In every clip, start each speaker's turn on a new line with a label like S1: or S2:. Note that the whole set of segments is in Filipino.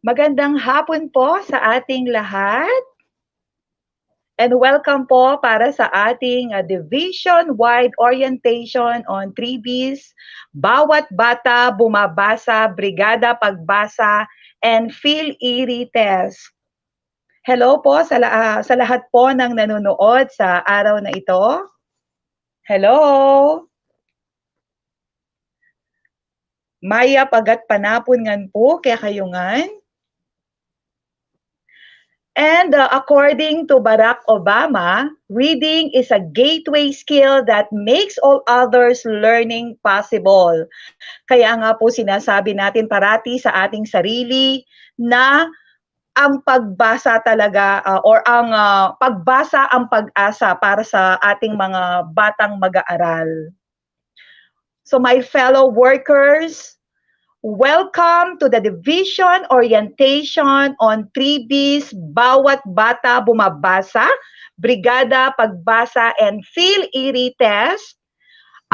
S1: Magandang hapon po sa ating lahat and welcome po para sa ating division-wide orientation on 3Bs, Bawat Bata Bumabasa, Brigada Pagbasa, and PHIL-IRI test. Hello po sa lahat po ng nanonood sa araw na ito. Hello! Maya pagat panapon ngan po, kaya kayo ngan. And according to Barack Obama, reading is a gateway skill that makes all others learning possible. Kaya nga po sinasabi natin parati sa ating sarili na ang pagbasa talaga or ang pagbasa ang pag-asa para sa ating mga batang mag-aaral. So my fellow workers, welcome to the Division Orientation on 3Bs, Bawat Bata Bumabasa, Brigada Pagbasa, and PHIL-IRI test.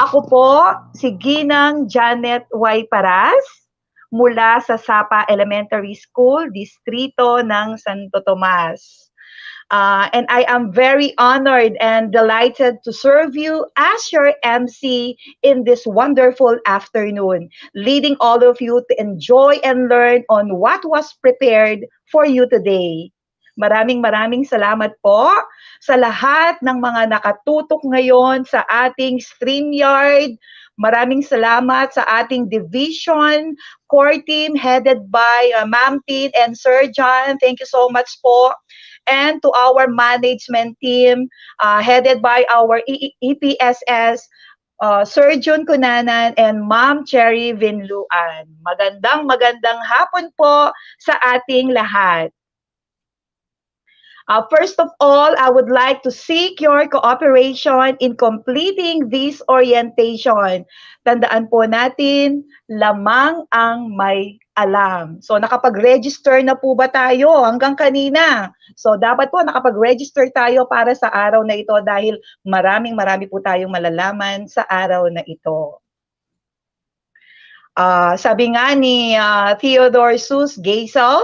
S1: Ako po, si Ginang Janet Y. Paras, mula sa Sapa Elementary School, Distrito ng Santo Tomas. And I am very honored and delighted to serve you as your MC in this wonderful afternoon, leading all of you to enjoy and learn on what was prepared for you today. Maraming salamat po sa lahat ng mga nakatutok ngayon sa ating StreamYard. Maraming salamat sa ating division core team headed by Ma'am Tin and Sir John. Thank you so much po. And to our management team headed by our EPSS, Sir Jun Cunanan and Ma'am Cherry Vinluan. Magandang hapon po sa ating lahat. First of all, I would like to seek your cooperation in completing this orientation. Tandaan po natin, lamang ang may alam. So nakapag-register na po ba tayo hanggang kanina? So dapat po nakapag-register tayo para sa araw na ito dahil marami po tayong malalaman sa araw na ito. Sabi nga ni Theodore Seuss Geisel,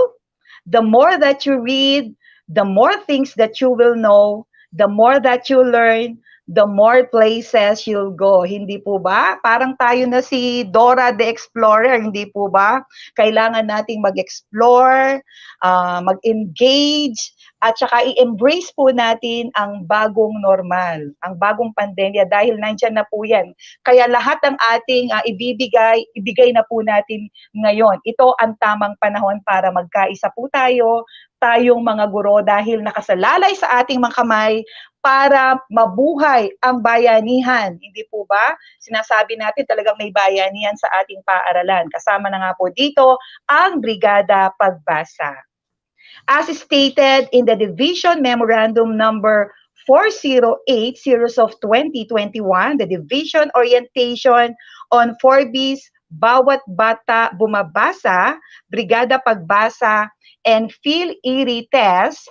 S1: the more that you read, the more things that you will know, the more that you learn, the more places you'll go. Hindi po ba? Parang tayo na si Dora the Explorer, hindi po ba? Kailangan nating mag-explore, mag-engage, at saka i-embrace po natin ang bagong normal, ang bagong pandemya dahil nandyan na po yan. Kaya lahat ng ating ibigay na po natin ngayon. Ito ang tamang panahon para magkaisa po tayo, tayong mga guro dahil nakasalalay sa ating mga kamay para mabuhay ang bayanihan. Hindi po ba? Sinasabi natin talagang may bayanihan sa ating paaralan. Kasama na nga po dito ang Brigada Pagbasa. As stated in the Division Memorandum Number 408, Series of 2021, the Division Orientation on 4Bs, Bawat Bata Bumabasa, Brigada Pagbasa, and PHIL-IRI test,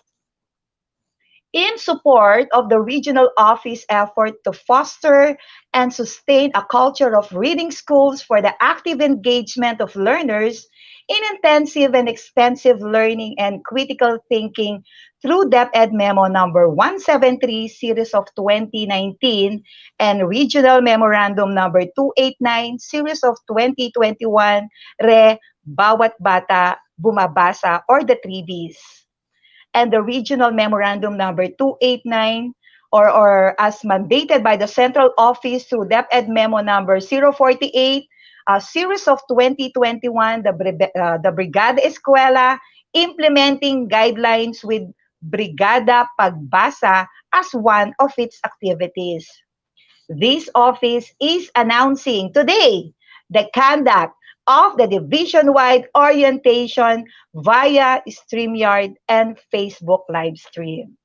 S1: in support of the regional office effort to foster and sustain a culture of reading schools for the active engagement of learners in intensive and extensive learning and critical thinking through DepEd Memo number 173 series of 2019 and Regional Memorandum number 289 series of 2021 Bawat Bata Bumabasa or the 3Bs. And the Regional Memorandum number 289 or as mandated by the Central Office through DepEd Memo number 048 series of 2021, the Brigada Eskwela implementing guidelines with Brigada Pagbasa as one of its activities. This office is announcing today the conduct of the division-wide orientation via StreamYard and Facebook live stream.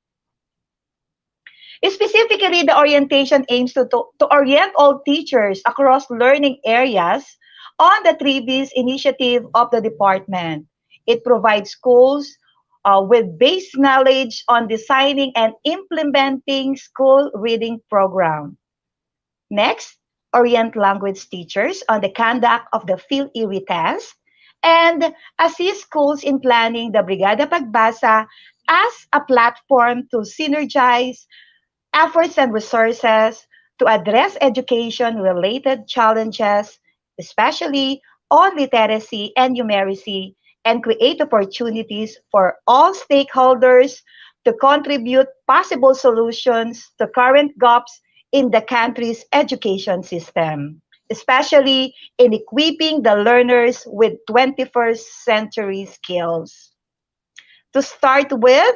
S1: Specifically, the orientation aims to orient all teachers across learning areas on the 3Bs initiative of the department. It provides schools with base knowledge on designing and implementing school reading program. Next, orient language teachers on the conduct of the PHIL-IRI test and assist schools in planning the Brigada Pagbasa as a platform to synergize efforts and resources to address education-related challenges, especially on literacy and numeracy, and create opportunities for all stakeholders to contribute possible solutions to current gaps in the country's education system, especially in equipping the learners with 21st century skills. To start with,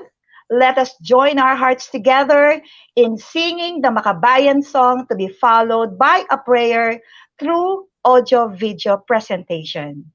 S1: let us join our hearts together in singing the Makabayan song to be followed by a prayer through audio-video presentation.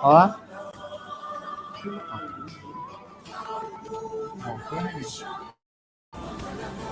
S2: Oh, okay.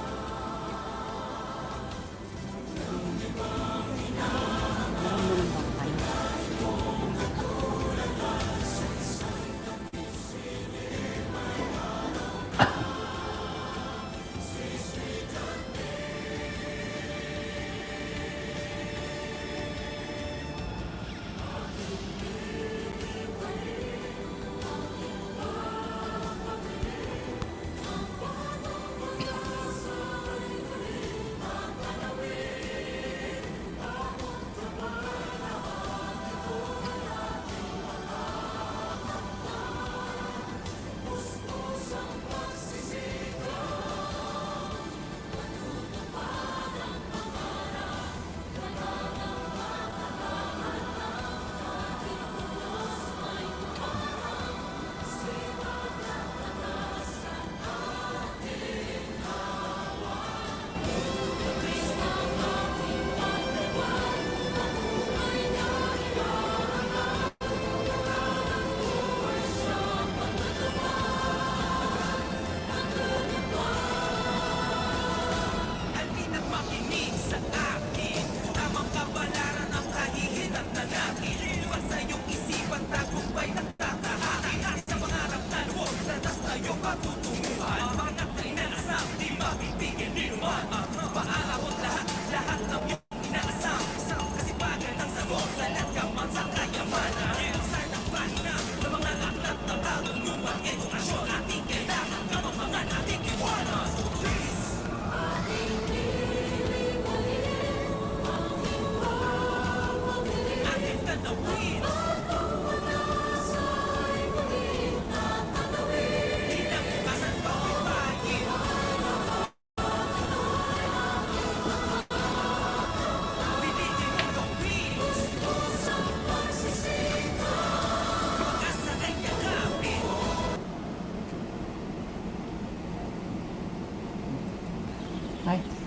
S1: Ay.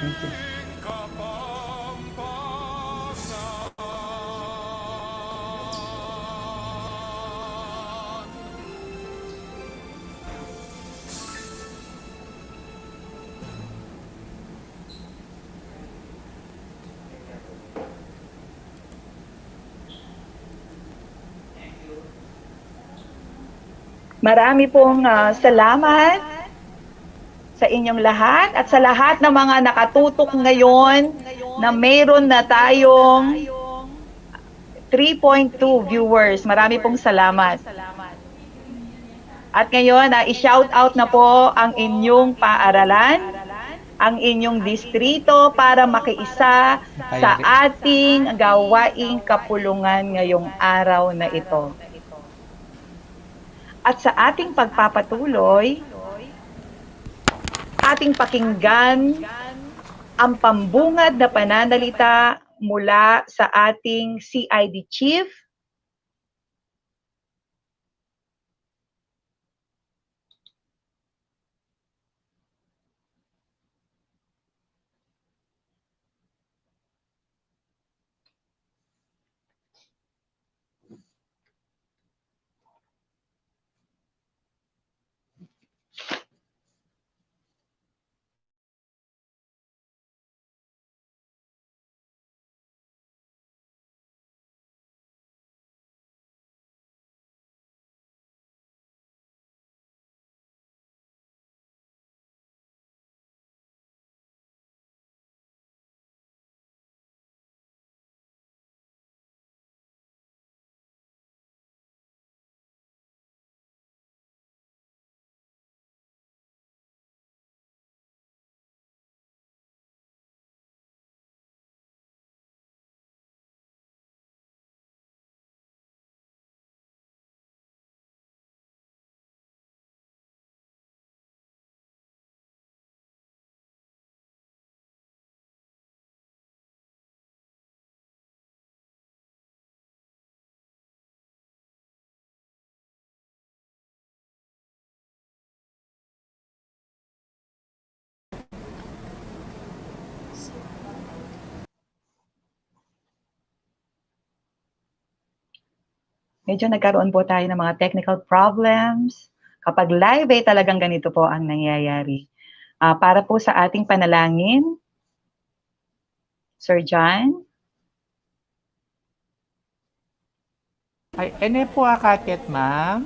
S1: Thank you. Marami pong salamat sa inyong lahat at sa lahat ng mga nakatutok ngayon na mayroon na tayong 3.2 viewers. Marami pong salamat. At ngayon, i-shout out na po ang inyong paaralan, ang inyong distrito para makiisa sa ating gawaing kapulungan ngayong araw na ito. At sa ating pagpapatuloy, ating pakinggan ang pambungad na pananalita mula sa ating CID Chief, Medyo nagkaroon po tayo ng mga technical problems. Kapag live ay talagang ganito po ang nangyayari. Para po sa ating panalangin, Sir John.
S2: Ay, ene po akakit, ma'am.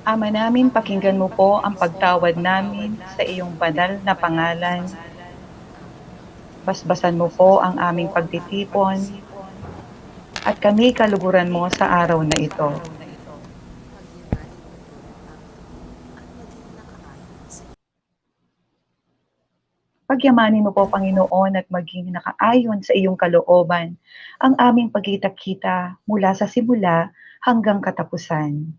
S1: Ama namin, pakinggan mo po ang pagtawad namin sa iyong banal na pangalan. Basbasan mo po ang aming pagtitipon at kami kaluguran mo sa araw na ito. Pagyamanin mo po, Panginoon, at maging nakaayon sa iyong kalooban ang aming pagkita-kita mula sa simula hanggang katapusan.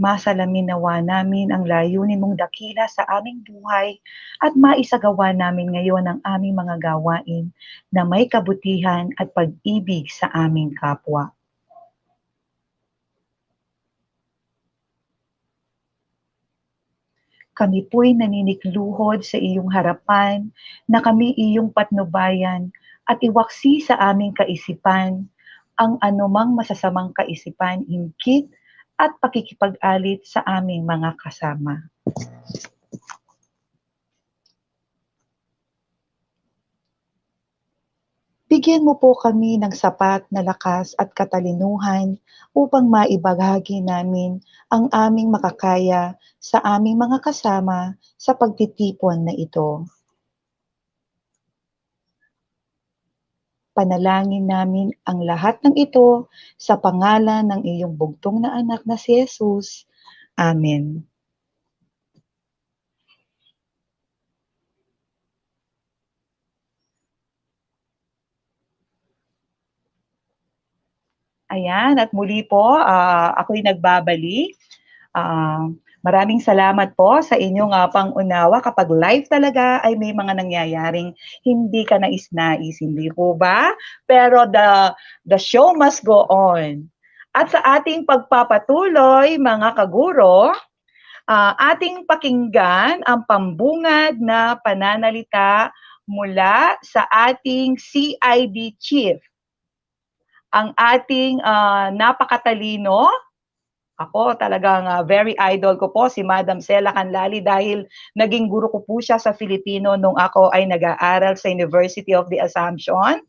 S1: Masalamin nawa namin ang layunin mong dakila sa aming buhay at maisagawa namin ngayon ang aming mga gawain na may kabutihan at pag-ibig sa aming kapwa. Kami po'y naninikluhod sa iyong harapan na kami iyong patnubayan at iwaksi sa aming kaisipan ang anumang masasamang kaisipan, inggit at pakikipag-alit sa aming mga kasama. Bigyan mo po kami ng sapat na lakas at katalinuhan upang maibahagi namin ang aming makakaya sa aming mga kasama sa pagtitipon na ito. Panalangin namin ang lahat ng ito sa pangalan ng iyong bugtong na anak na si Jesus. Amen. Ayan, at muli po, ako'y nagbabalik. Maraming salamat po sa inyong pangunawa. Kapag live talaga ay may mga nangyayaring hindi ka nais-nais, hindi po ba? Pero the show must go on. At sa ating pagpapatuloy, mga kaguro, ating pakinggan ang pambungad na pananalita mula sa ating CID Chief, ang ating napakatalino. Ako talagang very idol ko po si Madam Sela Canlali dahil naging guro ko po siya sa Filipino nung ako ay nag-aaral sa University of the Assumption.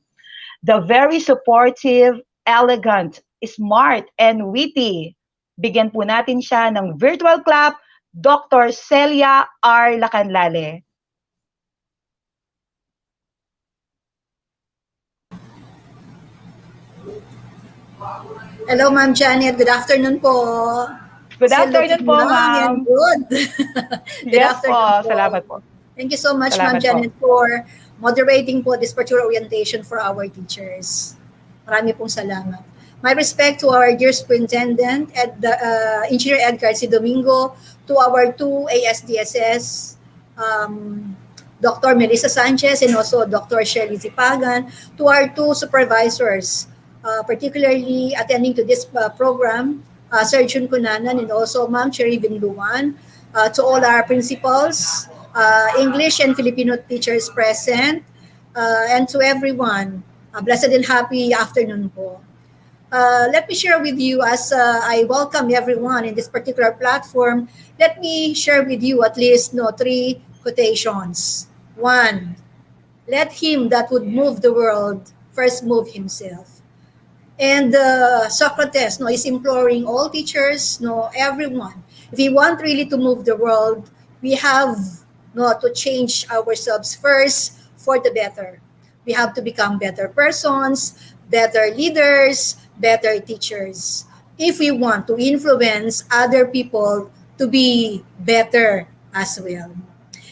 S1: The very supportive, elegant, smart, and witty. Bigyan po natin siya ng virtual clap, Dr. Celia R. Lacanlale.
S3: Hello, Ma'am Janet. Good afternoon po.
S1: Good afternoon po, ma'am.
S3: Good. Good
S1: Yes
S3: afternoon
S1: po. Salamat po.
S3: Thank you so much,
S1: Salamat
S3: Ma'am Janet, for moderating po this particular orientation for our teachers. Marami pong salamat. My respect to our dear superintendent, Engineer Edgar C. Domingo, to our two ASDSS, Dr. Melissa Sanchez and also Dr. Shirley Zipagan, to our two supervisors, particularly attending to this program, Sir Jun Kunanan and also Ma'am Cherry Binluan, to all our principals, English and Filipino teachers present, and to everyone, blessed and happy afternoon po. Let me share with you as I welcome everyone in this particular platform. Let me share with you at least three quotations. One, let him that would move the world first move himself. And Socrates is imploring all teachers, everyone. If we want really to move the world, we have to change ourselves first for the better. We have to become better persons, better leaders, better teachers. If we want to influence other people to be better as well.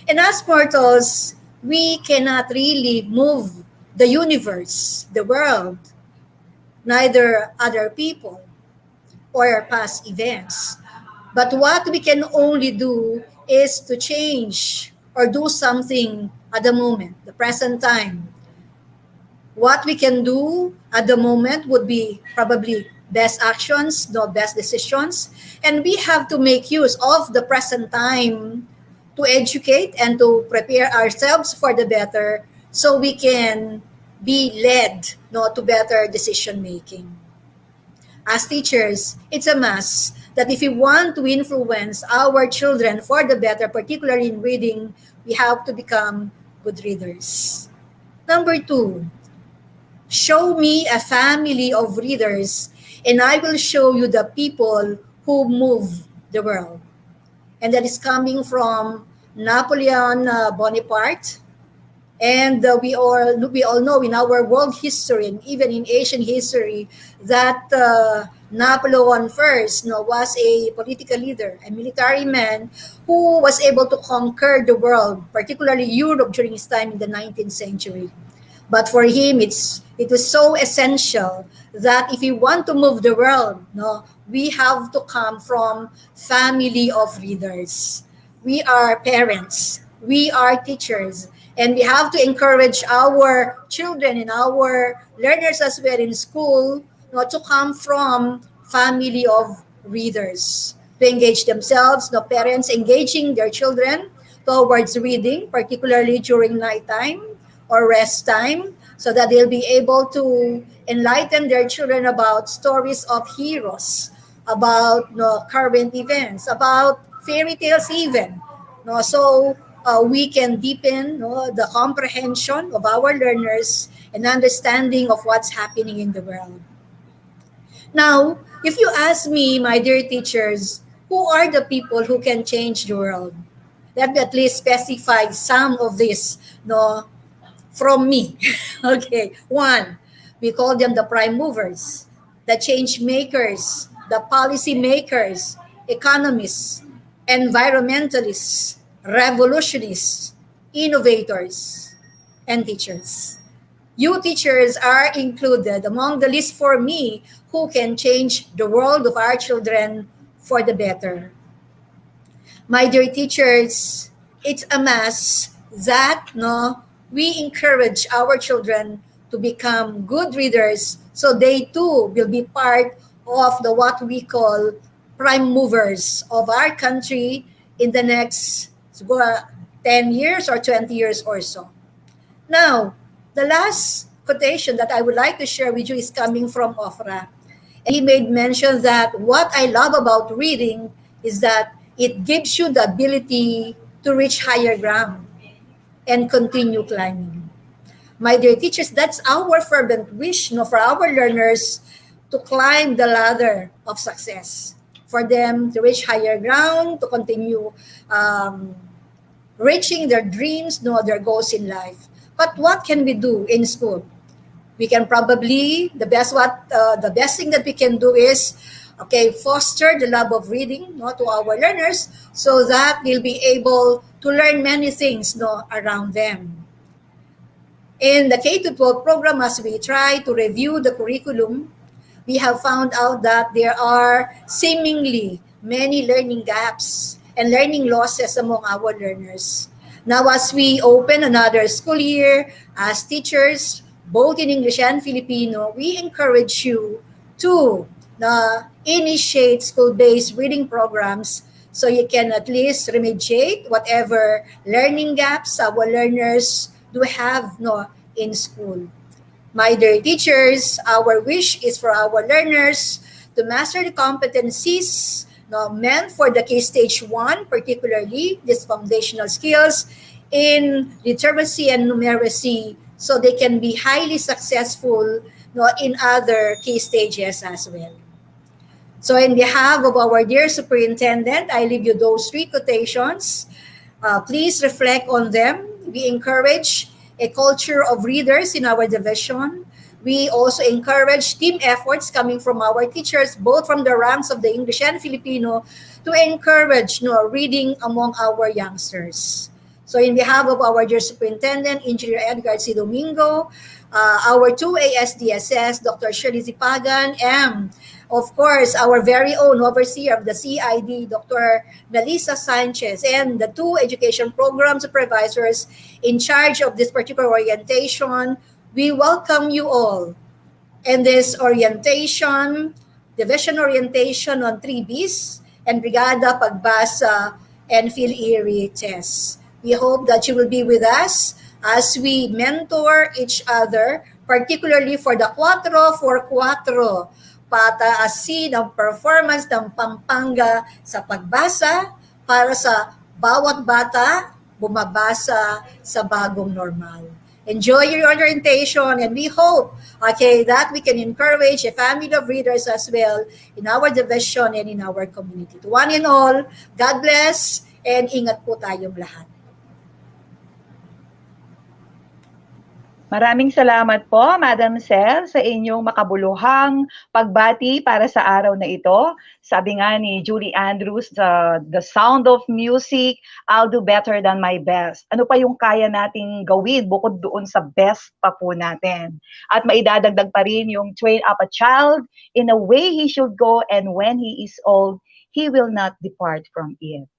S3: And as mortals, we cannot really move the universe, the world, neither other people or past events. But what we can only do is to change or do something at the moment, the present time. What we can do at the moment would be probably best actions, no best decisions. And we have to make use of the present time to educate and to prepare ourselves for the better so we can be led, no, to better decision making. As teachers, it's a must that if we want to influence our children for the better, particularly in reading, we have to become good readers. Number two, show me a family of readers and I will show you the people who move the world. And that is coming from Napoleon Bonaparte. And we all know in our world history and even in Asian history that Napoleon first, was a political leader, a military man who was able to conquer the world, particularly Europe during his time in the 19th century. But for him, it was so essential that if we want to move the world, we have to come from family of readers. We are parents, we are teachers, and we have to encourage our children and our learners as well in school, to come from family of readers, to engage themselves, parents engaging their children towards reading, particularly during nighttime or rest time, so that they'll be able to enlighten their children about stories of heroes, about current events, about fairy tales even. So we can deepen the comprehension of our learners and understanding of what's happening in the world. Now, if you ask me, my dear teachers, who are the people who can change the world? Let me at least specify some of this from me. Okay, one, we call them the prime movers, the change makers, the policy makers, economists, environmentalists, revolutionists, innovators, and teachers. You teachers are included among the list for me who can change the world of our children for the better. My dear teachers, it's a must that we encourage our children to become good readers so they too will be part of the what we call prime movers of our country in the next 10 years or 20 years or so. Now, the last quotation that I would like to share with you is coming from Ofra. And he made mention that what I love about reading is that it gives you the ability to reach higher ground and continue climbing. My dear teachers, that's our fervent wish for our learners to climb the ladder of success, for them to reach higher ground, to continue reaching their dreams, their goals in life. But what can we do in school? We can probably, the best thing that we can do is, foster the love of reading to our learners so that they'll be able to learn many things around them. In the K-12 program, as we try to review the curriculum, we have found out that there are seemingly many learning gaps and learning losses among our learners. Now, as we open another school year, as teachers, both in English and Filipino, we encourage you to initiate school-based reading programs so you can at least remediate whatever learning gaps our learners do have in school. My dear teachers, our wish is for our learners to master the competencies meant for the K-Stage 1, particularly these foundational skills in literacy and numeracy, so they can be highly successful in other key stages as well. So in behalf of our dear superintendent, I leave you those three quotations. Please reflect on them. We encourage a culture of readers in our division. We also encourage team efforts coming from our teachers, both from the ranks of the English and Filipino, to encourage reading among our youngsters. So in behalf of our dear superintendent, Engineer Edgar C. Domingo, our 2ASDSS, Dr. Shirley Zipagan, and of course, our very own overseer of the CID, Dr. Melissa Sanchez, and the 2 education program supervisors in charge of this particular orientation. We welcome you all in this orientation, division orientation on 3Bs and Brigada Pagbasa and PHIL-IRI tests. We hope that you will be with us as we mentor each other, particularly for the 4-4-4, pataasin ang performance ng Pampanga sa pagbasa para sa bawat bata bumabasa sa bagong normal. Enjoy your orientation, and we hope, that we can encourage a family of readers as well in our division and in our community. To one and all, God bless, and ingat po tayong lahat.
S1: Maraming salamat po, Madam Sel, sa inyong makabuluhang pagbati para sa araw na ito. Sabi nga ni Julie Andrews, the sound of music, I'll do better than my best. Ano pa yung kaya nating gawin bukod doon sa best pa po natin? At maidadagdag pa rin yung train up a child in a way he should go, and when he is old, he will not depart from it.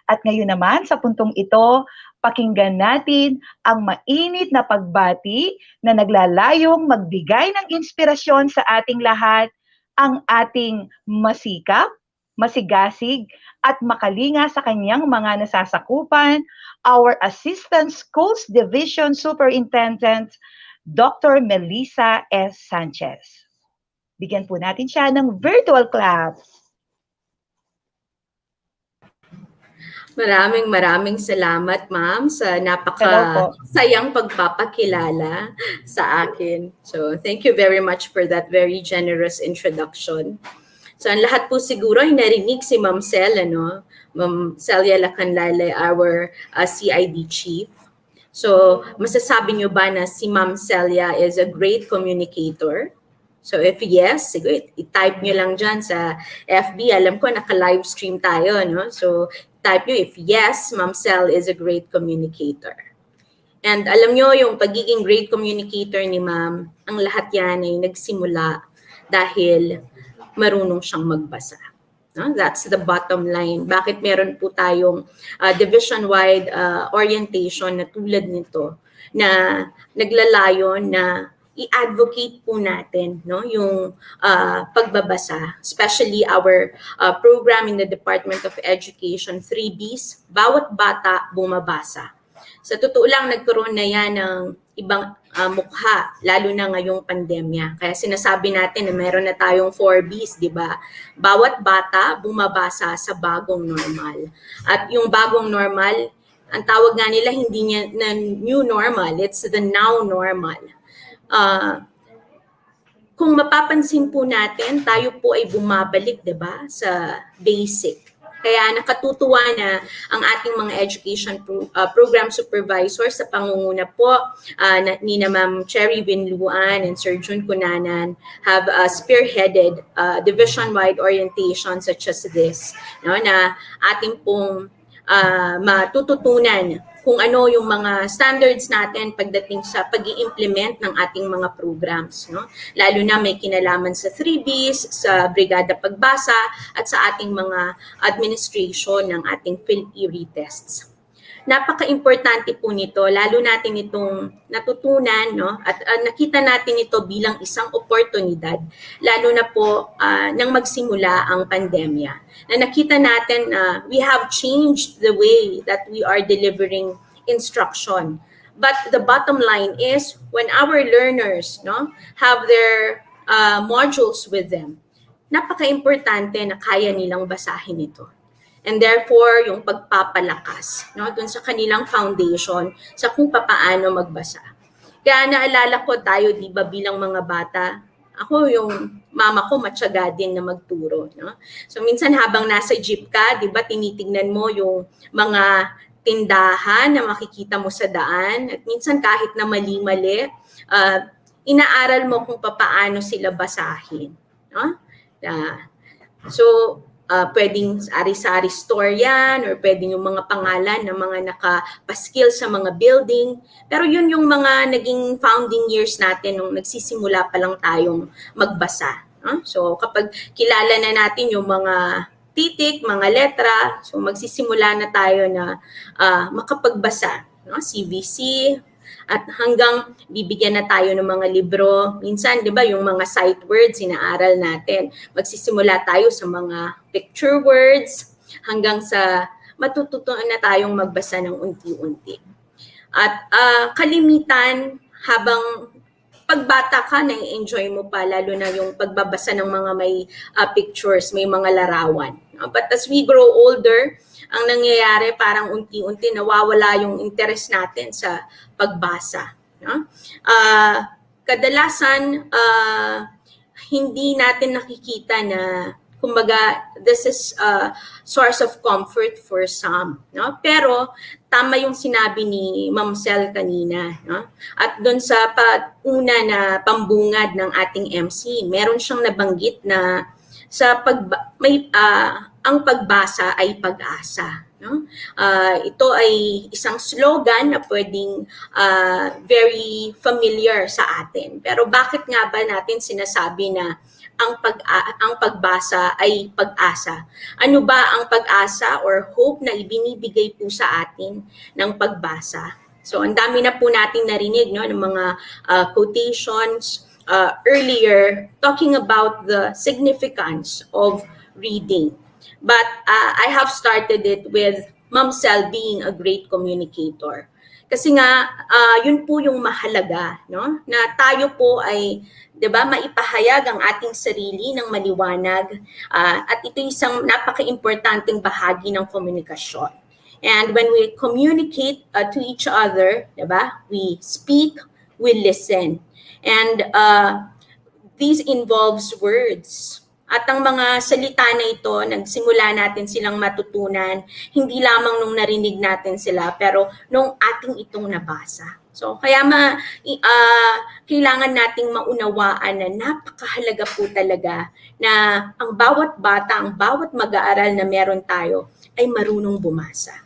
S1: At ngayon naman, sa puntong ito, pakinggan natin ang mainit na pagbati na naglalayong magbigay ng inspirasyon sa ating lahat, ang ating masikap, masigasig, at makalinga sa kanyang mga nasasakupan, our Assistant Schools Division Superintendent, Dr. Melissa S. Sanchez. Bigyan po natin siya ng virtual clap.
S4: Maraming salamat, ma'am, sa napaka-sayang pagpapakilala sa akin. So, thank you very much for that very generous introduction. So, ang lahat po siguro ay narinig si Ma'am Sel, Ma'am Celia Lacanlale, our CID chief. So, masasabi niyo ba na si Ma'am Celia is a great communicator? So if yes, i-type nyo lang dyan sa FB. Alam ko, naka-live stream tayo, no? So type nyo if yes, Ma'am Cel is a great communicator. And alam nyo, yung pagiging great communicator ni Ma'am, ang lahat yan ay nagsimula dahil marunong siyang magbasa. No? That's the bottom line. Bakit meron po tayong division-wide orientation na tulad nito na naglalayon na i-advocate po natin yung pagbabasa, especially our program in the Department of Education, 3Bs, bawat bata bumabasa. Sa totoo lang, nagkaroon na yan ng ibang mukha, lalo na ngayong pandemya. Kaya sinasabi natin na meron na tayong 4Bs, di ba? Bawat bata bumabasa sa bagong normal. At yung bagong normal, ang tawag nga nila hindi niya na new normal, it's the now normal. Kung mapapansin po natin, tayo po ay bumabalik, 'di ba, sa basic. Kaya nakatutuwa na ang ating mga education program supervisor sa pangunguna po ni na Ma'am Cherry Vinluan and Sir Jun Cunanan have spearheaded division-wide orientation such as this, na ating pong matututunan kung ano yung mga standards natin pagdating sa pag-i-implement ng ating mga programs. Lalo na may kinalaman sa 3Bs, sa Brigada Pagbasa, at sa ating mga administration ng ating PHIL-IRI tests. Napaka-importante po nito, lalo natin itong natutunan, at nakita natin ito bilang isang oportunidad, lalo na po nang magsimula ang pandemya. Na nakita natin na we have changed the way that we are delivering instruction. But the bottom line is, when our learners have their modules with them, napaka-importante na kaya nilang basahin ito. And therefore, yung pagpapalakas dun sa kanilang foundation sa kung paano magbasa. Kaya naalala ko tayo, di ba, bilang mga bata, ako yung mama ko matyaga din na magturo. So minsan habang nasa jeep ka, di ba, tinitingnan mo yung mga tindahan na makikita mo sa daan. At minsan kahit na mali-mali, inaaral mo kung paano sila basahin. So, pwedeng sari-sari store yan or pwedeng yung mga pangalan ng mga nakapaskil sa mga building. Pero yun yung mga naging founding years natin nung nagsisimula pa lang tayong magbasa. So kapag kilala na natin yung mga titik, mga letra, so magsisimula na tayo na makapagbasa. CVC, at hanggang bibigyan na tayo ng mga libro. Minsan, di ba, yung mga sight words, inaaral natin. Magsisimula tayo sa mga picture words hanggang sa matututunan na tayong magbasa ng unti-unti. At kalimitan, habang pagbata ka, na-enjoy mo pa, lalo na yung pagbabasa ng mga may pictures, may mga larawan. But as we grow older, ang nangyayari parang unti-unti nawawala yung interest natin sa pagbasa. Kadalasan, hindi natin nakikita na, kumbaga, this is a source of comfort for some. Pero tama yung sinabi ni Ma'am Sel kanina. At doon sa una na pambungad ng ating MC, meron siyang nabanggit na ang pagbasa ay pag-asa. Ito ay isang slogan na pwedeng very familiar sa atin. Pero bakit nga ba natin sinasabi na ang pagbasa ay pag-asa? Ano ba ang pag-asa or hope na ibinibigay po sa atin ng pagbasa? So ang dami na po nating narinig ng mga quotations earlier talking about the significance of reading. But I have started it with Ma'am Sel being a great communicator. Kasi nga, yun po yung mahalaga, na tayo po ay, di ba, maipahayag ang ating sarili ng maliwanag. At ito isang napaka-importanting bahagi ng komunikasyon. And when we communicate to each other, di ba, we speak, we listen. And this involves words. At ang mga salita na ito, nagsimula natin silang matutunan, hindi lamang nung narinig natin sila, pero nung ating itong nabasa. So, kaya kailangan nating maunawaan na napakahalaga po talaga na ang bawat bata, ang bawat mag-aaral na meron tayo ay marunong bumasa.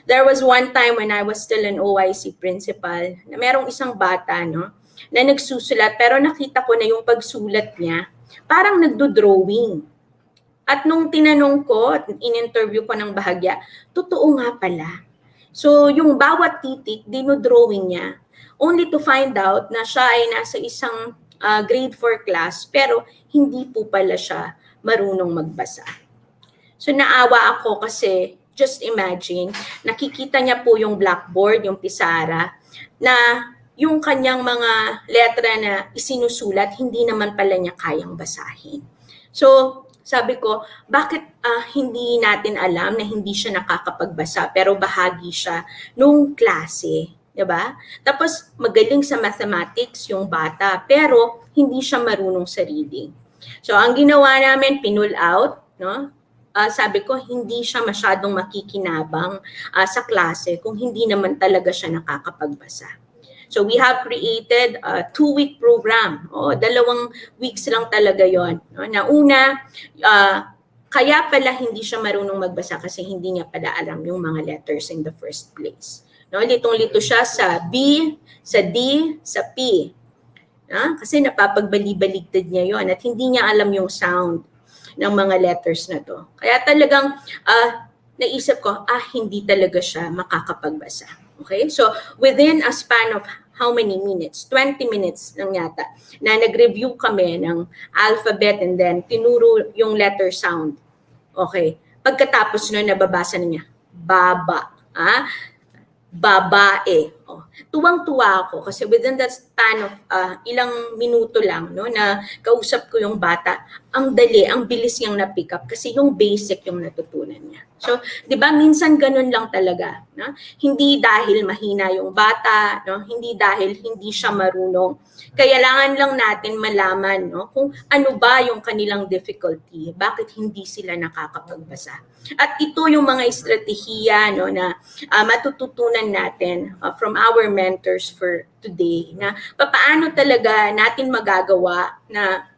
S4: There was one time when I was still an OIC principal, na merong isang bata, na nagsusulat, pero nakita ko na yung pagsulat niya, parang nagdo-drawing. At nung tinanong ko, in-interview ko ng bahagya, totoo nga pala. So yung bawat titik, dino-drawing niya, only to find out na siya ay nasa isang grade 4 class, pero hindi po pala siya marunong magbasa. So naawa ako kasi, just imagine, nakikita niya po yung blackboard, yung pisara, na yung kanyang mga letra na isinusulat, hindi naman pala niya kayang basahin. So, sabi ko, bakit hindi natin alam na hindi siya nakakapagbasa pero bahagi siya nung klase, 'di ba? Tapos magaling sa mathematics yung bata pero hindi siya marunong sa reading. So, ang ginawa namin, pinull out, sabi ko, hindi siya masyadong makikinabang sa klase kung hindi naman talaga siya nakakapagbasa. So we have created a 2-week program. 2 weeks lang talaga yon. Na una, kaya pala hindi siya marunong magbasa kasi hindi niya pala alam yung mga letters in the first place. Litong-lito siya sa B, sa D, sa P. Kasi napapagbali-baligtad niya yon at hindi niya alam yung sound ng mga letters na to. Kaya talagang naisip ko, hindi talaga siya makakapagbasa. Okay? So, within a span of how many minutes? 20 minutes lang yata, na nag-review kami ng alphabet and then tinuro yung letter sound. Okay. Pagkatapos nun, nababasa na niya, baba. Babae. Tuwang-tuwa ako kasi within that span of ilang minuto lang na kausap ko yung bata, ang dali, ang bilis niyang na-pick up kasi yung basic yung natutunan niya. So, 'di ba minsan ganun lang talaga, Hindi dahil mahina yung bata, Hindi dahil hindi siya marunong. Kailangan lang natin malaman, kung ano ba yung kanilang difficulty, bakit hindi sila nakakapagbasa. At ito yung mga estratehiya na matututunan natin from our mentors for today na paano talaga natin magagawa na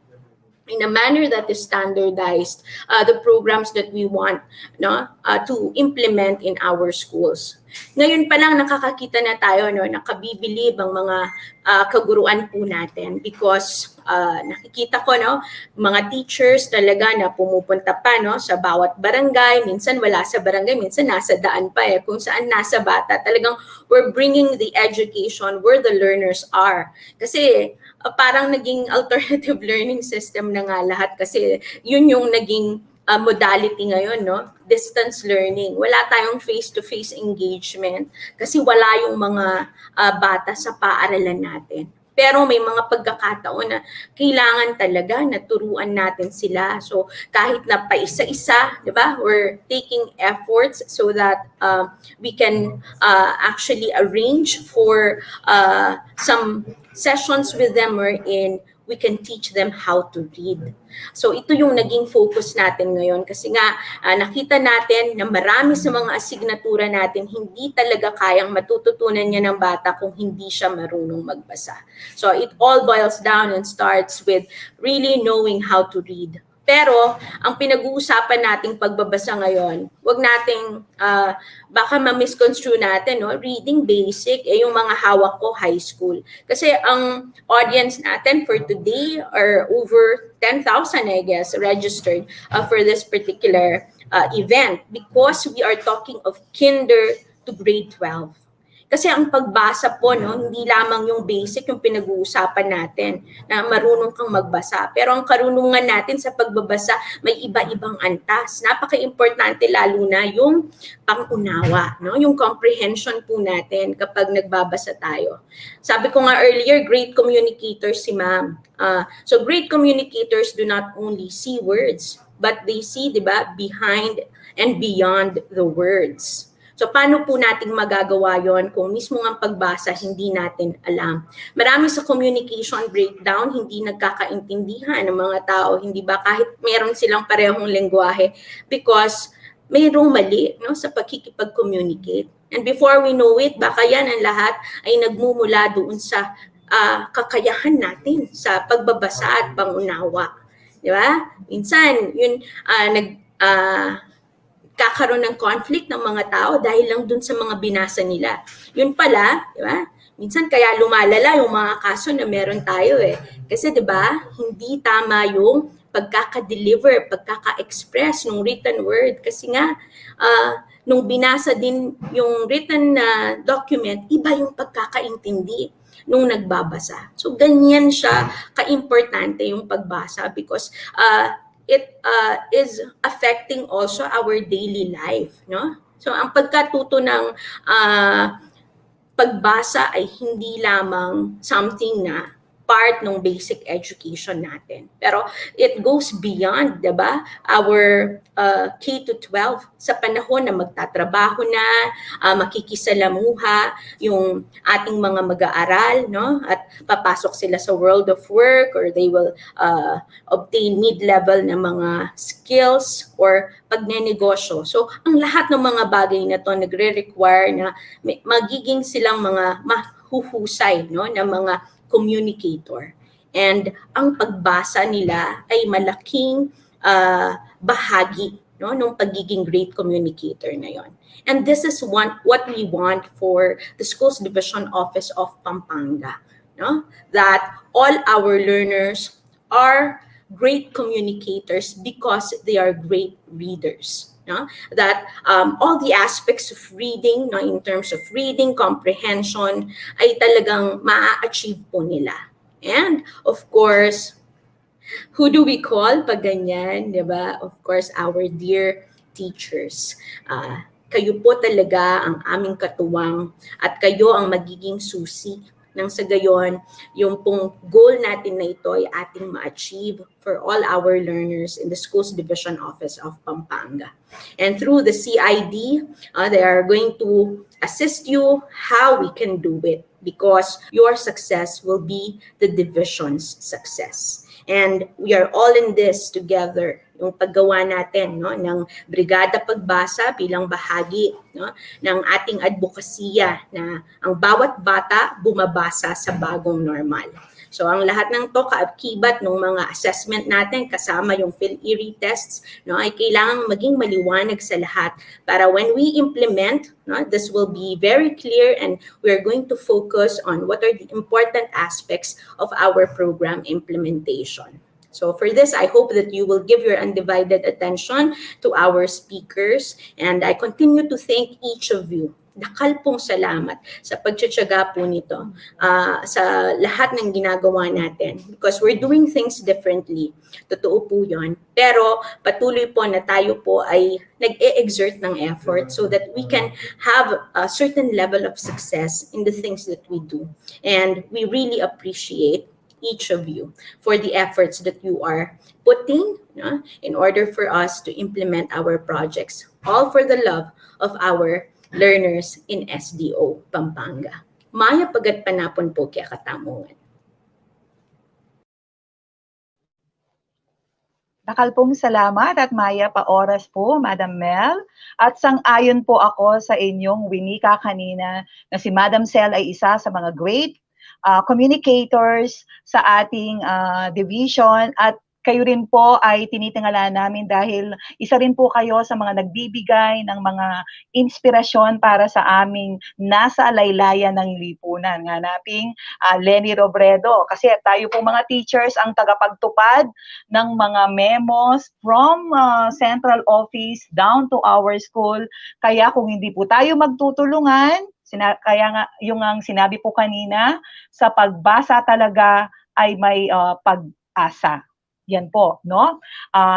S4: in a manner that is standardized the programs that we want to implement in our schools. Ngayon pa lang nakakakita na tayo nakabibilib ang mga kaguruan po natin because nakikita ko mga teachers talaga na pumupunta pa sa bawat barangay, minsan wala sa barangay, minsan nasa daan pa kung saan nasa bata. Talagang we're bringing the education where the learners are. Kasi parang naging alternative learning system na nga lahat kasi yun yung naging modality ngayon, distance learning. Wala tayong face-to-face engagement kasi wala yung mga bata sa paaralan natin. Pero may mga pagkakataon na kailangan talaga na turuan natin sila. So kahit na paisa-isa, di ba? We're taking efforts so that we can actually arrange for some sessions with them wherein we can teach them how to read. So ito yung naging focus natin ngayon kasi nga nakita natin na marami sa mga asignatura natin hindi talaga kayang matututunan niya ng bata kung hindi siya marunong magbasa. So it all boils down and starts with really knowing how to read. Pero ang pinag-uusapan nating pagbabasa ngayon, wag nating baka ma-misconstrue natin, reading basic, yung mga hawak ko high school. Kasi ang audience natin for today are over 10,000, I guess, registered for this particular event because we are talking of kinder to grade 12. Kasi ang pagbasa po, hindi lamang yung basic yung pinag-uusapan natin na marunong kang magbasa. Pero ang karunungan natin sa pagbabasa, may iba-ibang antas. Napaka-importante lalo na yung pangunawa, yung comprehension po natin kapag nagbabasa tayo. Sabi ko nga earlier, great communicators si ma'am. So great communicators do not only see words, but they see, di ba, behind and beyond the words. So paano po nating magagawa yon kung mismo ang pagbasa hindi natin alam? Marami sa communication breakdown, hindi nagkakaintindihan ng mga tao, hindi ba kahit meron silang parehong lengguwahe because mayroong mali sa pagkikipag-communicate. And before we know it, baka yan ang lahat ay nagmumula doon sa kakayahan natin sa pagbabasa at pangunawa. Di ba? Minsan, yun kakaroon ng conflict ng mga tao dahil lang dun sa mga binasa nila. Yun pala, di ba? Minsan kaya lumalala yung mga kaso na meron tayo Kasi di ba, hindi tama yung pagkaka-deliver, pagkaka-express ng written word. Kasi nga, nung binasa din yung written document, iba yung pagkakaintindi nung nagbabasa. So ganyan siya ka-importante yung pagbasa because it is affecting also our daily life, So ang pagkatuto ng pagbasa ay hindi lamang something na part ng basic education natin. Pero it goes beyond, 'di ba? Our K-12 sa panahon na magtatrabaho na, makikisalamuha yung ating mga mag-aaral, At papasok sila sa world of work or they will obtain mid-level na mga skills or pagnenegosyo. So, ang lahat ng mga bagay na 'to nagre-require na magiging silang mga mahuhusay, na mga communicator. And ang pagbasa nila ay malaking bahagi ng pagiging great communicator na yon. And this is what we want for the Schools Division Office of Pampanga. That all our learners are great communicators because they are great readers. That all the aspects of reading, in terms of reading, comprehension, ay talagang ma-achieve po nila. And of course, who do we call pag ganyan, di ba? Of course, our dear teachers. Kayo po talaga ang aming katuwang at kayo ang magiging susi nang sa gayon, yung pong goal natin na ito ay ating ma-achieve for all our learners in the Schools Division Office of Pampanga. And through the CID, they are going to assist you how we can do it because your success will be the division's success. And we are all in this together, yung paggawa natin ng Brigada Pagbasa bilang bahagi ng ating advokasya na ang bawat bata bumabasa sa bagong normal. So ang lahat ng to kaakibat ng mga assessment natin kasama yung PHIL-IRI tests, no, ay kailangang maging maliwanag sa lahat para when we implement, no, this will be very clear and we're going to focus on what are the important aspects of our program implementation. So for this, I hope that you will give your undivided attention to our speakers, and I continue to thank each of you. Dakal pong salamat sa pagtsatsaga po nito sa lahat ng ginagawa natin because we're doing things differently. Totoo po yun. Pero patuloy po na tayo po ay nag-e-exert ng effort so that we can have a certain level of success in the things that we do. And we really appreciate each of you for the efforts that you are putting in order for us to implement our projects, all for the love of our learners in SDO Pampanga. Maya pagat panapon po kaya katamungan.
S1: Dakal pong salamat at maya pa oras po, Madam Mel. At sang-ayon po ako sa inyong winika kanina na si Madam Sel ay isa sa mga great communicators sa ating division at kayo rin po ay tinitingala namin dahil isa rin po kayo sa mga nagbibigay ng mga inspirasyon para sa aming nasa laylayan ng lipunan. Hanaping Lenny Robredo kasi tayo po mga teachers ang tagapagtupad ng mga memos from central office down to our school. Kaya kung hindi po tayo magtutulungan, kaya nga yung ang sinabi po kanina, sa pagbasa talaga ay may pag-asa. Yan po, no?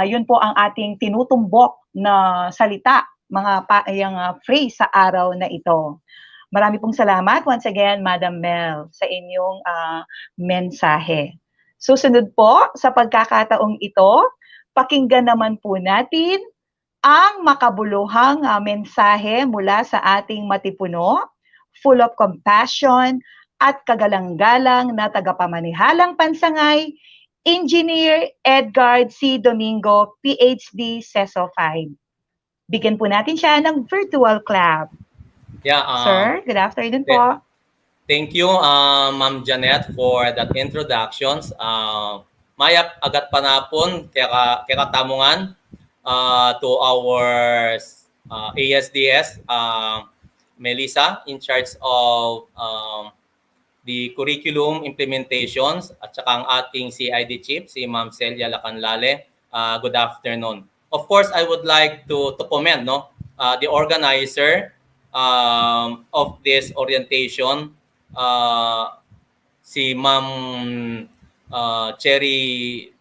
S1: Yun po ang ating tinutumbok na salita, mga phrase sa araw na ito. Marami pong salamat once again, Madam Mel, sa inyong mensahe. Susunod po sa pagkakataong ito, pakinggan naman po natin ang makabuluhang mensahe mula sa ating matipuno, full of compassion at kagalang-galang na tagapamanihalang pansangay, Engineer Edgar C. Domingo, PhD, CESO 5. Bigyan po natin siya ng virtual clap.
S5: Yeah,
S1: Sir, good afternoon po.
S5: Thank you, Ma'am Janet, for that introductions. Maya agat panapon kaya katamungan to our ASDS, Melissa, in charge of the curriculum implementations at saka ang ating CID chief, si Ma'am Celia Lacanlale. Good afternoon. Of course, I would like to comment the organizer of this orientation, si Ma'am Cherry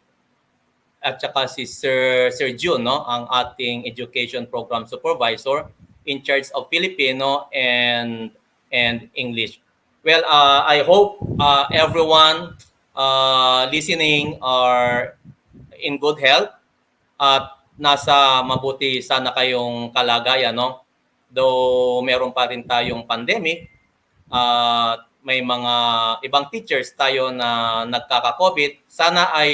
S5: at saka si Sir June, ang ating education program supervisor in charge of Filipino and English. Well, I hope everyone listening are in good health at nasa mabuti sana kayong kalagayan, no? Though meron pa rin tayong pandemic, may mga ibang teachers tayo na nagkaka-COVID, sana ay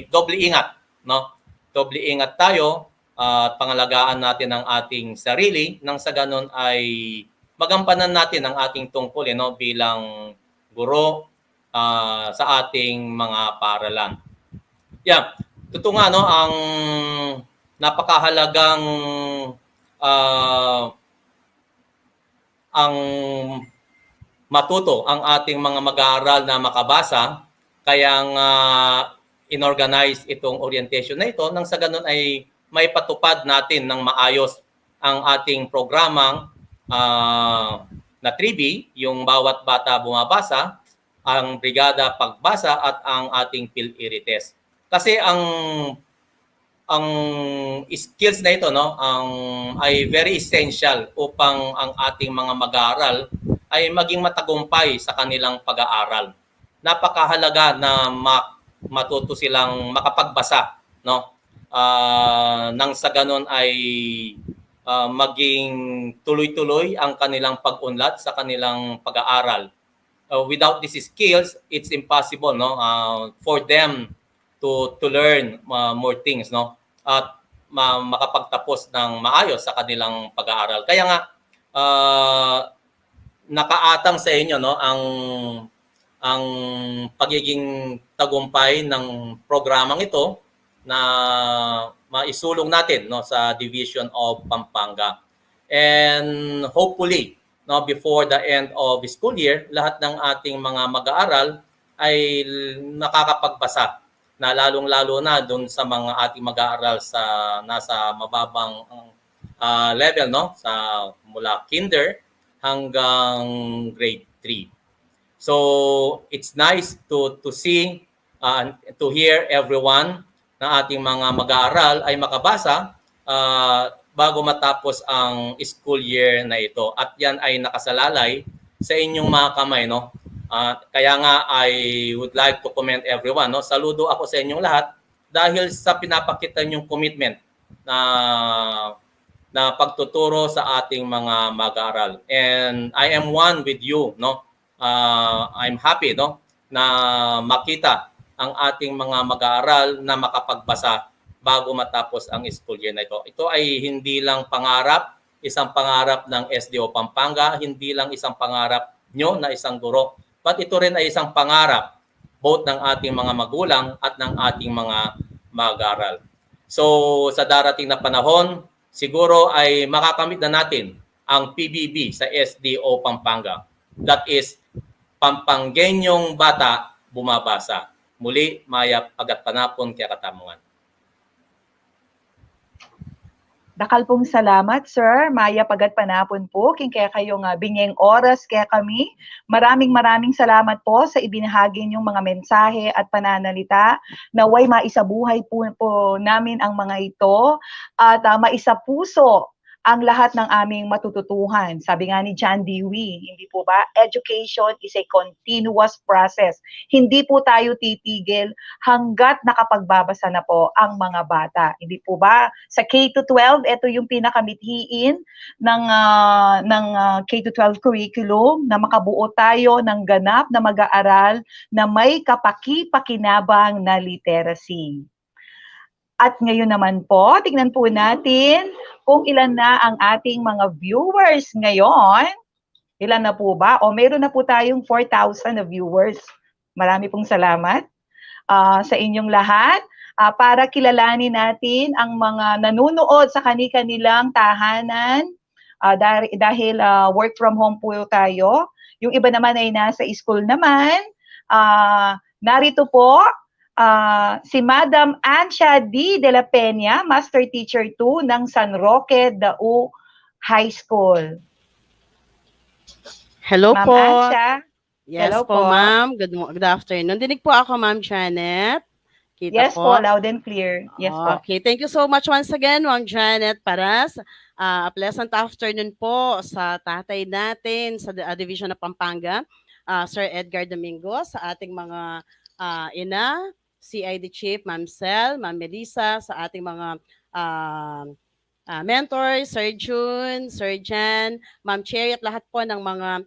S5: doble ingat, no? Doble ingat tayo at pangalagaan natin ang ating sarili nang sa ganun ay magampanan natin ang ating tungkol bilang guro sa ating mga paaralan. Yeah, totoo nga ang napakahalagang ang matuto ang ating mga mag-aaral na makabasa, kaya inorganize itong orientation na ito nang sa ganun ay may patupad natin ng maayos ang ating programang na 3B, yung bawat bata bumabasa, ang Brigada Pagbasa at ang ating PHIL-IRI test. Kasi ang skills na ito ay very essential upang ang ating mga mag-aaral ay maging matagumpay sa kanilang pag-aaral. Napakahalaga na matuto silang makapagbasa, nang sa ganun ay maging tuloy-tuloy ang kanilang pag-unlad sa kanilang pag-aaral. Without these skills, it's impossible for them to learn more things, at makapagtapos ng maayos sa kanilang pag-aaral. Kaya nga nakaatang sa inyo ang ang pagiging tagumpay ng programang ito na maisulong natin no sa Division of Pampanga. And hopefully no before the end of the school year, lahat ng ating mga mag-aaral ay nakakapagbasa na lalong-lalo na doon sa mga ating mag-aaral sa nasa mababang level no sa mula kinder hanggang grade 3. So it's nice to see to hear everyone na ating mga mag-aaral ay makabasa bago matapos ang school year na ito. At yan ay nakasalalay sa inyong mga kamay, no? Kaya nga I would like to commend everyone, no? Saludo ako sa inyong lahat dahil sa pinapakita niyong commitment na pagtuturo sa ating mga mag-aaral. And I am one with you, no? I'm happy, no, na makita ang ating mga mag-aaral na makapagbasa bago matapos ang school year na ito. Ito ay hindi lang pangarap, isang pangarap ng SDO Pampanga, hindi lang isang pangarap nyo na isang guro, but ito rin ay isang pangarap both ng ating mga magulang at ng ating mga mag-aaral. So sa darating na panahon, siguro ay makakamit na natin ang PBB sa SDO Pampanga. That is, Pampanggenyong bata bumabasa. Muli, Maya Pagatpanapon kaya Katamungan.
S1: Dakal pong salamat, Sir. Maya Pagatpanapon po. Kaya kayong binyeng oras kaya kami. Maraming salamat po sa ibinahagi niyong mga mensahe at pananalita. Naway maisabuhay po namin ang mga ito at maisapuso ang lahat ng aming matututuhan. Sabi nga ni John Dewey, hindi po ba? Education is a continuous process. Hindi po tayo titigil hanggat nakapagbabasa na po ang mga bata. Hindi po ba? Sa K-12, ito yung pinakamithiin ng K-12 curriculum na makabuo tayo ng ganap na mag-aaral na may kapaki-pakinabang na literacy. At ngayon naman po, tingnan po natin kung ilan na ang ating mga viewers ngayon. Ilan na po ba? O meron na po tayong 4,000 na viewers. Marami pong salamat sa inyong lahat para kilalanin natin ang mga nanunood sa kani-kanilang tahanan dahil work from home po tayo. Yung iba naman ay nasa school naman. Narito po si Madam Ancia D. de la Peña, Master Teacher 2 ng San Roque Dao High School.
S6: Hello
S1: Ma'am
S6: po.
S1: Ancia.
S6: Yes
S1: Hello
S6: po,
S1: po.
S6: ma'am. Good afternoon. Dinig po ako, Ma'am Janet. Kita
S1: Yes
S6: po.
S1: loud and clear. Yes po.
S6: Okay, thank you so much once again, Ma'am Janet Paras. A pleasant afternoon po sa tatay natin sa Division of Pampanga, Sir Edgar Domingo, sa ating mga ina, CID Chief, Ma'am Sel, Ma'am Melissa, sa ating mga mentors, Sir June, Sir Jan, Ma'am Cherry, at lahat po ng mga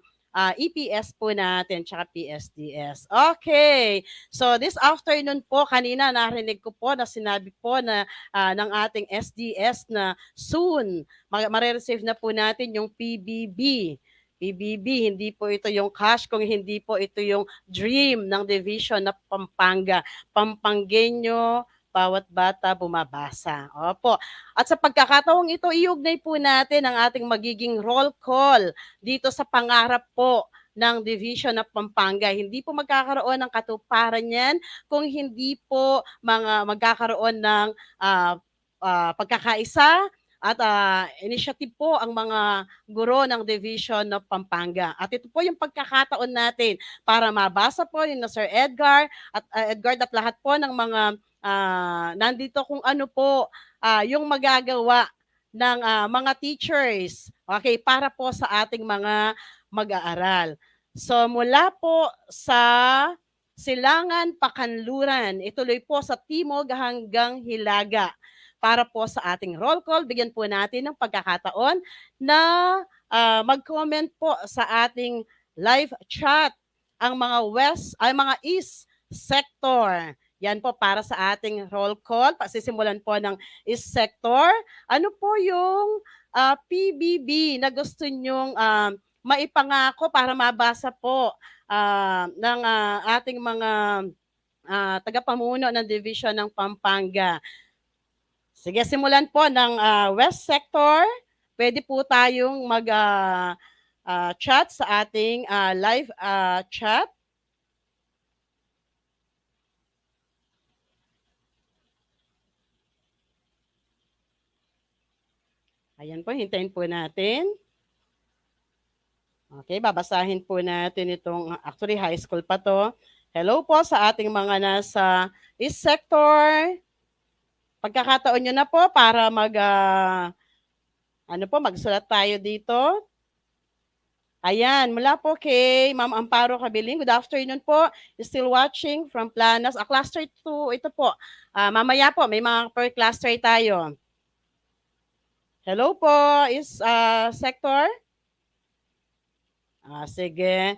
S6: EPS po natin, tsaka PSDS. Okay, so this afternoon po, kanina narinig ko po na sinabi po na ng ating SDS na soon, marireceive na po natin yung PBB. PBB, hindi po ito yung cash, kung hindi po ito yung dream ng Division na Pampanga. Pampanggenyo, bawat bata bumabasa. Opo. At sa pagkakataong ito, iugnay po natin ang ating magiging roll call dito sa pangarap po ng Division of Pampanga. Hindi po magkakaroon ng katuparan yan kung hindi po magkakaroon ng pagkakaisa at initiative po ang mga guro ng Division of Pampanga. At ito po yung pagkakataon natin para mabasa po yung Sir Edgar at lahat po ng mga nandito kung ano po yung magagawa ng mga teachers, okay, para po sa ating mga mag-aaral. So mula po sa Silangan, Pakanluran, ituloy po sa Timog hanggang Hilaga. Para po sa ating roll call, bigyan po natin ng pagkakataon na mag-comment po sa ating live chat ang mga mga East sector. Yan po para sa ating roll call. Pasisimulan po ng East sector. Ano po yung PBB na gusto nyong maipangako para mabasa po ng ating mga tagapamuno ng Division ng Pampanga. Sige, simulan po ng West Sector. Pwede po tayong mag-chat sa ating live chat. Ayan po, hintayin po natin. Okay, babasahin po natin itong, actually high school pa to. Hello po sa ating mga nasa East Sector. Pagkakataon nyo na po para magsulat tayo dito. Ayan, mula po kay Ma'am Amparo Cabiling. Good afternoon po. Still watching from Planas. Cluster 2, ito po. Mamaya po, may mga per cluster tayo. Hello po, is Sector? Sige.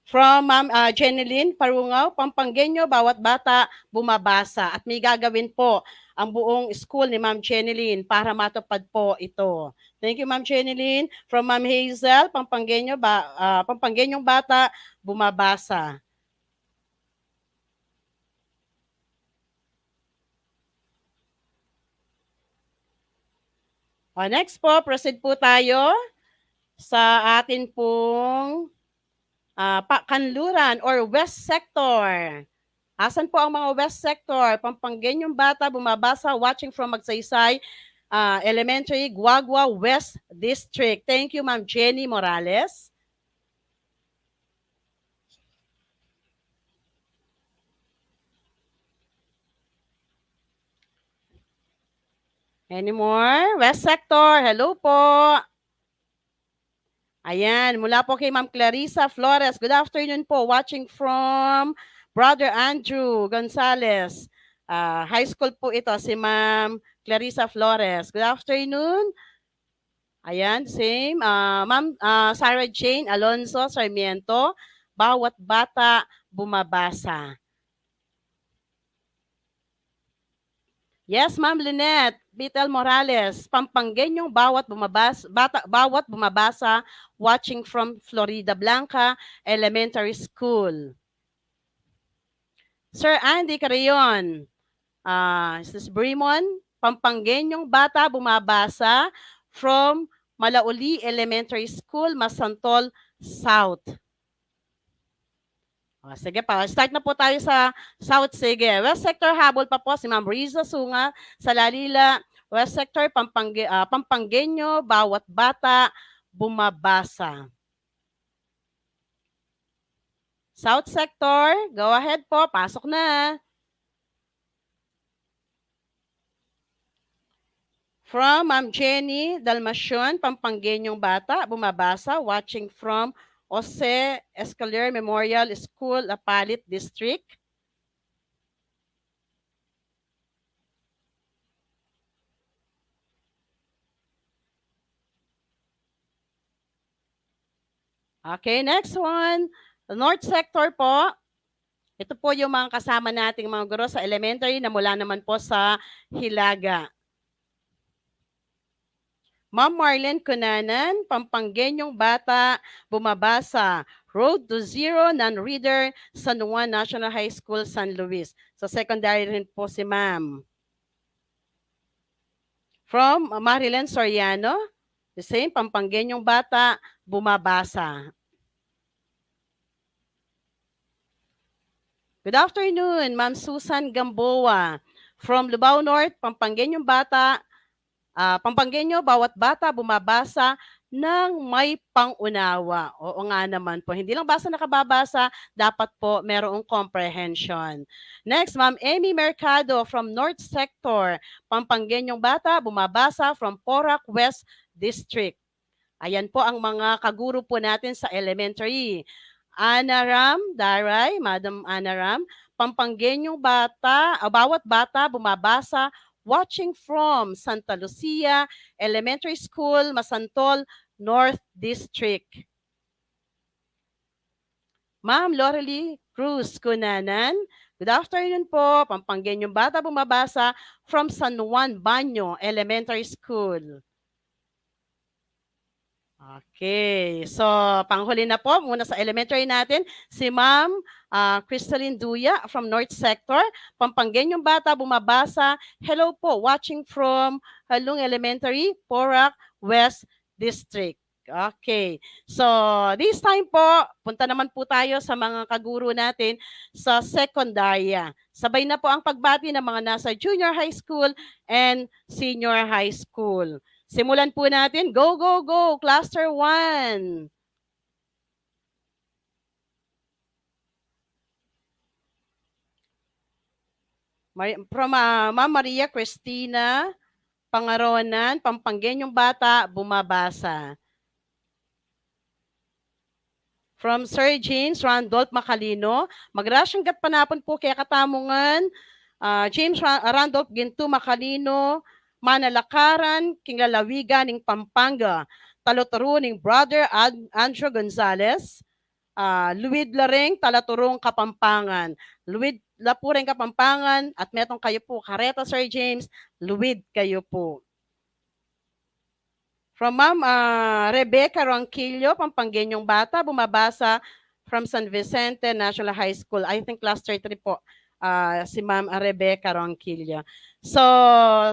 S6: From Ma'am Jeneline Parungaw, Pampangenyo, bawat bata bumabasa. At may gagawin po ang buong school ni Ma'am Jeneline para matupad po ito. Thank you, Ma'am Jeneline. From Ma'am Hazel, Pampangenyong bata bumabasa. Next po, proceed po tayo sa atin pong Kanluran or West Sector. Asan po ang mga West Sector? Pampangenyong bata bumabasa, watching from Magsaysay Elementary, Guagua West District. Thank you, Ma'am Jenny Morales. Any more? West Sector, hello po. Ayan, mula po kay Ma'am Clarissa Flores. Good afternoon po, watching from Brother Andrew Gonzalez. High school po ito, si Ma'am Clarissa Flores. Good afternoon. Ayan, same. Ma'am Sarah Jane Alonso Sarmiento. Bawat bata bumabasa. Yes, Ma'am Lynette Bitel Morales, Pampangenyong bawat bumabasa, watching from Florida Blanca Elementary School. Sir Andy Carrion, is Brimon, Pampangenyong bata bumabasa from Malauli Elementary School, Masantol South. Sige pa, start na po tayo sa South. Sige, West Sector habol pa po si Ma'am Riza Sunga sa Lalila. West Sector, Pampangenyo, bawat bata bumabasa. South Sector, go ahead po, pasok na. From Ma'am Jenny Dalmasyon, Pampangenyong bata bumabasa, watching from Jose Escalier Memorial School, Apalit District. Okay, next one. The North Sector po. Ito po yung mga kasama nating mga guro sa elementary na mula naman po sa Hilaga. Ma'am Marlene Cunanan, Pampangenyong bata bumabasa, Road to Zero non-reader, San Juan National High School, San Luis. Sa secondary rin po si Ma'am. From Marilyn Soriano, the same, Pampangenyong bata bumabasa. Good afternoon, Ma'am Susan Gamboa. From Lubao North, Pampangenyong bata, Pampangenyo, bawat bata bumabasa ng may pangunawa. Oo nga naman po. Hindi lang basta nakababasa, dapat po merong comprehension. Next, Ma'am Amy Mercado from North Sector. Pampangenyong bata bumabasa from Porac West District. Ayan po ang mga kaguro po natin sa elementary. Anaram Daray, Madam Anaram, Pampangenyong bata, bawat bata bumabasa, watching from Santa Lucia Elementary School, Masantol North District. Ma'am Lorely Cruz Cunanan, good afternoon po. Pampangenyong bata bumabasa from San Juan Banyo Elementary School. Okay. So, panghuli na po muna sa elementary natin, si Ma'am Crystalline Duya from North Sector. Pampanggenyong bata, bumabasa. Hello po, watching from Halong Elementary, Porac, West District. Okay. So, this time po, punta naman po tayo sa mga kaguro natin sa secondary. Sabay na po ang pagbati ng mga nasa junior high school and senior high school. Simulan po natin. Go, go, go! Cluster 1. From Ma'am Maria Cristina Pangaronan, Pampanggenyong bata, bumabasa. From Sir James Randolph Macalino, magrasyanggat panapon po kaya katamungan, James Randolph Ginto Macalino, Manalakaran, Kinglalawigan ng Pampanga, taluturo ng Brother Andrew Gonzales, Luwid Lareng, Talaturong Kapampangan, Luwid Lapureng Kapampangan, at metong kayo po, Kareta Sir James, Luwid kayo po. From Ma'am Rebecca Ronquillo, Pampanggenyong bata, bumabasa from San Vicente National High School. I think cluster 3 po si Ma'am Rebecca Ronquillo. So,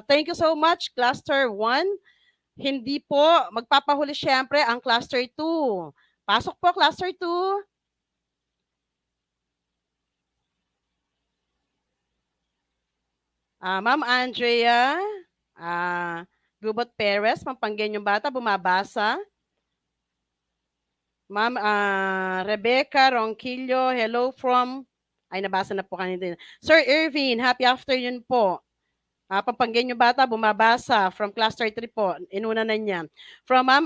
S6: thank you so much, cluster 1. Hindi po, magpapahuli syempre ang cluster 2. Pasok po, cluster 2. Ma'am Andrea, Gubot Perez, Pampanggenyong bata, bumabasa. Ma'am Rebecca Ronquillo, hello from, ay nabasa na po kanina. Sir Irvin, happy afternoon po. Pampanggenyong bata, bumabasa from cluster 3 po, inuna na niya. From Ma'am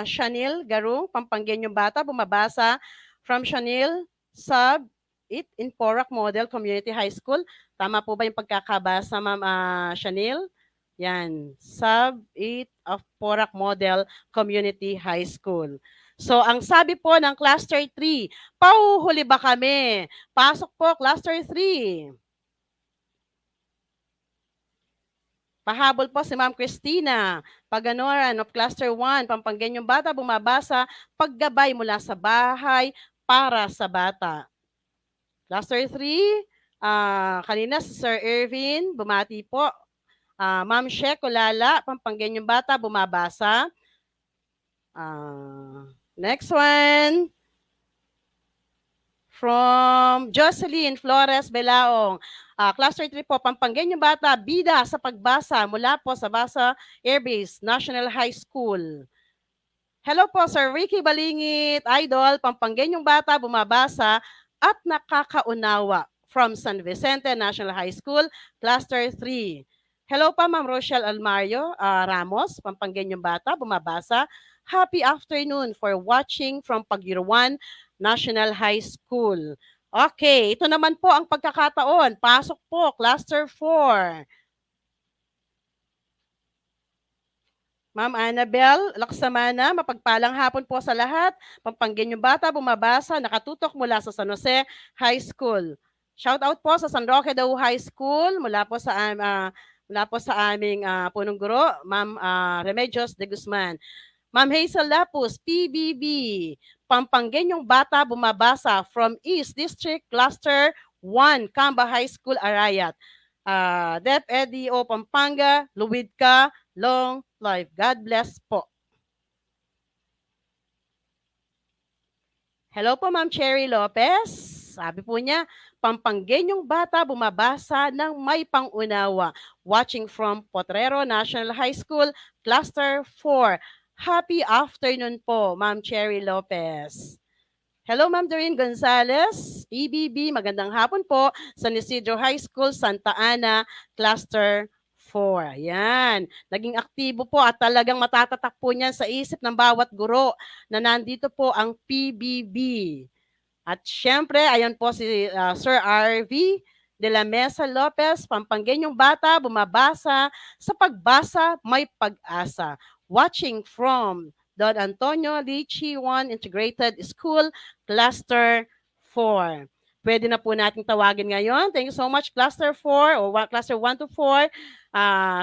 S6: Chanel Garung, Pampanggenyong bata, bumabasa from Chanel Sub It in Porac Model Community High School. Tama po ba yung pagkakabasa, Ma'am Chanel? Yan, Sub-8 of Porac Model Community High School. So, ang sabi po ng Cluster 3, pauhuli ba kami? Pasok po, Cluster 3. Pahabol po si Ma'am Christina Paganoran of Cluster 1, Pampanggenyong bata, bumabasa, paggabay mula sa bahay para sa bata. Cluster 3, kanina si Sir Irvin, bumati po. Ma'am Sheikh Kulala, Pampanggenyong bata, bumabasa. Next one. From Jocelyn Flores Belaong. Cluster 3 po, Pampanggenyong bata, bida sa pagbasa mula po sa Basa Airbase National High School. Hello po, Sir Ricky Balingit, Idol, Pampanggenyong bata, bumabasa at nakakaunawa from San Vicente National High School, Cluster 3. Hello pa, Ma'am Rochelle Almario Ramos, Pampanggenyong bata, bumabasa. Happy afternoon for watching from Pagyuruan National High School. Okay, ito naman po ang pagkakataon. Pasok po, Cluster 4. Ma'am Annabel Laksamana, mapagpalang hapon po sa lahat. Pampanggenyong bata, bumabasa, nakatutok mula sa San Jose High School. Shout out po sa San Roque Daw High School, mula po sa aming punong guro, Ma'am Remedios de Guzman. Ma'am Hazel Lapus, PBB, Pampanggenyong bata, bumabasa from East District Cluster 1, Camba High School, Arayat. Dep Edio Pampanga, Luwid ka, long life. God bless po. Hello po, Ma'am Cherry Lopez. Sabi po niya, Pampanggenyong bata, bumabasa ng may pangunawa. Watching from Potrero National High School, Cluster 4. Happy afternoon po, Ma'am Cherry Lopez. Hello, Ma'am Doreen Gonzalez, EBB, magandang hapon po, San Isidro High School, Santa Ana, Cluster 4. Ayan, naging aktibo po at talagang matatatak po niyan sa isip ng bawat guro na nandito po ang PBB. At syempre, ayan po si Sir RV de la Mesa Lopez, Pampanggenyong bata, bumabasa, sa pagbasa may pag-asa. Watching from Don Antonio Lichi 1 Integrated School, Cluster 4. Pwede na po natin tawagin ngayon. Thank you so much, Cluster 4 o Cluster 1 to 4.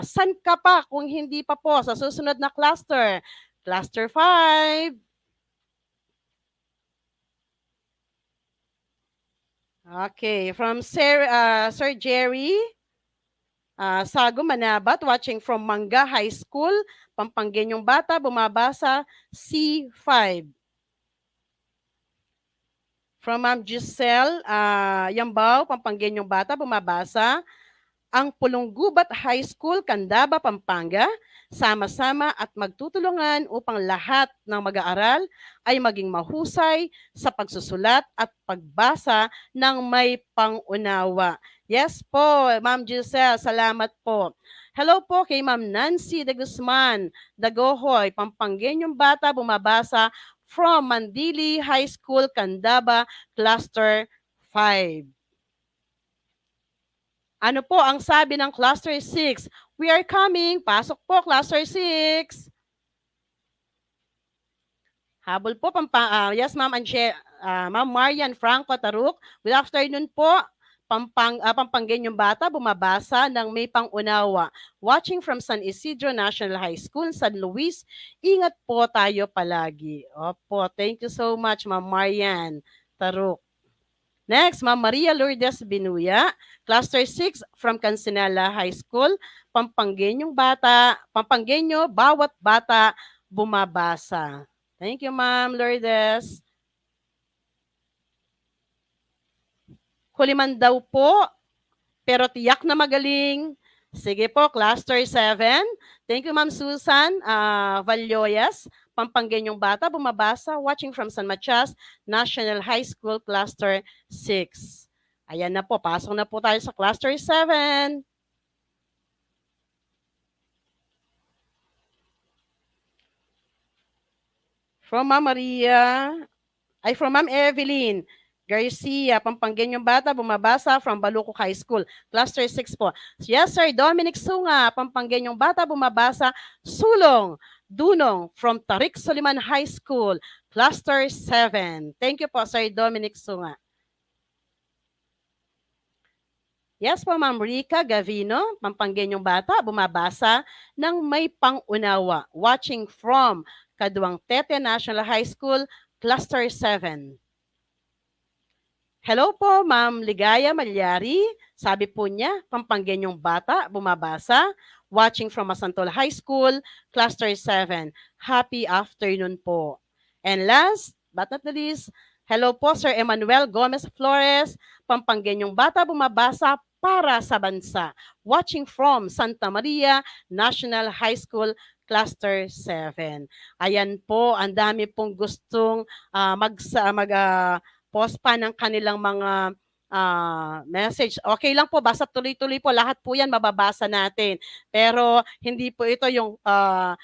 S6: San ka pa kung hindi pa po sa susunod na cluster? Cluster 5. Okay, from Sir Jerry Sago Manabat, watching from Manga High School, Pampangueñong Bata, bumabasa C5. From Ma'am Giselle Yambao, Pampangueñong Bata, bumabasa ang Pulonggubat High School, Candaba, Pampanga, sama-sama at magtutulungan upang lahat ng mag-aaral ay maging mahusay sa pagsusulat at pagbasa ng may pangunawa. Yes po, Ma'am Giselle, salamat po. Hello po kay Ma'am Nancy de Guzman, Dagohoy, Pampangueñong Bata, bumabasa from Mandili High School, Candaba, Cluster 5. Ano po ang sabi ng Cluster 6? We are coming. Pasok po, Cluster 6. Habol po, yes, Ma'am Ma'am Marian Franco Taruk. Good afternoon po. Pampangueñong Bata, bumabasa ng may pangunawa. Watching from San Isidro National High School, San Luis. Ingat po tayo palagi. Opo, thank you so much, Ma'am Marian Taruk. Next, Ma'am Maria Lourdes Binuya, Cluster 6 from Cancinella High School, Pampangueñong Bata, Pampangueño, bawat bata bumabasa. Thank you, Ma'am Lourdes. Huliman daw po, pero tiyak na magaling. Sige po, Cluster 7. Thank you, Ma'am Susan Valloyas, Pampangueñong Bata, bumabasa, watching from San Matias National High School, Cluster 6. Ayan na po, pasok na po tayo sa Cluster 7. From Ma'am Evelyn Garcia, Pampangueñong Bata, bumabasa from Baluco High School, Cluster 6 po. Yes, Sir Dominic Sunga, Pampangueñong Bata, bumabasa Sulong Dunong from Tarik Soliman High School, Cluster 7. Thank you po, Sir Dominic Sunga. Yes po, Ma'am Rica Gavino, Pampangueñong Bata, bumabasa ng may pangunawa. Watching from Caduang Tete National High School, Cluster 7. Hello po, Ma'am Ligaya Malyari. Sabi po niya, Pampangueñong Bata, bumabasa. Watching from Masantol High School, Cluster 7. Happy afternoon po. And last but not the least, hello po, Sir Emmanuel Gomez Flores, Pampangueñong Bata, bumabasa para sa bansa. Watching from Santa Maria National High School, Cluster 7. Ayan po, ang dami pong gustong post pa ng kanilang mga message. Okay lang po, basta tuloy-tuloy po. Lahat po yan mababasa natin. Pero hindi po ito yung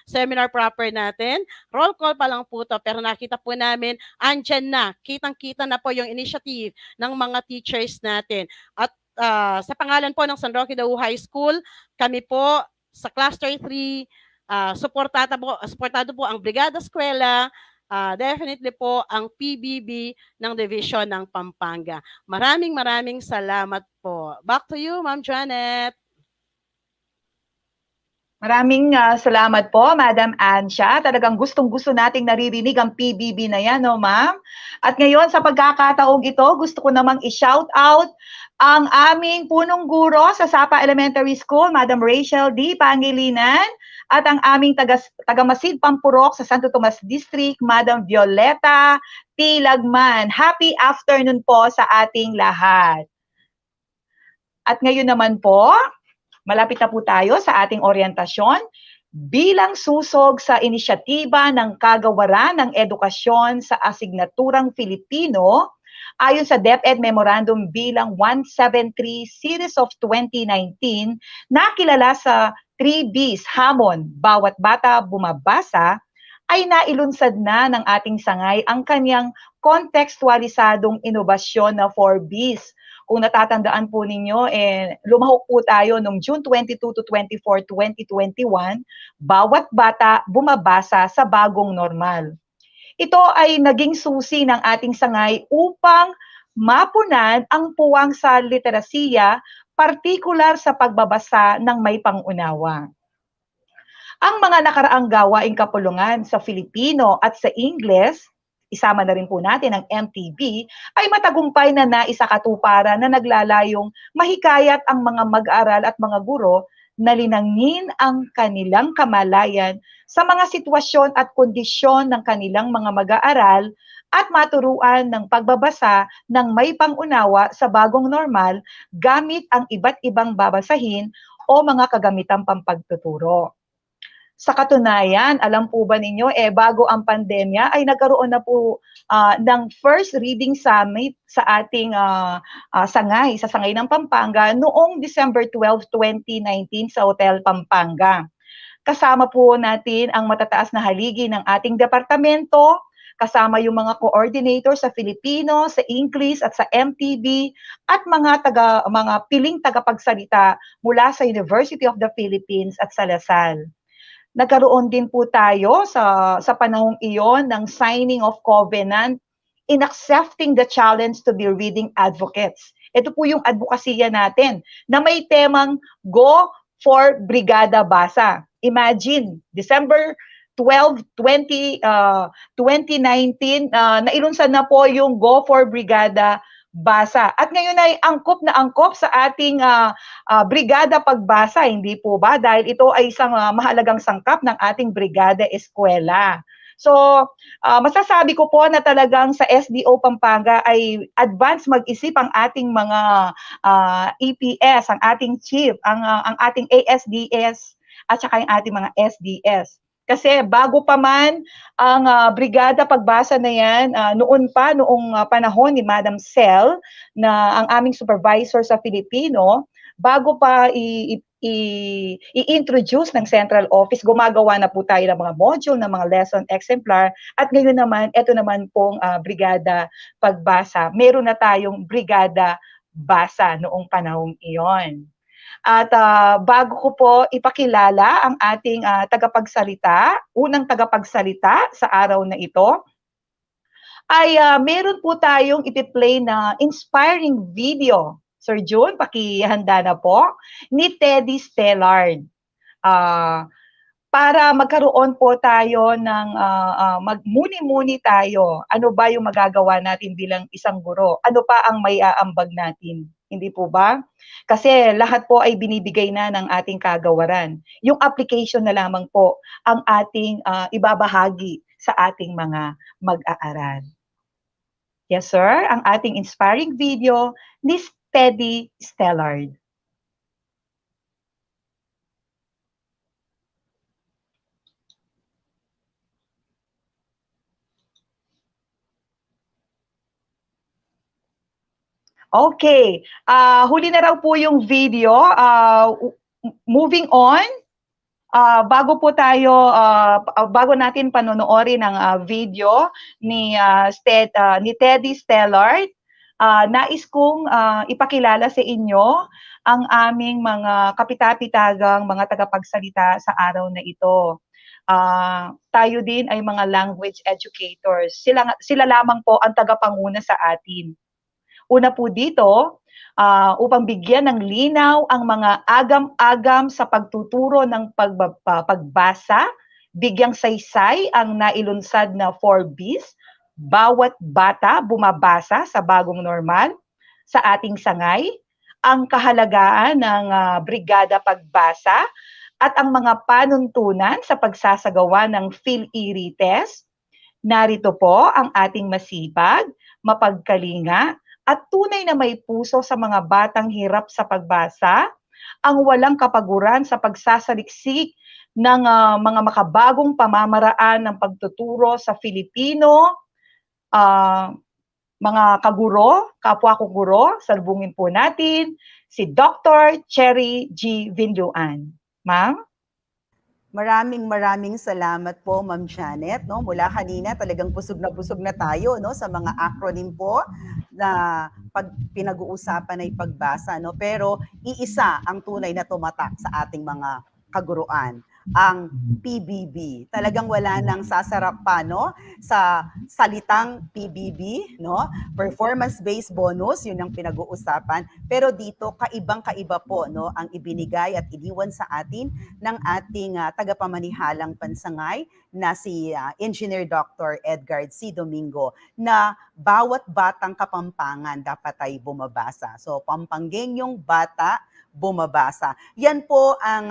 S6: seminar proper natin. Roll call pa lang po to. Pero nakita po namin, andyan na. Kitang-kita na po yung initiative ng mga teachers natin. At sa pangalan po ng San Roque Dau High School, kami po sa Cluster 3, suportado po ang Brigada Eskwela, definitely po ang PBB ng Division ng Pampanga. Maraming salamat po. Back to you, Ma'am Janet.
S1: Maraming salamat po, Madam Ansha. Talagang gustong-gusto nating naririnig ang PBB na yan, no, Ma'am? At ngayon, sa pagkakataong ito, gusto ko namang i-shout out ang aming punong guro sa Sapa Elementary School, Madam Rachel D. Pangilinan, at ang aming taga-Masid Pampurok sa Santo Tomas District, Madam Violeta T. Lagman. Happy afternoon po sa ating lahat. At ngayon naman po, malapit na po tayo sa ating orientasyon bilang susog sa inisyatiba ng Kagawaran ng Edukasyon sa Asignaturang Filipino ayon sa DepEd Memorandum bilang 173 Series of 2019 na kilala sa 3Bs Hamon, Bawat Bata Bumabasa, ay nailunsad na ng ating sangay ang kanyang kontekstualisadong inobasyon na 4Bs. Kung natatandaan po ninyo, lumahok po tayo noong June 22 to 24, 2021, bawat bata bumabasa sa bagong normal. Ito ay naging susi ng ating sangay upang mapunan ang puwang sa literasiya, partikular sa pagbabasa ng may pangunawa. Ang mga nakaraang gawaing kapulungan sa Filipino at sa Ingles, isama na rin po natin ang MTV, ay matagumpay na naisakatuparan na naglalayong mahikayat ang mga mag-aral at mga guro na linangin ang kanilang kamalayan sa mga sitwasyon at kondisyon ng kanilang mga mag-aaral at maturuan ng pagbabasa ng may pangunawa sa bagong normal gamit ang iba't ibang babasahin o mga kagamitang pampagtuturo. Sa katunayan, alam po ba ninyo, bago ang pandemya ay nagkaroon na po ng first reading summit sa ating sangay, sa Sangay ng Pampanga noong December 12, 2019 sa Hotel Pampanga. Kasama po natin ang matataas na haligi ng ating departamento, kasama yung mga coordinator sa Filipino, sa English at sa MTV at mga piling tagapagsalita mula sa University of the Philippines at sa Lasal. Nagkaroon din po tayo sa panahong iyon ng signing of covenant in accepting the challenge to be reading advocates. Ito po yung advokasya natin na may temang Go for Brigada Basa. Imagine, December 12, 2019, nailunsan na po yung Go for Brigada Basa. At ngayon ay angkop na angkop sa ating Brigada Pagbasa, hindi po ba? Dahil ito ay isang mahalagang sangkap ng ating Brigada Eskwela. So, masasabi ko po na talagang sa SDO Pampanga ay advance mag-isip ang ating mga EPS, ang ating chief, ang ating ASDS at saka yung ating mga SDS. Kasi bago pa man ang Brigada Pagbasa na yan, noong panahon ni Madam Sel, na ang aming supervisor sa Filipino, bago pa i-introduce ng central office, gumagawa na po tayo ng mga module, ng mga lesson exemplar, at ngayon naman, ito naman pong Brigada Pagbasa. Meron na tayong Brigada Basa noong panahong iyon. At bago ko po ipakilala ang ating unang tagapagsalita sa araw na ito, ay meron po tayong ipi-play na inspiring video. Sir June, pakihanda na po, ni Teddy Stellard. Para magkaroon po tayo ng magmuni-muni tayo. Ano ba yung magagawa natin bilang isang guro? Ano pa ang may aambag natin? Hindi po ba? Kasi lahat po ay binibigay na ng ating kagawaran. Yung application na lamang po ang ating ibabahagi sa ating mga mag-aaral. Yes, sir. Ang ating inspiring video ni Teddy Stellard. Okay. Huli na raw po yung video. Moving on, bago natin panonoorin ang video ni Teddy Stellard, nais kong ipakilala sa inyo ang aming mga kapitapitagang mga tagapagsalita sa araw na ito. Tayo din ay mga language educators. Sila lamang po ang tagapanguna sa atin. Una po dito, upang bigyan ng linaw ang mga agam-agam sa pagtuturo ng pagbasa, bigyang saysay ang nailunsad na 4Bs, bawat bata bumabasa sa bagong normal sa ating sangay, ang kahalagaan ng Brigada Pagbasa at ang mga panuntunan sa pagsasagawa ng PHIL-IRI test. Narito po ang ating masipag, mapagkalinga, at tunay na may puso sa mga batang hirap sa pagbasa, ang walang kapaguran sa pagsasaliksik ng mga makabagong pamamaraan ng pagtuturo sa Filipino, mga kaguro, kapwa ko guro, salubungin po natin si Dr. Cherry G. Vinduan. Ma'am?
S7: Maraming salamat po, Ma'am Janet. No? Mula kanina, talagang busog na tayo no? Sa mga acronym po na pinag-uusapan ay pagbasa. No? Pero iisa ang tunay na tumatak sa ating mga kaguruan. ang PBB. Talagang wala nang sasarap pa, no? Sa salitang PBB, no? Performance-based bonus, yun ang pinag-uusapan. Pero dito, kaibang-kaiba po, no? Ang ibinigay at iniwan sa atin ng ating tagapamanihalang pansangay na si Engineer Dr. Edgar C. Domingo, na bawat batang Kapampangan dapat ay bumabasa. So, Pampanggenyong bata, bumabasa. Yan po ang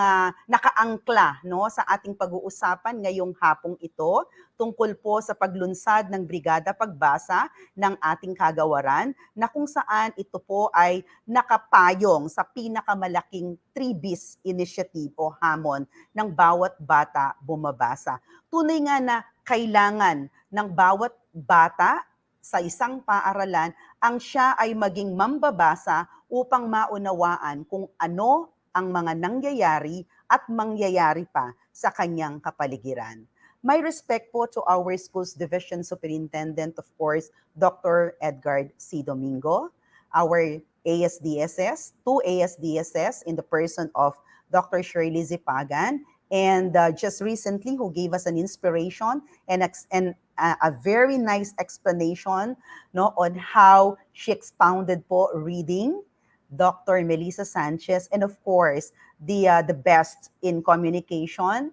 S7: nakaangkla, no, sa ating pag-uusapan ngayong hapong ito tungkol po sa paglunsad ng Brigada Pagbasa ng ating kagawaran, na kung saan ito po ay nakapayong sa pinakamalaking 3Bs initiative o hamon ng bawat bata bumabasa. Tunay nga na kailangan ng bawat bata sa isang paaralan ang siya ay maging mambabasa upang maunawaan kung ano ang mga nangyayari at mangyayari pa sa kanyang kapaligiran. My respect po to our school's division superintendent, of course, Dr. Edgar C. Domingo, our ASDSS, two ASDSS in the person of Dr. Shirley Zipagan, and just recently who gave us an inspiration and a very nice explanation, no, on how she expounded po reading, Dr. Melissa Sanchez, and of course, the best in communication,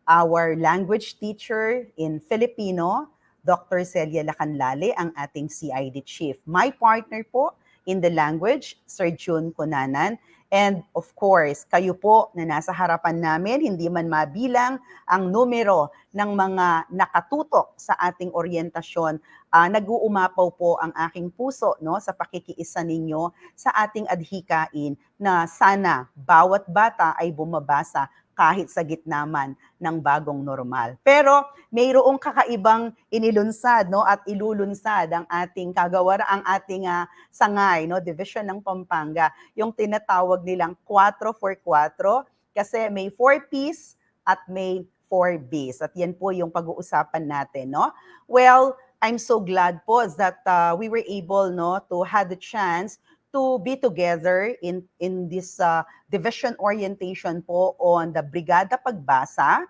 S7: our language teacher in Filipino, Dr. Celia Lacanlale, ang ating CID chief. My partner po in the language, Sir June Cunanan. And of course, kayo po na nasa harapan namin, hindi man mabilang ang numero ng mga nakatutok sa ating oryentasyon, nag-uumapaw po ang aking puso, no, sa pakikiisa ninyo sa ating adhikain na sana bawat bata ay bumabasa kahit sa gitna man ng bagong normal. Pero mayroong kakaibang inilunsad, no, at ilulunsad ang ating kagawara, ang ating sangay, no, division ng Pampanga, yung tinatawag nilang 4-4-4, kasi may 4Ps at may 4Bs. At yan po yung pag-uusapan natin, no? Well, I'm so glad po that we were able, no, to have the chance to be together in this division orientation po on the Brigada Pagbasa,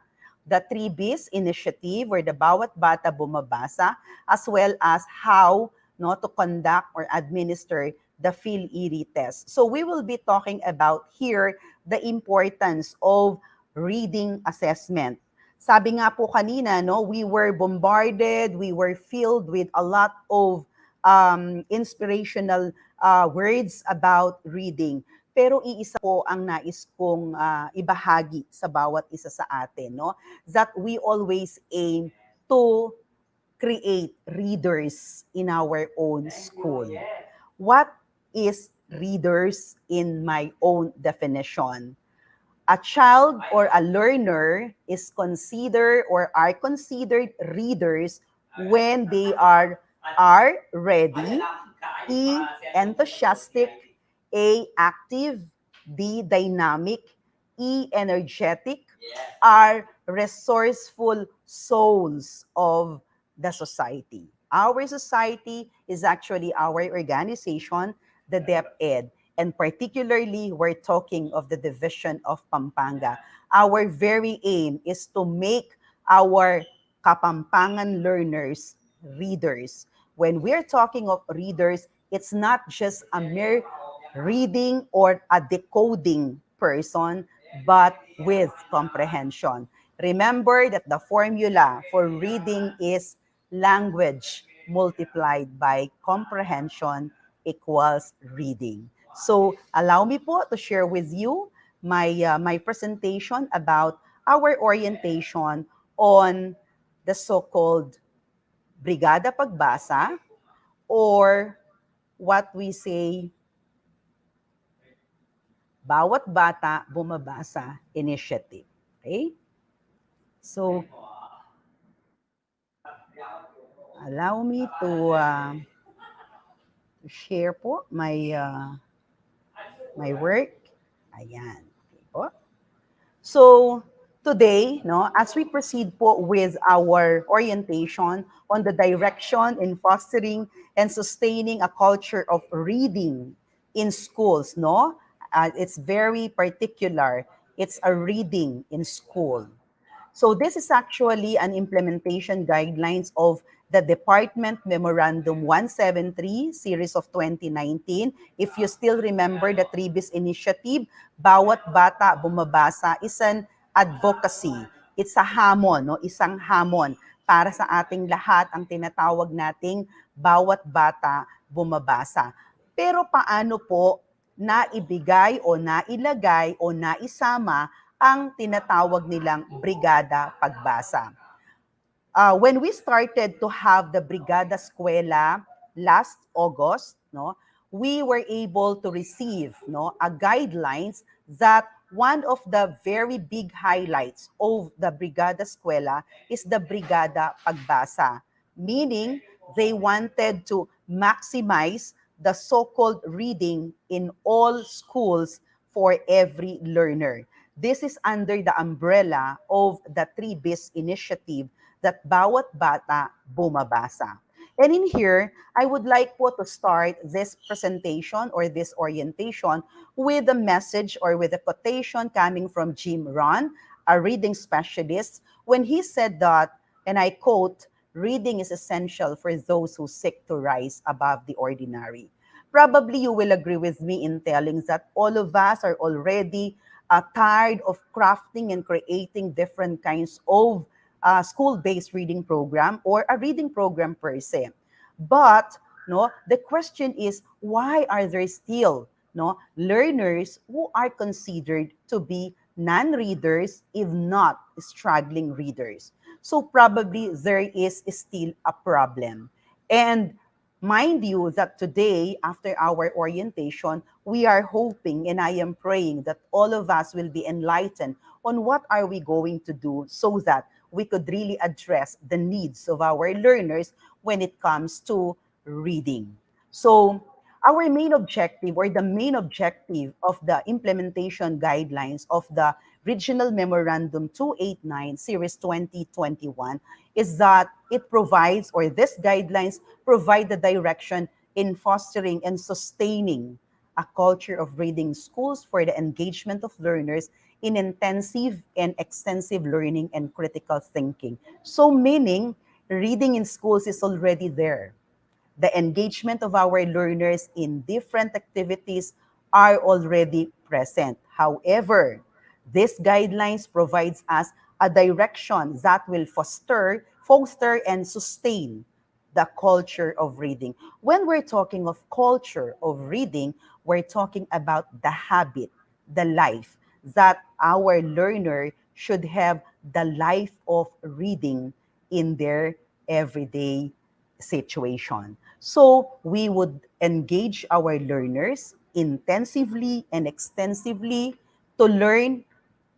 S7: the 3Bs initiative where the bawat bata bumabasa, as well as how, no, to conduct or administer the PHIL-IRI test. So we will be talking about here the importance of reading assessment. Sabi nga po kanina, no, we were bombarded, we were filled with a lot of inspirational words about reading. Pero iisa po ang nais kong ibahagi sa bawat isa sa atin, no? That we always aim to create readers in our own school. What is readers in my own definition? A child or a learner is considered or are considered readers when they are ready, E, enthusiastic, A, active, D, dynamic, E, energetic, are resourceful souls of the society. Our society is actually our organization, the DepEd, and particularly we're talking of the division of Pampanga. Our very aim is to make our Kapampangan learners readers. When we're talking of readers, it's not just a mere reading or a decoding person, but with comprehension. Remember that the formula for reading is language multiplied by comprehension equals reading. So allow me po to share with you my presentation about our orientation on the so-called Brigada Pagbasa, or what we say, Bawat Bata Bumabasa Initiative. Okay? So, allow me to share po my work. Ayan. Okay po. So, today, no, as we proceed po with our orientation on the direction in fostering and sustaining a culture of reading in schools, no, it's very particular. It's a reading in school. So this is actually an implementation guidelines of the Department Memorandum 173 series of 2019. If you still remember the Tribis initiative, Bawat Bata Bumabasa is an advocacy. It's a hamon, no? Isang hamon para sa ating lahat ang tinatawag nating Bawat Bata Bumabasa. Pero paano po naibigay o nailagay o naisama ang tinatawag nilang Brigada Pagbasa? When we started to have the Brigada Eskwela last August, no, we were able to receive, no, a guidelines that one of the very big highlights of the Brigada Eskwela is the Brigada Pagbasa, meaning they wanted to maximize the so-called reading in all schools for every learner. This is under the umbrella of the 3BIS initiative that Bawat Bata Bumabasa. And in here, I would like po to start this presentation or this orientation with a message or with a quotation coming from Jim Rohn, a reading specialist, when he said that, and I quote, "Reading is essential for those who seek to rise above the ordinary." Probably you will agree with me in telling that all of us are already tired of crafting and creating different kinds of school-based reading program or a reading program per se. But no, the question is, why are there still learners who are considered to be non-readers, if not struggling readers? So probably there is still a problem. And mind you that today, after our orientation, we are hoping and I am praying that all of us will be enlightened on what are we going to do so that we could really address the needs of our learners when it comes to reading. So our main objective or the main objective of the implementation guidelines of the Regional Memorandum 289 Series 2021 is that it provides, or these guidelines provide the direction in fostering and sustaining a culture of reading schools for the engagement of learners in intensive and extensive learning and critical thinking. So meaning, reading in schools is already there. The engagement of our learners in different activities are already present. However, these guidelines provides us a direction that will foster and sustain the culture of reading. When we're talking of culture of reading, we're talking about the habit, the life that our learner should have, the life of reading in their everyday situation. So we would engage our learners intensively and extensively to learn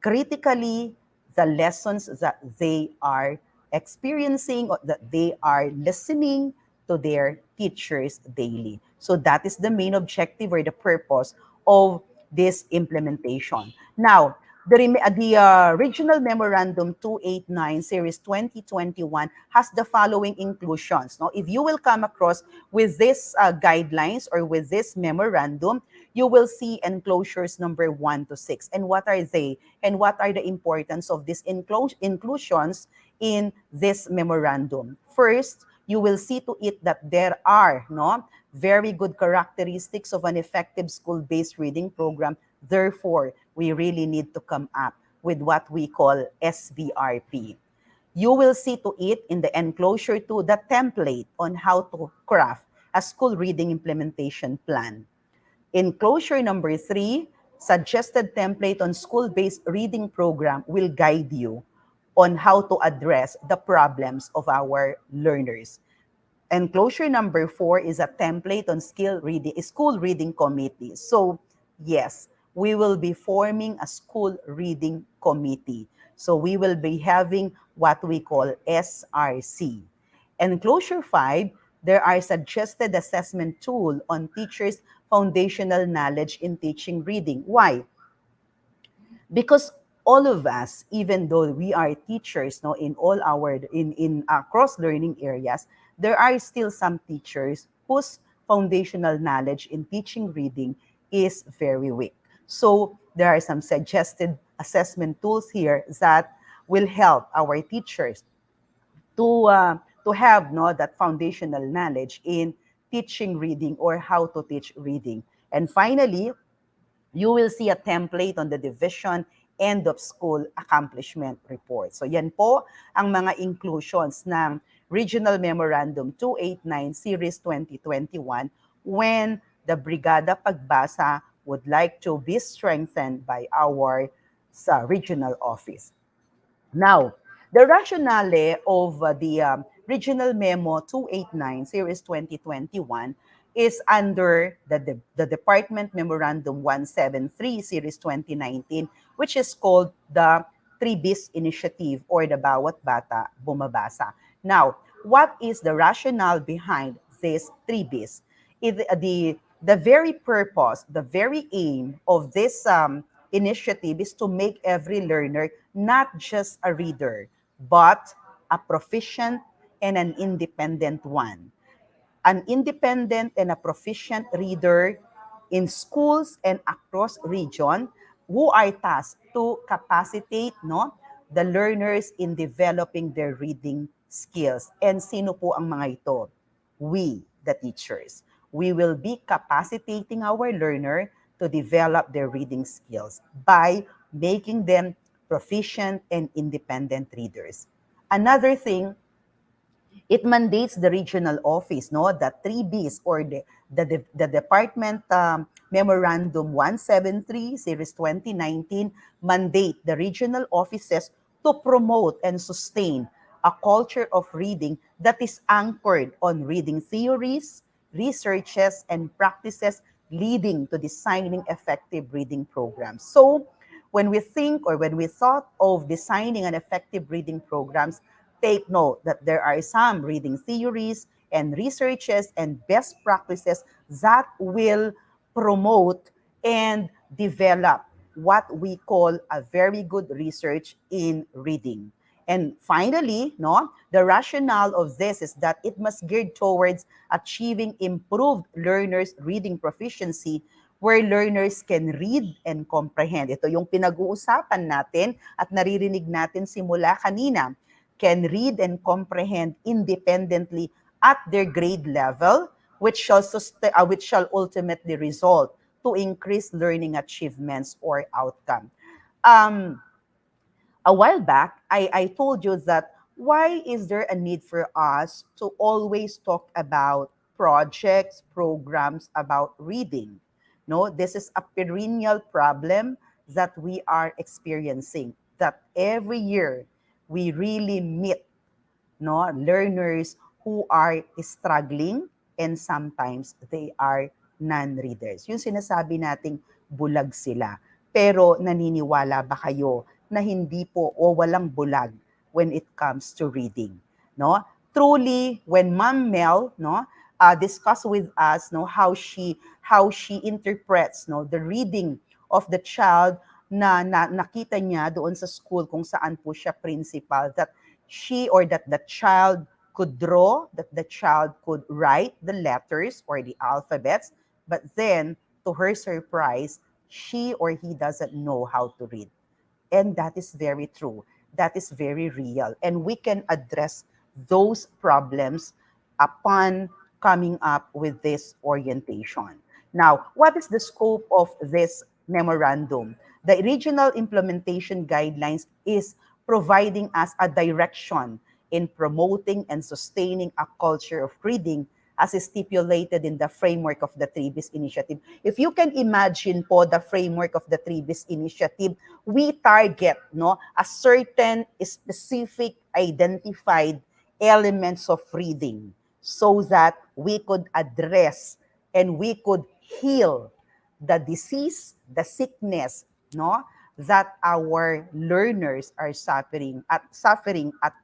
S7: critically the lessons that they are experiencing or that they are listening to their teachers daily. So that is the main objective or the purpose of this implementation. Now, the Regional Memorandum 289 Series 2021 has the following inclusions. Now, if you will come across with this guidelines or with this memorandum, you will see enclosures number 1 to 6. And what are they? And what are the importance of these inclusions in this memorandum? First, you will see to it that there are very good characteristics of an effective school-based reading program. Therefore, we really need to come up with what we call SBRP. You will see to it in the enclosure 2 the template on how to craft a school reading implementation plan. Enclosure number 3, suggested template on school-based reading program will guide you on how to address the problems of our learners. Enclosure number 4 is a template on school reading committee. So yes, we will be forming a school reading committee. So we will be having what we call SRC. Enclosure 5, there are suggested assessment tool on teachers' foundational knowledge in teaching reading. Why? Because all of us, even though we are teachers in all our in across learning areas, there are still some teachers whose foundational knowledge in teaching reading is very weak. So there are some suggested assessment tools here that will help our teachers to have that foundational knowledge in teaching reading or how to teach reading. And finally, you will see a template on the division end of school accomplishment report. So yan po ang mga inclusions ng Regional Memorandum 289 Series 2021 when the Brigada Pagbasa would like to be strengthened by our regional office. Now, the rationale of the Regional Memo 289 Series 2021 is under the Department Memorandum 173 Series 2019, which is called the 3Bs Initiative or the Bawat Bata Bumabasa. Now, what is the rationale behind this 3Bs? The very purpose, the very aim of this initiative is to make every learner not just a reader, but a proficient and an independent one. An independent and a proficient reader in schools and across region who are tasked to capacitate the learners in developing their reading skills. And sino po ang mga ito? We, the teachers. We will be capacitating our learner to develop their reading skills by making them proficient and independent readers. Another thing, it mandates the regional office, the 3Bs or the Department Memorandum 173 Series 2019 mandate the regional offices to promote and sustain a culture of reading that is anchored on reading theories, researches, and practices leading to designing effective reading programs. So, when we think or when we thought of designing an effective reading programs, take note that there are some reading theories and researches and best practices that will promote and develop what we call a very good research in reading. And finally, the rationale of this is that it must geared towards achieving improved learners' reading proficiency where learners can read and comprehend. Ito yung pinag-uusapan natin at naririnig natin simula kanina. Can read and comprehend independently at their grade level, which shall ultimately result to increase learning achievements or outcome. A while back, I told you that why is there a need for us to always talk about projects, programs about reading? No, this is a perennial problem that we are experiencing, that every year we really meet learners who are struggling and sometimes they are non-readers. Yung sinasabi nating bulag sila. Pero naniniwala ba kayo na hindi po o walang bulag when it comes to reading? Truly, when Ma'am Mel discussed with us how she interprets the reading of the child na nakita niya doon sa school kung saan po siya principal, that she or that the child could draw, that the child could write the letters or the alphabets, but then to her surprise, she or he doesn't know how to read. And that is very true. That is very real. And we can address those problems upon coming up with this orientation. Now, what is the scope of this memorandum? The regional implementation guidelines is providing us a direction in promoting and sustaining a culture of reading as is stipulated in the framework of the 3Bs Initiative. If you can imagine po the framework of the 3Bs Initiative, we target a certain specific identified elements of reading so that we could address and we could heal the disease, the sickness, that our learners are suffering at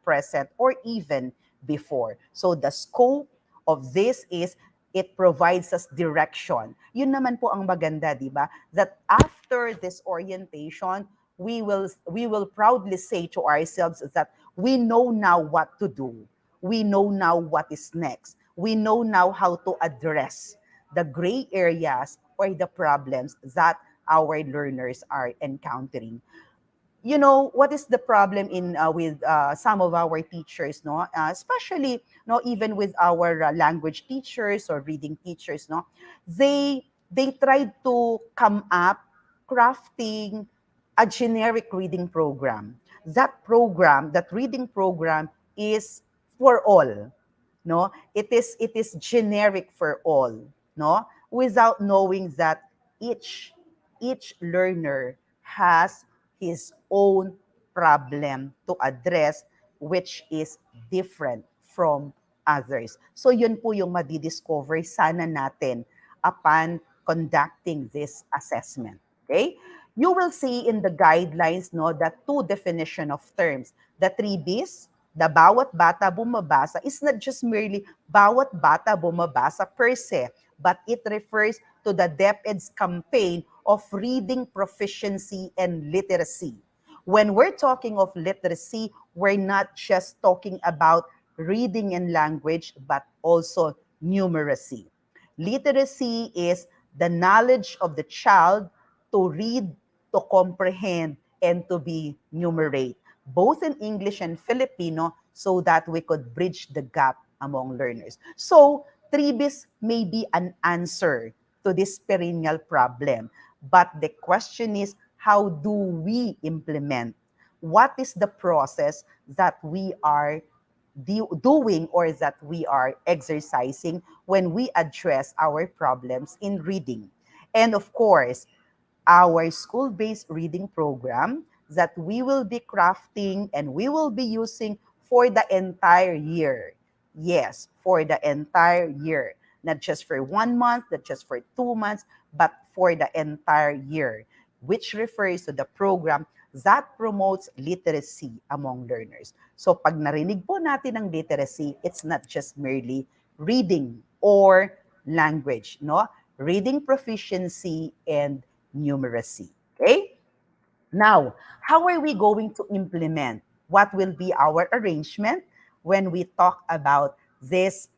S7: present or even before. So the scope of this is it provides us direction. Yun naman po ang maganda, di ba? That after this orientation, we will proudly say to ourselves that we know now what to do. We know now what is next. We know now how to address the gray areas or the problems that our learners are encountering. you know what is the problem in with some of our teachers, no, especially no, even with our language teachers or reading teachers, no, they tried to come up crafting a generic reading program. That reading program is for all, no, it is generic for all, no, without knowing that each each learner has his own problem to address, which is different from others. So yun po yung madidiscover sana natin upon conducting this assessment. Okay? You will see in the guidelines, no, the two definition of terms. The 3Bs, the bawat bata bumabasa, is not just merely bawat bata bumabasa per se, but it refers to the DepEd's campaign of reading proficiency and literacy. When we're talking of literacy, we're not just talking about reading and language, but also numeracy. Literacy is the knowledge of the child to read, to comprehend, and to be numerate, both in English and Filipino, so that we could bridge the gap among learners. So, Tribis may be an answer to this perennial problem. But the question is, how do we implement? What is the process that we are doing or that we are exercising when we address our problems in reading? And of course, our school-based reading program that we will be crafting and we will be using for the entire year. Yes, for the entire year. Not just for 1 month, not just for 2 months, but for the entire year, which refers to the program that promotes literacy among learners. So pag narinig po natin ang literacy, it's not just merely reading or language, no? Reading proficiency and numeracy. Okay? Now, how are we going to implement? What will be our arrangement when we talk about this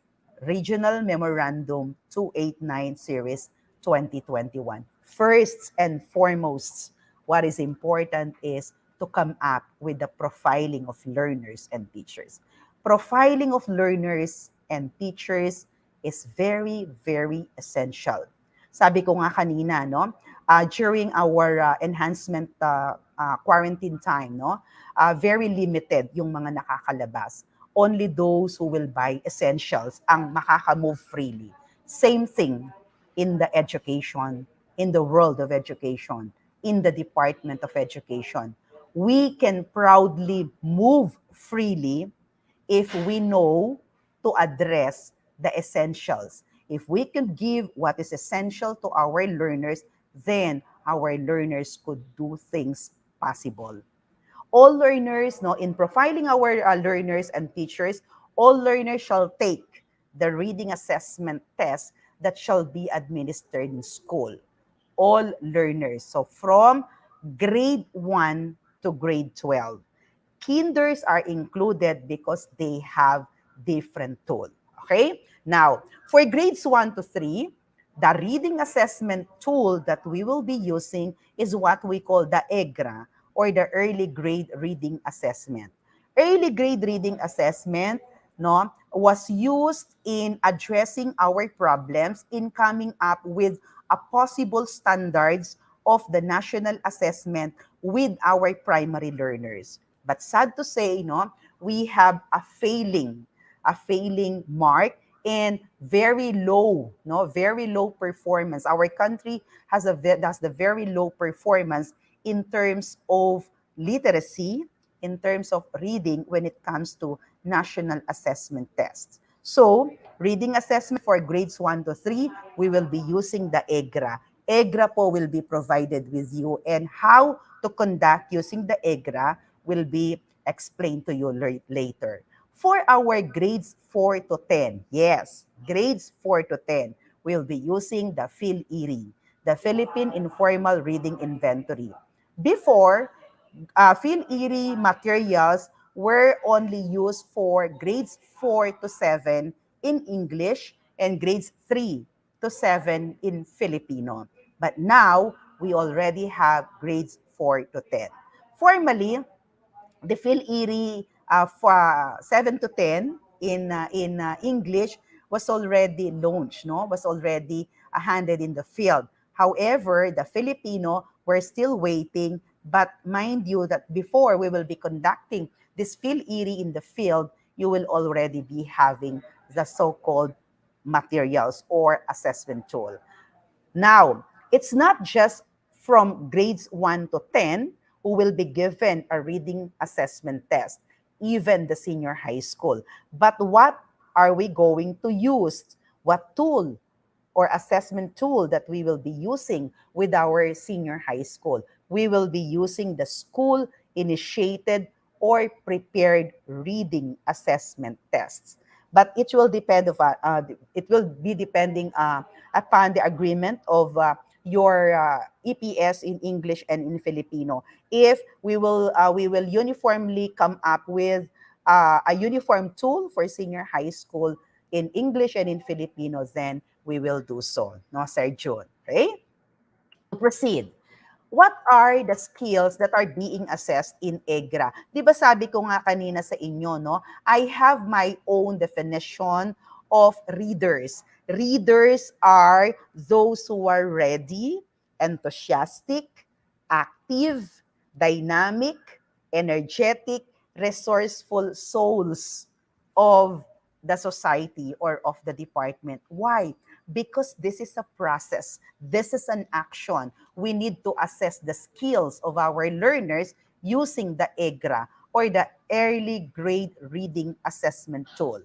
S7: Regional Memorandum 289 Series 2021? First and foremost, what is important is to come up with the profiling of learners and teachers. Profiling of learners and teachers is very, very essential. Sabi ko nga kanina, no, during our enhancement quarantine time, no, very limited yung mga nakakalabas. Only those who will buy essentials ang makaka-move freely. Same thing in the education, in the world of education, in the Department of Education. We can proudly move freely if we know to address the essentials. If we can give what is essential to our learners, then our learners could do things possible. All learners, no, in profiling our learners and teachers, all learners shall take the reading assessment test that shall be administered in school. All learners. So from grade 1 to grade 12. Kinders are included because they have different tool. Okay? Now, for grades 1 to 3, the reading assessment tool that we will be using is what we call the EGRA, or the Early Grade Reading Assessment. Early Grade Reading Assessment, no, was used in addressing our problems in coming up with a possible standards of the national assessment with our primary learners. But sad to say, no, we have a failing mark and very low, no, very low performance. Our country has the very low performance in terms of literacy, in terms of reading when it comes to national assessment tests. So, reading assessment for grades 1 to 3, we will be using the EGRA. EGRA po will be provided with you, and how to conduct using the EGRA will be explained to you later. For our grades 4 to 10, yes, grades 4 to 10, we'll be using the PHIL-IRI, the Philippine Informal Reading Inventory. Before, PHIL-IRI materials were only used for grades 4 to 7 in English and grades 3 to 7 in Filipino. But now, we already have grades 4 to 10. formally, the PHIL-IRI 7 to 10 in English was already launched, no? Was already handed in the field. However, the Filipino were still waiting, but mind you that before we will be conducting this PHIL-IRI in the field, you will already be having the so-called materials or assessment tool. Now, it's not just from grades 1 to 10 who will be given a reading assessment test, even the senior high school. But what are we going to use? What tool or assessment tool that we will be using with our senior high school? We will be using the school initiated or prepared reading assessment tests. But it will depend it will be depending upon the agreement of your EPS in English and in Filipino. If we will uniformly come up with a uniform tool for senior high school in English and in Filipino, then we will do so, no, Sir June. Okay? To proceed. What are the skills that are being assessed in EGRA? Di ba sabi ko nga kanina sa inyo, no? I have my own definition of readers. Readers are those who are ready, enthusiastic, active, dynamic, energetic, resourceful souls of the society or of the department. Why? Because this is a process. This is an action. We need to assess the skills of our learners using the EGRA or the Early Grade Reading Assessment Tool.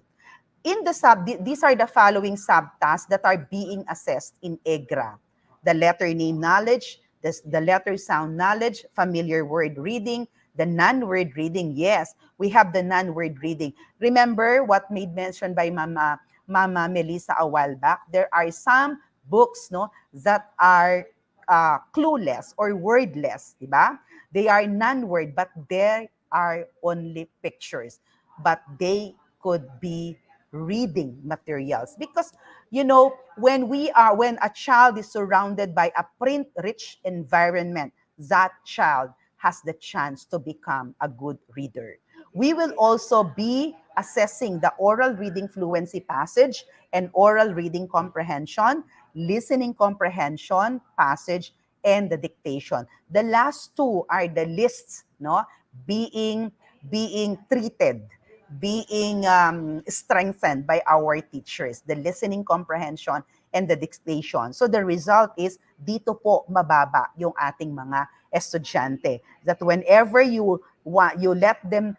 S7: In the these are the following subtasks that are being assessed in EGRA. The letter name knowledge, the letter sound knowledge, familiar word reading, the non-word reading. Yes, we have the non-word reading. Remember what made mention by Mama Melissa a while back? There are some books, no, that are clueless or wordless, di ba? They are non-word, but they are only pictures. But they could be reading materials, because when a child is surrounded by a print rich environment, that child has the chance to become a good reader. We will also be assessing the oral reading fluency passage and oral reading comprehension, listening comprehension passage, and the dictation. The last two are the lists, no, being treated, being strengthened by our teachers, the listening comprehension and the dictation. So the result is, dito po mababa yung ating mga estudyante. That whenever you let them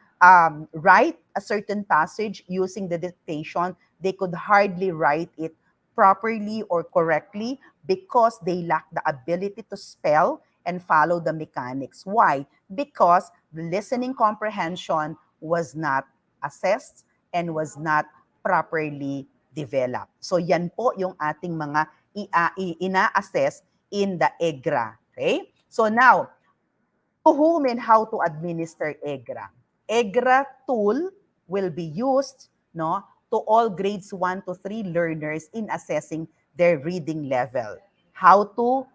S7: write a certain passage using the dictation, they could hardly write it properly or correctly because they lack the ability to spell and follow the mechanics. Why? Because listening comprehension was not assessed and was not properly developed. So yan po yung ating mga ina-assess in the EGRA. Okay? So now, to whom and how to administer EGRA? EGRA tool will be used, no, to all grades 1 to 3 learners in assessing their reading level. How to?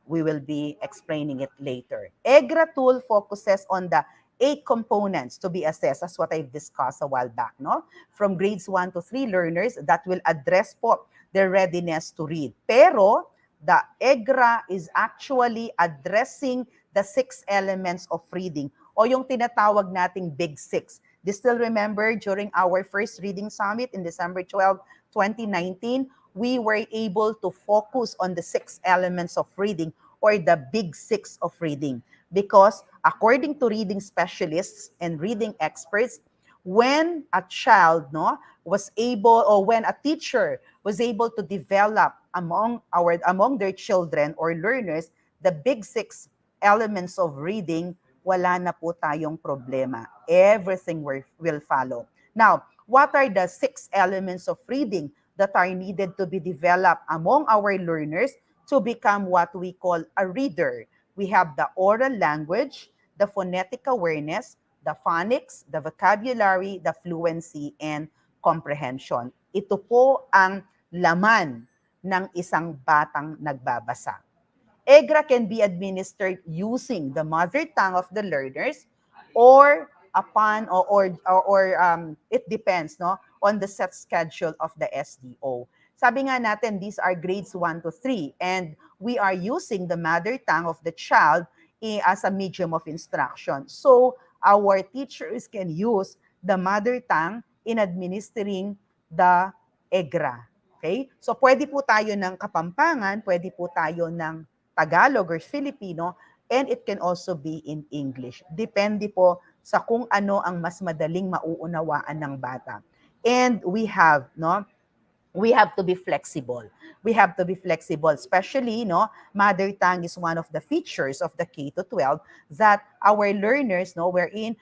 S7: We will be explaining it later. EGRA tool focuses on the 8 components to be assessed, as what I've discussed a while back, no? From grades 1 to 3 learners that will address po their readiness to read. Pero the EGRA is actually addressing the 6 elements of reading o yung tinatawag nating Big 6. Do you still remember during our first reading summit in December 12, 2019, we were able to focus on the 6 elements of reading or the Big 6 of reading. Because according to reading specialists and reading experts, when a child, no, was able, or when a teacher was able to develop among their children or learners the Big 6 elements of reading, wala na po tayong problema. Everything will follow. Now, what are the 6 elements of reading that are needed to be developed among our learners to become what we call a reader? We have the oral language, the phonetic awareness, the phonics, the vocabulary, the fluency, and comprehension. Ito po ang laman ng isang batang nagbabasa. EGRA can be administered using the mother tongue of the learners or upon it depends no on the set schedule of the SDO. Sabi nga natin, these are grades 1 to 3 and we are using the mother tongue of the child as a medium of instruction. So our teachers can use the mother tongue in administering the EGRA. Okay? So pwede po tayo ng Kapampangan, pwede po tayo ng Tagalog or Filipino, and it can also be in English. Depende po sa kung ano ang mas madaling mauunawaan ng bata. And we have to be flexible. We have to be flexible, especially, mother tongue is one of the features of the K-12 that our learners, wherein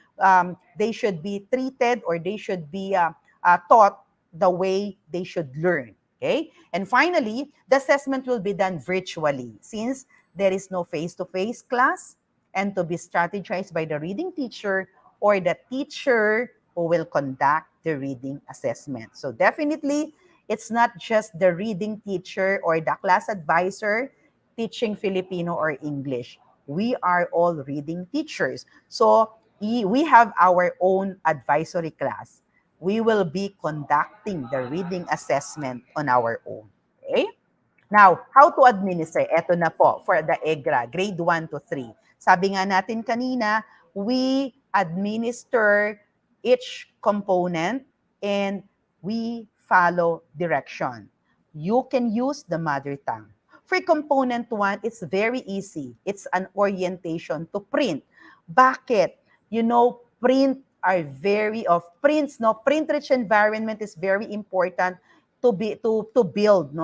S7: they should be treated or they should be taught the way they should learn. Okay? And finally, the assessment will be done virtually since there is no face-to-face class and to be strategized by the reading teacher or the teacher who will conduct the reading assessment. So definitely, it's not just the reading teacher or the class advisor teaching Filipino or English. We are all reading teachers. So we have our own advisory class. We will be conducting the reading assessment on our own. Okay? Now, how to administer? Ito na po for the EGRA, grade 1 to 3. Sabi nga natin kanina, we administer each component and we follow direction. You can use the mother tongue. For component 1, it's very easy. It's an orientation to print. Bakit? Prints, print-rich environment is very important to build,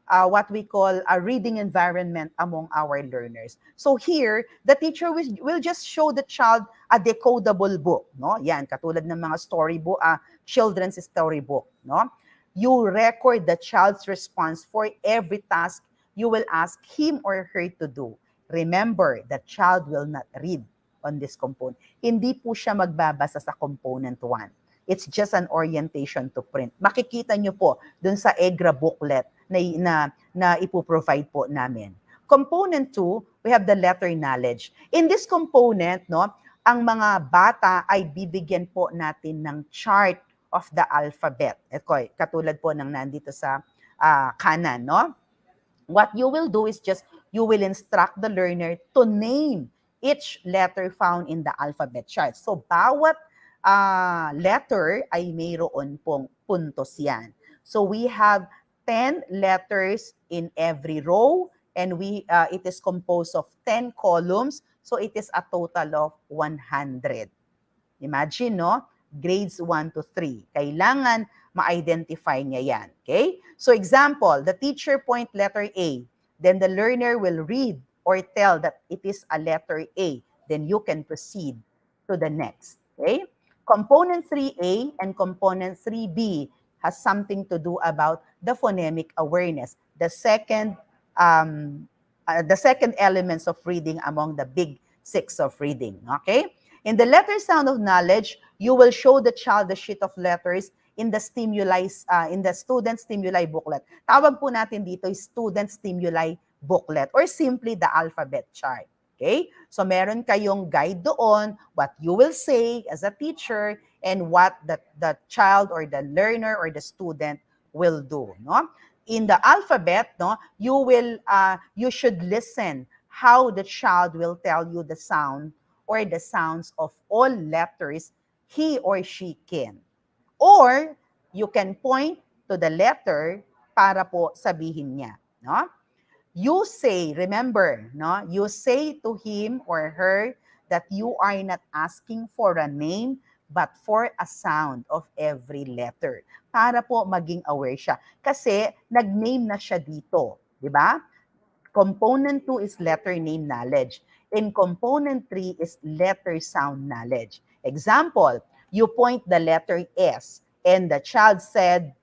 S7: what we call a reading environment among our learners. So here, the teacher will just show the child a decodable book, Yan, katulad ng mga storybook, children's storybook, You record the child's response for every task you will ask him or her to do. Remember, the child will not read on this component. Hindi po siya magbabasa sa component 1. It's just an orientation to print. Makikita nyo po dun sa EGRA booklet na ipoprovide po namin. Component 2, we have the letter knowledge. In this component, ang mga bata ay bibigyan po natin ng chart of the alphabet. Ito, katulad po ng nandito sa kanan, What you will do is you will instruct the learner to name each letter found in the alphabet chart. So, bawat letter ay mayroon pong puntos yan. So, we have 10 letters in every row and it is composed of 10 columns. So, it is a total of 100. Imagine, Grades 1 to 3. Kailangan ma-identify niya yan. Okay? So, example, the teacher point letter A. Then the learner will read or tell that it is a letter A, then you can proceed to the next. Okay? Component 3A and component 3B has something to do about the phonemic awareness, the second elements of reading among the big 6 of reading. Okay? In the letter sound of knowledge, you will show the child the sheet of letters in the student stimuli booklet. Tawag po natin dito student stimuli booklet or simply the alphabet chart. Okay? So meron kayong guide doon, what you will say as a teacher and what the child or the learner or the student will do. In the alphabet, you should listen how the child will tell you the sound or the sounds of all letters he or she can. Or you can point to the letter para po sabihin niya. You say, remember, you say to him or her that you are not asking for a name but for a sound of every letter. Para po maging aware siya. Kasi nag-name na siya dito. Di ba? Component 2 is letter name knowledge. And component 3 is letter sound knowledge. Example, you point the letter S and the child said,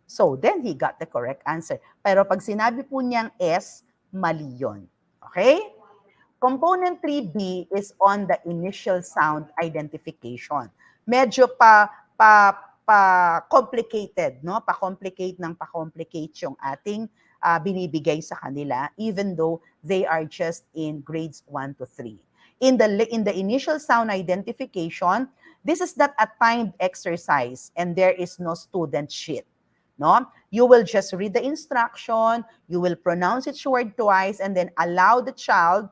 S7: so then he got the correct answer. Pero pag sinabi po niyang S, mali yun. Okay? Component 3B is on the initial sound identification. Medyo pa-complicated, pa-complicate yung ating binibigay sa kanila even though they are just in grades 1 to 3. In the initial sound identification, this is not a timed exercise and there is no student sheet. No? You will just read the instruction, you will pronounce each word twice, and then allow the child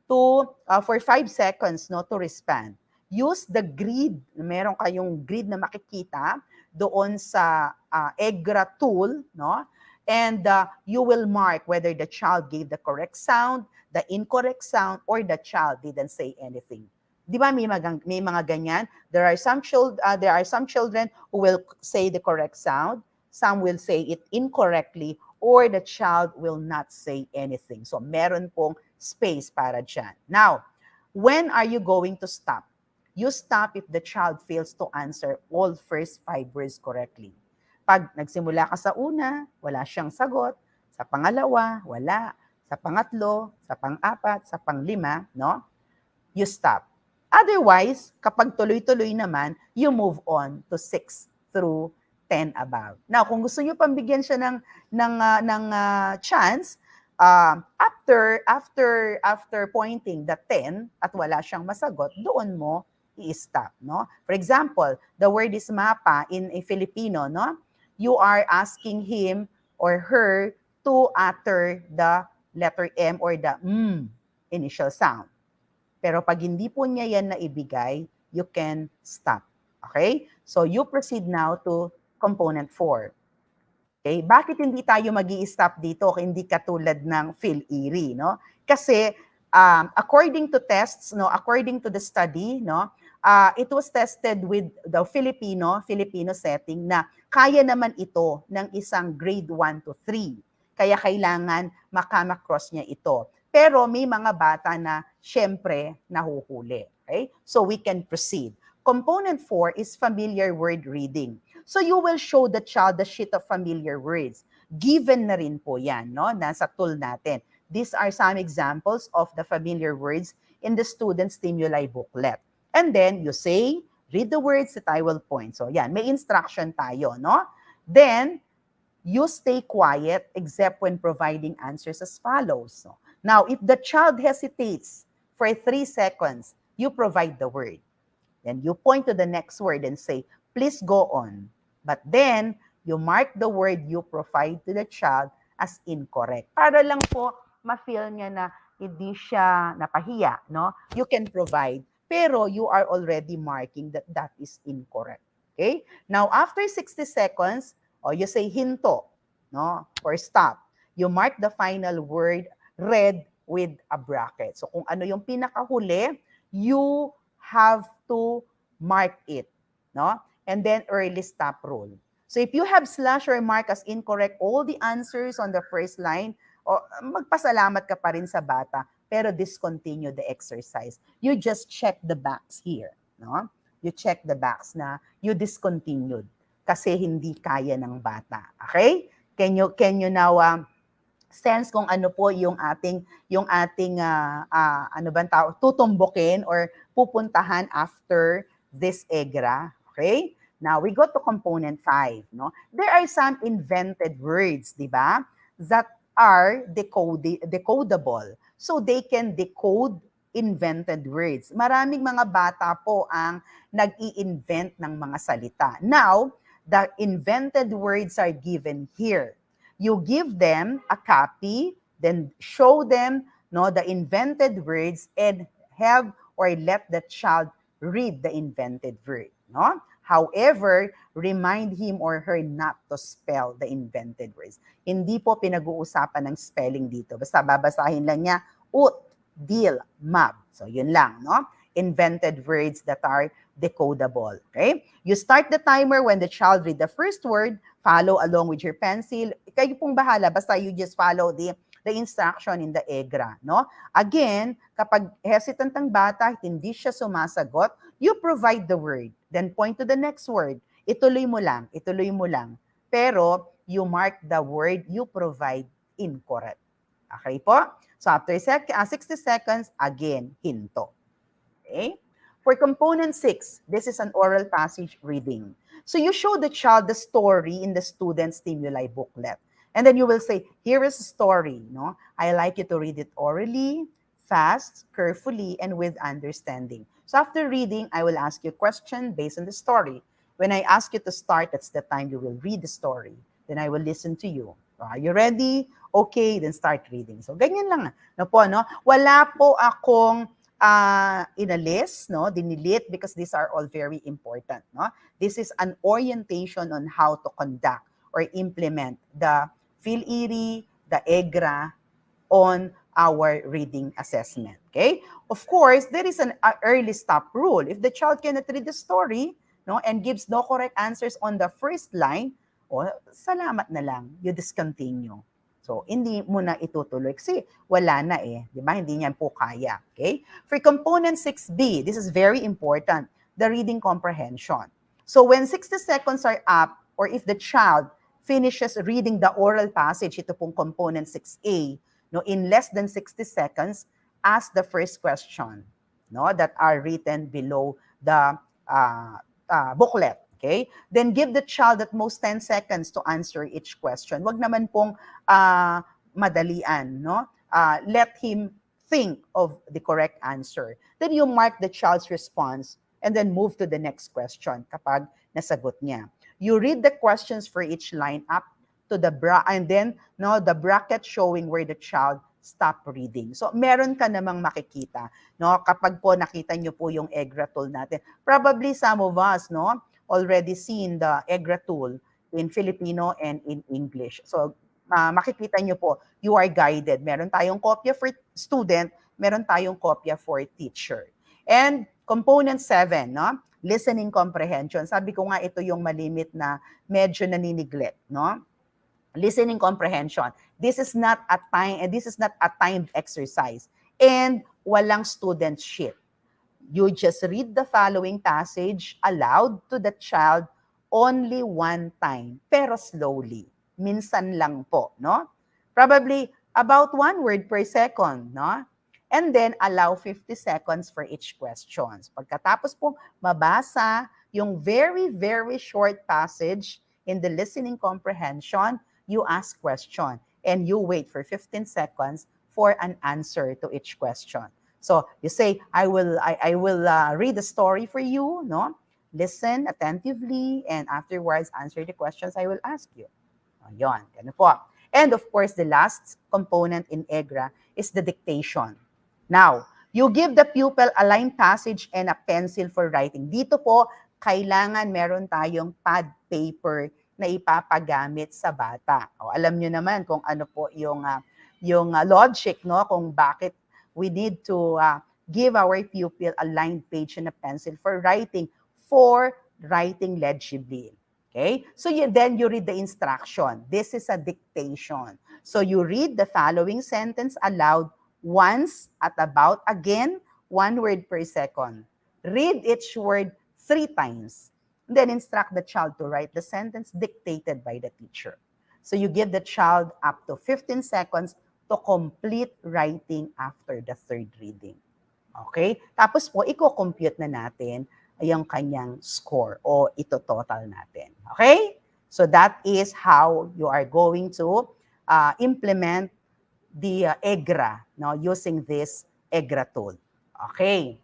S7: to, for 5 seconds, no, to respond. Use the grid. Meron kayong grid na makikita doon sa EGRA tool, no? And you will mark whether the child gave the correct sound, the incorrect sound, or the child didn't say anything. Di ba may mga ganyan? There are some children who will say the correct sound, some will say it incorrectly, or the child will not say anything. So meron pong space para dyan. Now, when are you going to stop? You stop if the child fails to answer all first 5 words correctly. Pag nagsimula ka sa una, wala siyang sagot. Sa pangalawa, wala. Sa pangatlo, sa pang-apat, sa pang-5, no? You stop. Otherwise, kapag tuloy-tuloy naman, you move on to 6 through 10 above. Now, kung gusto niyo pambigyan siya ng chance, after pointing the 10 at wala siyang masagot, doon mo i-stop, no? For example, the word is mapa in Filipino, no? You are asking him or her to utter the letter M or the initial sound. Pero pag hindi po niya yan naibigay, you can stop. Okay? So you proceed now to component 4. Okay? Bakit hindi tayo magi-stop dito hindi katulad ng PHIL-IRI, no? Kasi according to tests, no, according to the study, no, it was tested with the Filipino setting na kaya naman ito ng isang grade 1 to 3. Kaya kailangan makama-cross niya ito. Pero may mga bata na syempre nahuhuli. Okay? So we can proceed. Component 4 is familiar word reading. So you will show the child the sheet of familiar words. Given na rin po yan, no? Nasa tool natin. These are some examples of the familiar words in the student stimuli booklet. And then you say, read the words that I will point. So yan, may instruction tayo, no? Then, you stay quiet except when providing answers as follows. So, now, if the child hesitates for 3 seconds, you provide the word. Then you point to the next word and say, please go on. But then, you mark the word you provide to the child as incorrect. Para lang po, ma-feel niya na hindi siya napahiya, no? You can provide, pero you are already marking that that is incorrect. Okay? Now, after 60 seconds, you say hinto, no? Or stop. You mark the final word red with a bracket. So kung ano yung pinakahuli, you have to mark it, no? And then early stop rule. So if you have slash or mark as incorrect all the answers on the first line, magpasalamat ka pa rin sa bata, pero discontinue the exercise. You just check the box here, no? You check the box na you discontinued kasi hindi kaya ng bata. Okay? Can you now sense kung ano po yung ating ano bang tawag, tutumbukin or pupuntahan after this EGRA? Okay? Now we go to component 5, no? There are some invented words, di ba? That are decodable. So they can decode invented words. Maraming mga bata po ang nag-i-invent ng mga salita. Now, the invented words are given here. You give them a copy, then show them, no, the invented words and have or let the child read the invented word, no? However, remind him or her not to spell the invented words. Hindi po pinag-uusapan ng spelling dito. Basta babasahin lang niya, ut, dil, mab. So yun lang, no? Invented words that are decodable. Okay? You start the timer when the child read the first word, follow along with your pencil. Kayo pong bahala, basta you just follow the instruction in the EGRA, no? Again, kapag hesitant ang bata, hindi siya sumasagot, you provide the word, then point to the next word. Ituloy mo lang. Pero you mark the word you provide incorrect. Okay po? So after 60 seconds, again, hinto. Okay? For component 6, this is an oral passage reading. So you show the child the story in the student stimuli booklet. And then you will say, here is a story, no? I like you to read it orally, fast, carefully, and with understanding. So after reading, I will ask you a question based on the story. When I ask you to start, that's the time you will read the story. Then I will listen to you. Are you ready? Okay, then start reading. So ganyan lang. No po, no? Wala po akong inalis, no? Dinilit because these are all very important, no? This is an orientation on how to conduct or implement the PHIL-IRI, the EGRA on our reading assessment. Okay? Of course, there is an early stop rule. If the child cannot read the story, no, and gives no correct answers on the first line, salamat na lang, you discontinue. So, hindi mo na itutuloy kasi wala na di ba? Hindi niyan po kaya. Okay? For component 6B, this is very important, the reading comprehension. So, when 60 seconds are up, or if the child finishes reading the oral passage, ito pong component 6A, no, in less than 60 seconds, ask the first question, no, that are written below the booklet. Okay? Then give the child at most 10 seconds to answer each question. Wag naman pong madalian, no? Let him think of the correct answer. Then you mark the child's response and then move to the next question kapag nasagot niya. You read the questions for each line up to the and then the bracket showing where the child stop reading. So meron ka namang makikita, no? Kapag po nakita niyo po yung EGRA tool natin. Probably some of us, no, already seen the EGRA tool in Filipino and in English. So makikita niyo po, you are guided. Meron tayong kopya for student, meron tayong kopya for teacher. And component 7, no? Listening comprehension. Sabi ko nga ito yung malimit na medyo naniniglect, no? Listening comprehension. This is not a timed exercise. And walang student sheet. You just read the following passage aloud to the child only one time, pero slowly. Minsan lang po, no? Probably about 1 word per second, no? And then allow 50 seconds for each question. Pagkatapos po mabasa yung very, very short passage in the listening comprehension, you ask question and you wait for 15 seconds for an answer to each question. So you say, I will read the story for you, no? Listen attentively, and afterwards answer the questions I will ask you. Yon, ganun po. And of course, the last component in EGRA is the dictation. Now, you give the pupil a line passage and a pencil for writing. Dito po, kailangan meron tayong pad paper na ipapagamit sa bata. Alam nyo naman kung ano po yung logic, no? Kung bakit we need to give our pupil a lined page and a pencil for writing legibly. Okay? So then you read the instruction. This is a dictation. So you read the following sentence aloud once at about, again, 1 word per second. Read each word 3 times. Then instruct the child to write the sentence dictated by the teacher. So you give the child up to 15 seconds to complete writing after the 3rd reading. Okay? Tapos po, i-compute na natin yung kanyang score o ito total natin. Okay? So that is how you are going to implement the EGRA, no, using this EGRA tool. Okay.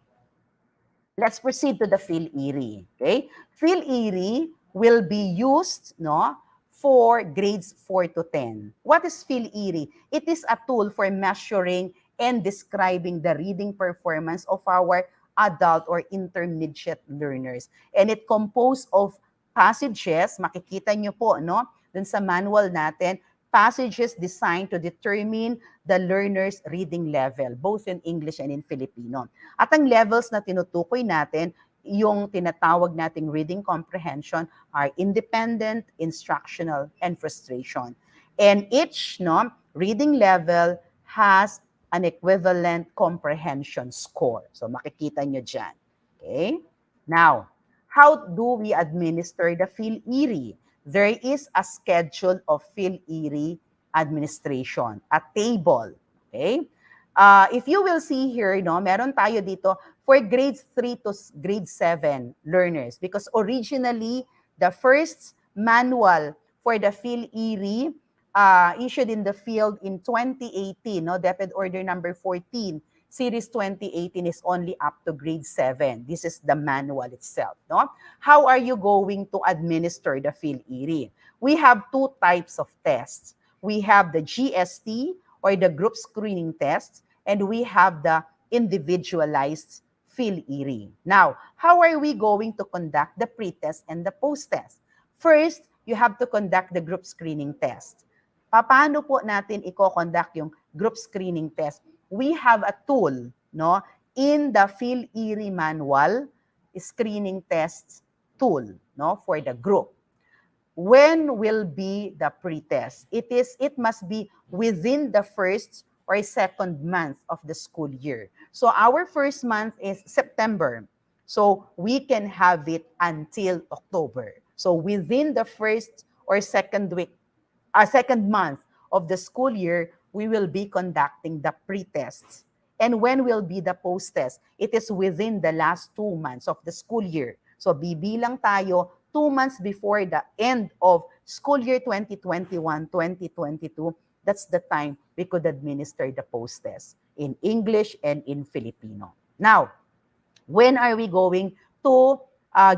S7: Let's proceed to the PHIL-IRI. Okay? PHIL-IRI will be used, no, for grades 4 to 10. What is PHIL-IRI? It is a tool for measuring and describing the reading performance of our adult or intermediate learners. And it composed of passages, makikita nyo po, no, dun sa manual natin, passages designed to determine the learner's reading level, both in English and in Filipino. At ang levels na tinutukoy natin, yung tinatawag nating reading comprehension are independent, instructional, and frustration. And each reading level has an equivalent comprehension score. So makikita nyo dyan. Okay? Now, how do we administer the PHIL-IRI? There is a schedule of PHIL-IRI administration, a table. Okay? If you will see here, meron tayo dito for grades 3 to grade 7 learners because originally, the first manual for the PHIL-IRI issued in the field in 2018, no, DepEd Order number 14, Series 2018 is only up to grade 7. This is the manual itself, no? How are you going to administer the PHIL-IRI? We have two types of tests. We have the GST, or the group screening test, and we have the individualized PHIL-IRI. Now, how are we going to conduct the pre-test and the post-test? First, you have to conduct the group screening test. Paano po natin i-conduct yung group screening test? We have a tool, no, in the PHIL-IRI manual, screening tests tool, no, for the group. When will be the pre-test? It must be within the first or second month of the school year. So our first month is September. So we can have it until October. So within the first or second month of the school year, we will be conducting the pre-tests. And when will be the post-test? It is within the last 2 months of the school year. So bibilang tayo 2 months before the end of school year 2021-2022, that's the time we could administer the post-test in English and in Filipino. Now, when are we going to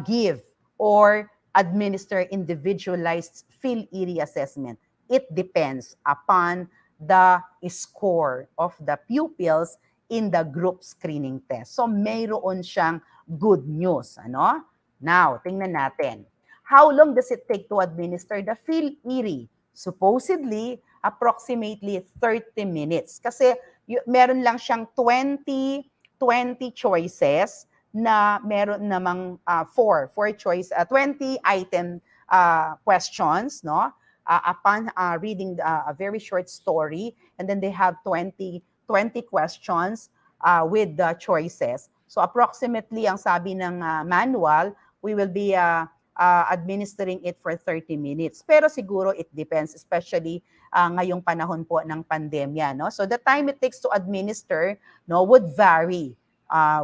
S7: give or administer individualized PHIL-IRI assessment? It depends upon the score of the pupils in the group screening test. So, mayroon siyang good news. Ano? Now, tingnan natin. How long does it take to administer the PHIL-IRI? Supposedly, approximately 30 minutes. Kasi meron lang siyang 20 choices na meron namang 20 item questions, no? Upon reading a very short story, and then they have 20 questions with the choices. So approximately, ang sabi ng manual, we will be administering it for 30 minutes. Pero siguro it depends, especially ngayong panahon po ng pandemya, no? So the time it takes to administer, no, would vary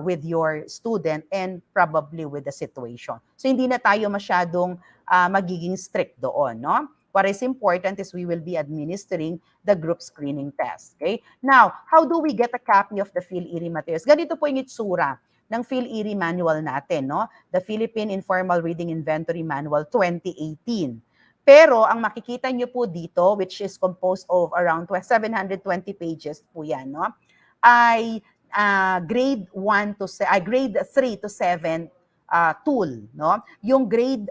S7: with your student and probably with the situation. So hindi na tayo masyadong magiging strict doon, no? What is important is we will be administering the group screening test. Okay? Now, how do we get a copy of the PHIL-IRI materials? Ganito po yung itsura ng PHIL-IRI manual natin, no? The Philippine Informal Reading Inventory Manual 2018. Pero ang makikita nyo po dito, which is composed of around 720 pages po yan, no? Ay grade 3 to 7 tool, no? Yung grade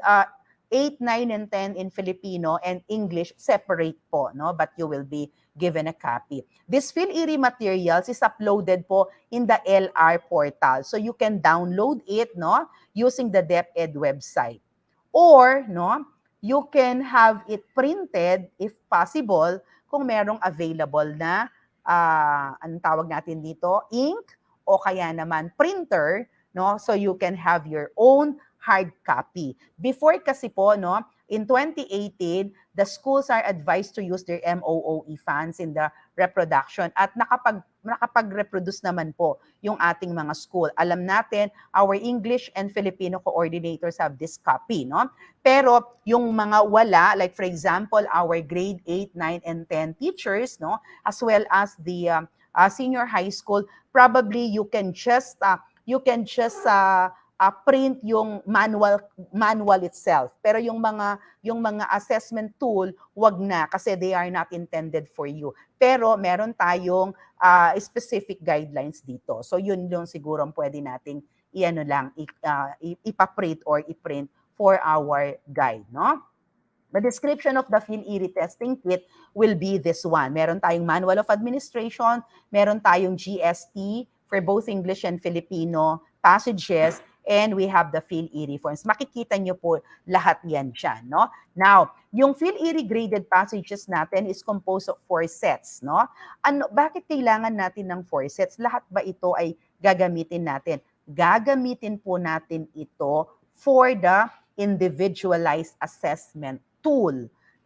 S7: 8, 9, and 10 in Filipino and English separate po, no? But you will be given a copy. This PHIL-IRI materials is uploaded po in the LR portal. So you can download it, no, using the DepEd website. Or, no, you can have it printed if possible kung merong available na anong tawag natin dito, ink o kaya naman printer, no? So you can have your own hard copy. Before kasi po, no, in 2018, the schools are advised to use their MOOE funds in the reproduction at nakapag-reproduce naman po yung ating mga school. Alam natin, our English and Filipino coordinators have this copy, no? Pero yung mga wala, like for example, our grade 8, 9, and 10 teachers, no, as well as the senior high school, probably you can just print yung manual itself. Pero yung mga assessment tool, wag na kasi they are not intended for you. Pero meron tayong specific guidelines dito. So yun yung siguro pwede nating ipaprint or iprint for our guide, no? The description of the PHIL-IRI testing kit will be this one. Meron tayong manual of administration, meron tayong GST for both English and Filipino passages, and we have the PHIL-IRI forms. Makikita nyo po lahat yan dyan, no? Now, yung PHIL-IRI graded passages natin is composed of 4 sets, no? Bakit kailangan natin ng 4 sets? Lahat ba ito ay gagamitin natin? Gagamitin po natin ito for the individualized assessment tool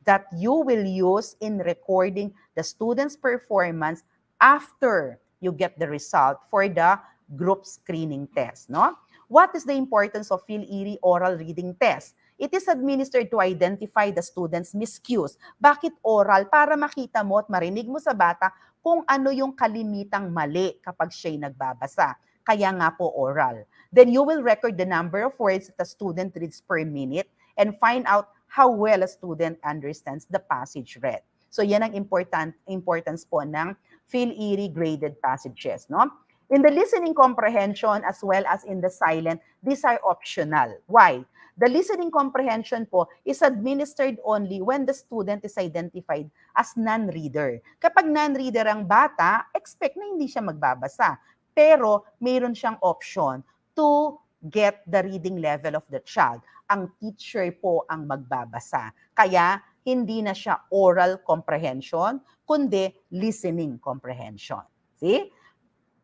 S7: that you will use in recording the student's performance after you get the result for the group screening test, no? What is the importance of PHIL-IRI oral reading test? It is administered to identify the student's miscues. Bakit oral? Para makita mo at marinig mo sa bata kung ano yung kalimitang mali kapag siya'y nagbabasa. Kaya nga po oral. Then you will record the number of words that a student reads per minute and find out how well a student understands the passage read. So yan ang importance po ng PHIL-IRI graded passages, no? In the listening comprehension as well as in the silent, these are optional. Why? The listening comprehension po is administered only when the student is identified as non-reader. Kapag non-reader ang bata, expect na hindi siya magbabasa. Pero mayroon siyang option to get the reading level of the child. Ang teacher po ang magbabasa. Kaya hindi na siya oral comprehension, kundi listening comprehension. See?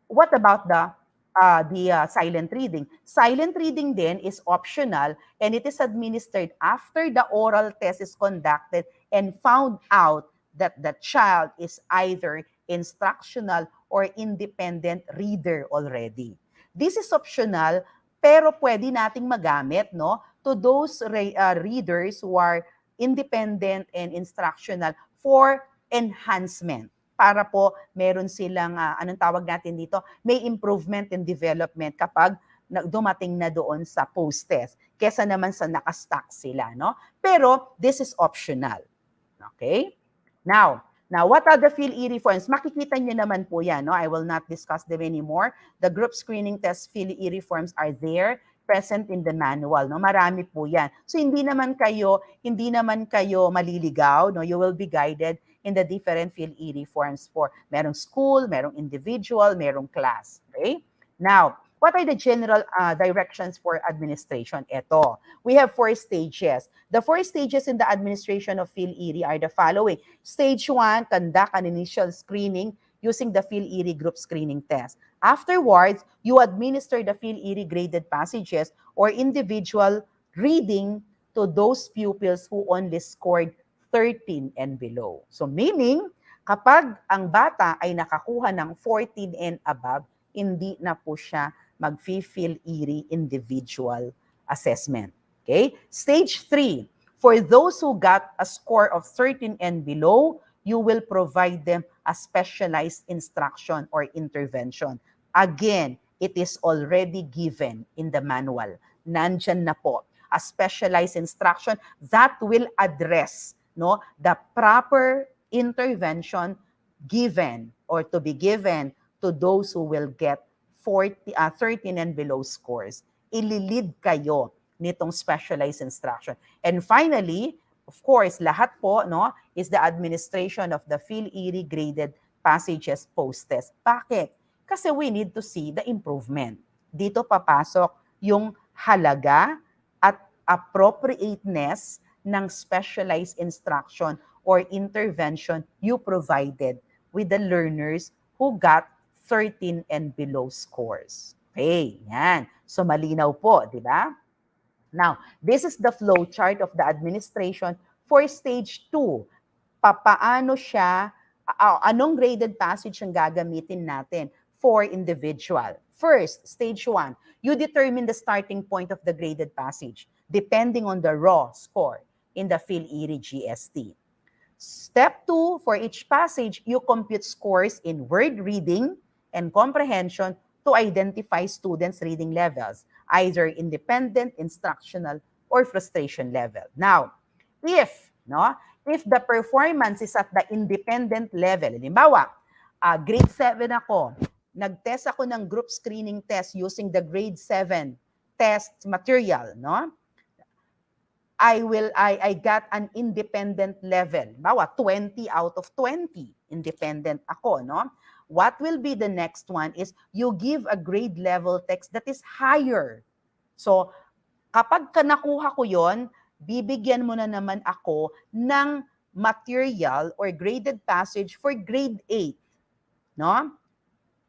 S7: What about the silent reading? Silent reading then is optional and it is administered after the oral test is conducted and found out that the child is either instructional or independent reader already. This is optional pero pwede nating magamit, no, to those readers who are independent and instructional for enhancement. Para po meron silang, anong tawag natin dito, may improvement and development kapag dumating na doon sa post-test, kesa naman sa nakastack sila, no? Pero this is optional. Okay? Now, what are the PHIL-IRI forms? Makikita niyo naman po yan, no? I will not discuss them anymore. The group screening test PHIL-IRI forms are there, present in the manual, no? Marami po yan. So hindi naman kayo maliligaw, no? You will be guided in the different PHIL-IRI forms for merong school, merong individual, merong class. Okay? Now, what are the general directions for administration? Ito, we have 4 stages. The 4 stages in the administration of PHIL-IRI are the following. Stage 1, conduct an initial screening using the PHIL-IRI group screening test. Afterwards, you administer the PHIL-IRI graded passages or individual reading to those pupils who only scored 13 and below. So meaning, kapag ang bata ay nakakuha ng 14 and above, hindi na po siya mag-PHIL-IRI individual assessment. Okay? Stage 3, for those who got a score of 13 and below, you will provide them a specialized instruction or intervention. Again, it is already given in the manual. Nandyan na po. A specialized instruction that will address, no, the proper intervention given or to be given to those who will get 13 and below scores. Ililid kayo nitong specialized instruction. And finally, of course, lahat po, no, is the administration of the PHIL-IRI graded passages post-test. Bakit? Kasi we need to see the improvement. Dito papasok yung halaga at appropriateness ng specialized instruction or intervention you provided with the learners who got 13 and below scores. Okay, yan. So malinaw po, di ba? Now, this is the flow chart of the administration for stage 2. Papaano siya, anong graded passage ang gagamitin natin for individual? First, stage 1, you determine the starting point of the graded passage depending on the raw score in the PHIL-IRI GST. Step 2, for each passage, you compute scores in word reading and comprehension to identify students' reading levels, either independent, instructional, or frustration level. Now, if the performance is at the independent level, halimbawa, grade 7 ako, nag-test ako ng group screening test using the grade 7 test material, no? I got an independent level. Bawa, 20 out of 20. Independent ako, no? What will be the next one is you give a grade level text that is higher. So, kapag nakuha ko yon, bibigyan mo na naman ako ng material or graded passage for grade 8, no?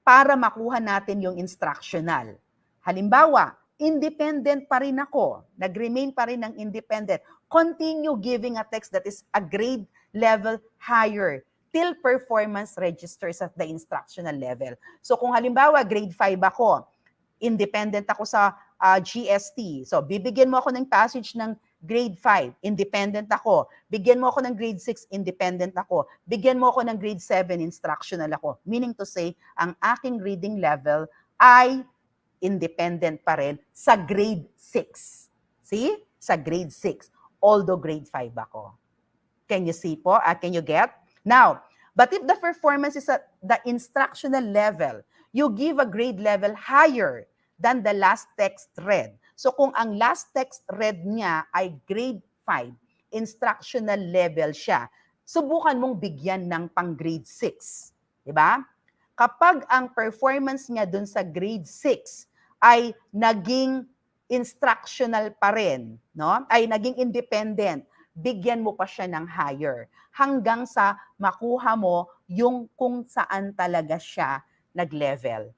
S7: Para makuha natin yung instructional. Halimbawa, independent pa rin ako. Nag-remain pa rin ng independent. Continue giving a text that is a grade level higher till performance registers at the instructional level. So kung halimbawa, grade 5 ako, independent ako sa GST. So bibigyan mo ako ng passage ng grade 5, independent ako. Bigyan mo ako ng grade 6, independent ako. Bigyan mo ako ng grade 7, instructional ako. Meaning to say, ang aking reading level ay independent pa rin sa grade 6. See? Sa grade 6. Although grade 5 ako. Can you see po? Can you get? Now, but if the performance is at the instructional level, you give a grade level higher than the last text read. So kung ang last text read niya ay grade 5, instructional level siya, subukan mong bigyan ng pang grade 6. Diba? Kapag ang performance niya dun sa grade 6 ay naging instructional pa rin, no? Ay naging independent, bigyan mo pa siya ng higher hanggang sa makuha mo yung kung saan talaga siya nag-level.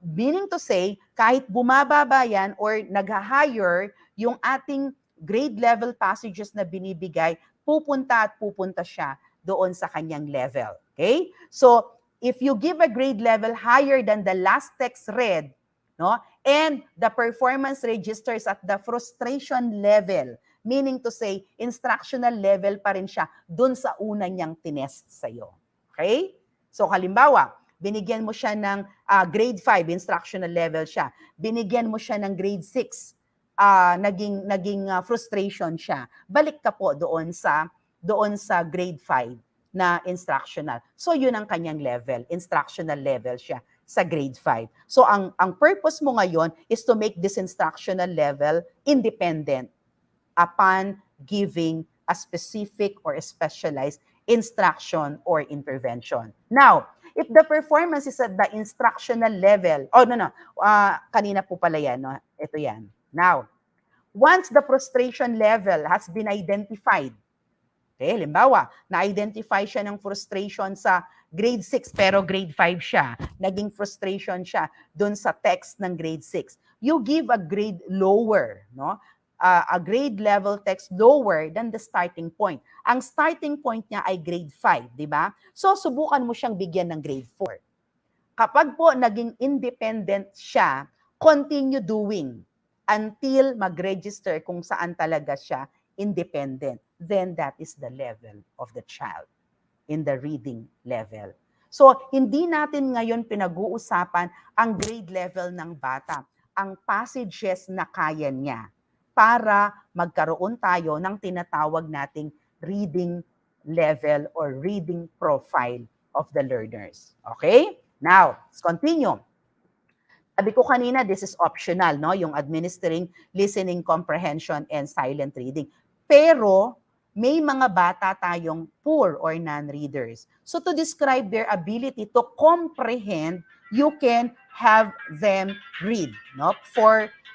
S7: Meaning to say, kahit bumababa yan or nag-higher yung ating grade level passages na binibigay, pupunta at pupunta siya doon sa kanyang level. Okay? So, if you give a grade level higher than the last text read, no, and the performance registers at the frustration level, meaning to say, instructional level pa rin siya dun sa una niyang tinest sa'yo. Okay? So, halimbawa, binigyan mo siya ng grade 5, instructional level siya. Binigyan mo siya ng grade 6, naging frustration siya. Balik ka po doon sa grade 5 na instructional. So, yun ang kanyang level. Instructional level siya sa grade 5. So, ang purpose mo ngayon is to make this instructional level independent upon giving a specific or a specialized instruction or intervention. Now, if the performance is at the instructional level, kanina po pala yan, no? Ito yan. Now, once the frustration level has been identified, okay, halimbawa, na-identify siya ng frustration sa grade 6 pero grade 5 siya, naging frustration siya dun sa text ng grade 6. You give a grade lower, no? A grade level text lower than the starting point. Ang starting point niya ay grade 5, di ba? So, subukan mo siyang bigyan ng grade 4. Kapag po naging independent siya, continue doing until mag-register kung saan talaga siya independent. Then that is the level of the child in the reading level. So, hindi natin ngayon pinag-uusapan ang grade level ng bata, ang passages na kaya niya, para magkaroon tayo ng tinatawag nating reading level or reading profile of the learners. Okay? Now, let's continue. Sabi ko kanina, this is optional, no? Yung administering, listening, comprehension, and silent reading. Pero, may mga bata tayong poor or non-readers. So, to describe their ability to comprehend, you can have them read, no?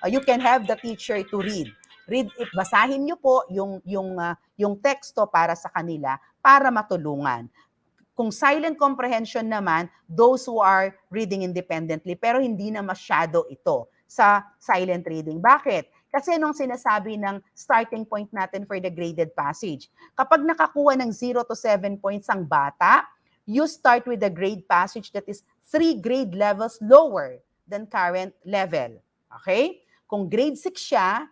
S7: You can have the teacher to read. Basahin niyo po yung teksto para sa kanila para matulungan. Kung silent comprehension naman, those who are reading independently, pero hindi na masyado ito sa silent reading. Bakit? Kasi nung sinasabi ng starting point natin for the graded passage, kapag nakakuha ng 0 to 7 points ang bata, you start with the grade passage that is 3 grade levels lower than current level. Okay? Kung grade 6 siya,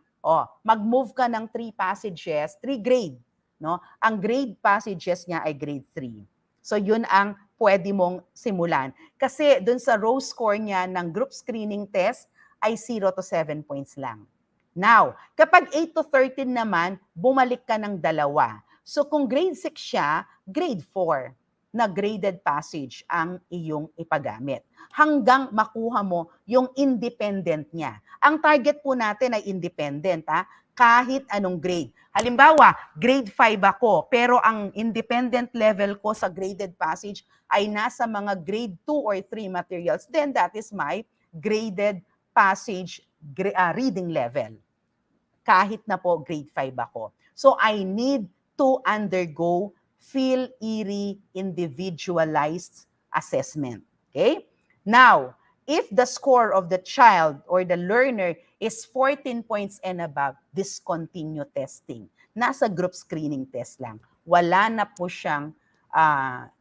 S7: mag-move ka ng 3 passages, 3 grade. No? Ang grade passages niya ay grade 3. So yun ang pwede mong simulan. Kasi dun sa row score niya ng group screening test ay 0 to 7 points lang. Now, kapag 8 to 13 naman, bumalik ka ng 2. So kung grade 6 siya, grade 4 na graded passage ang iyong ipagamit hanggang makuha mo yung independent niya. Ang target po natin ay independent, kahit anong grade. Halimbawa, grade 5 ako, pero ang independent level ko sa graded passage ay nasa mga grade 2 or 3 materials, then that is my graded passage reading level. Kahit na po grade 5 ako. So I need to undergo PHIL-IRI individualized assessment. Okay? Now, if the score of the child or the learner is 14 points and above, discontinue testing. Nasa group screening test lang. Wala na po siyang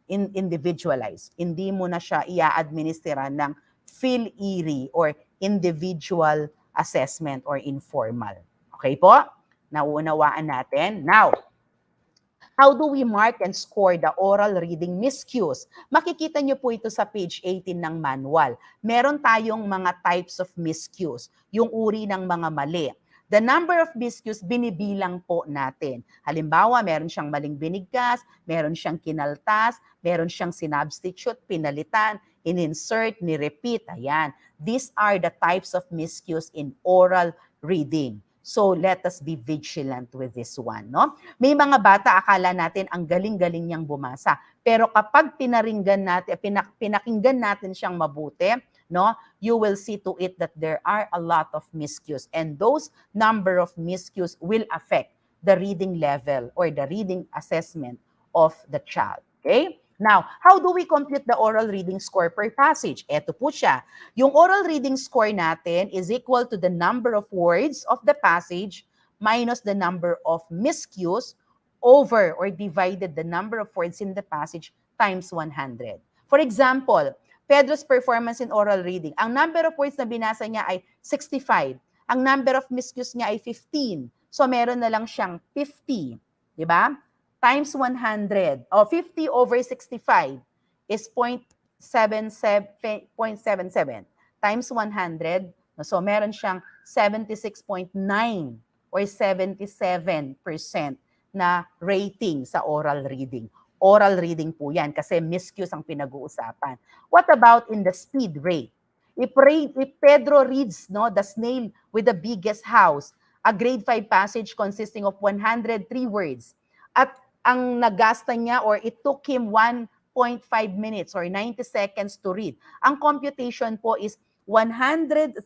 S7: individualized. Hindi mo na siya i-administeran ng PHIL-IRI or individual assessment or informal. Okay po? Nauunawaan natin? Now, how do we mark and score the oral reading miscues? Makikita nyo po ito sa page 18 ng manual. Meron tayong mga types of miscues, yung uri ng mga mali. The number of miscues, binibilang po natin. Halimbawa, meron siyang maling binigkas, meron siyang kinaltas, meron siyang sinubstitute, pinalitan, in-insert, ni-repeat. Ayan. These are the types of miscues in oral reading. So let us be vigilant with this one, no? May mga bata akala natin ang galing-galing niyang bumasa. Pero kapag pinaringgan natin, pinakinggan natin siyang mabuti, no? You will see to it that there are a lot of miscues, and those number of miscues will affect the reading level or the reading assessment of the child. Okay? Now, how do we compute the oral reading score per passage? Ito po siya. Yung oral reading score natin is equal to the number of words of the passage minus the number of miscues over or divided the number of words in the passage times 100. For example, Pedro's performance in oral reading. Ang number of words na binasa niya ay 65. Ang number of miscues niya ay 15. So meron na lang siyang 50. Di ba? Times 100. O 50 over 65 is 0.77. Times 100. So meron siyang 76.9 or 77% na rating sa oral reading. Oral reading po yan kasi miscues ang pinag-uusapan. What about in the speed rate? If Pedro reads the snail with the biggest house, a grade 5 passage consisting of 103 words, at ang nagasta niya or it took him 1.5 minutes or 90 seconds to read, ang computation po is 103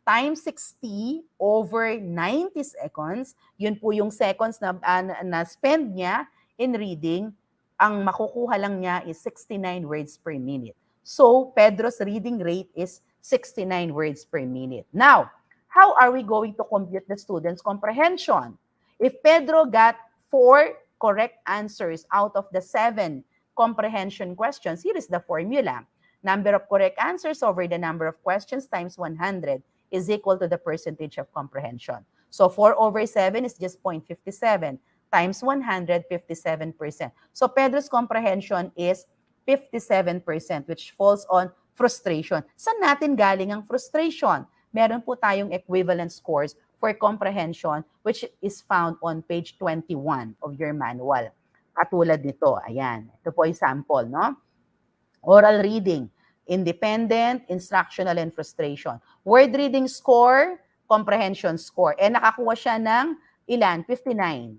S7: times 60 over 90 seconds. Yun po yung seconds na spend niya in reading. Ang makukuha lang niya is 69 words per minute. So, Pedro's reading rate is 69 words per minute. Now, how are we going to compute the student's comprehension? If Pedro got 4 correct answers out of the 7 comprehension questions, here is the formula. Number of correct answers over the number of questions times 100 is equal to the percentage of comprehension. So 4 over 7 is just 0.57 times 100, 57%. So Pedro's comprehension is 57%, which falls on frustration. Saan natin galing ang frustration? Meron po tayong equivalent scores for comprehension, which is found on page 21 of your manual. Katulad nito, ayan. Ito po ay sample, no? Oral reading, independent, instructional, and frustration. Word reading score, comprehension score. Nakakuha siya ng ilan? 59.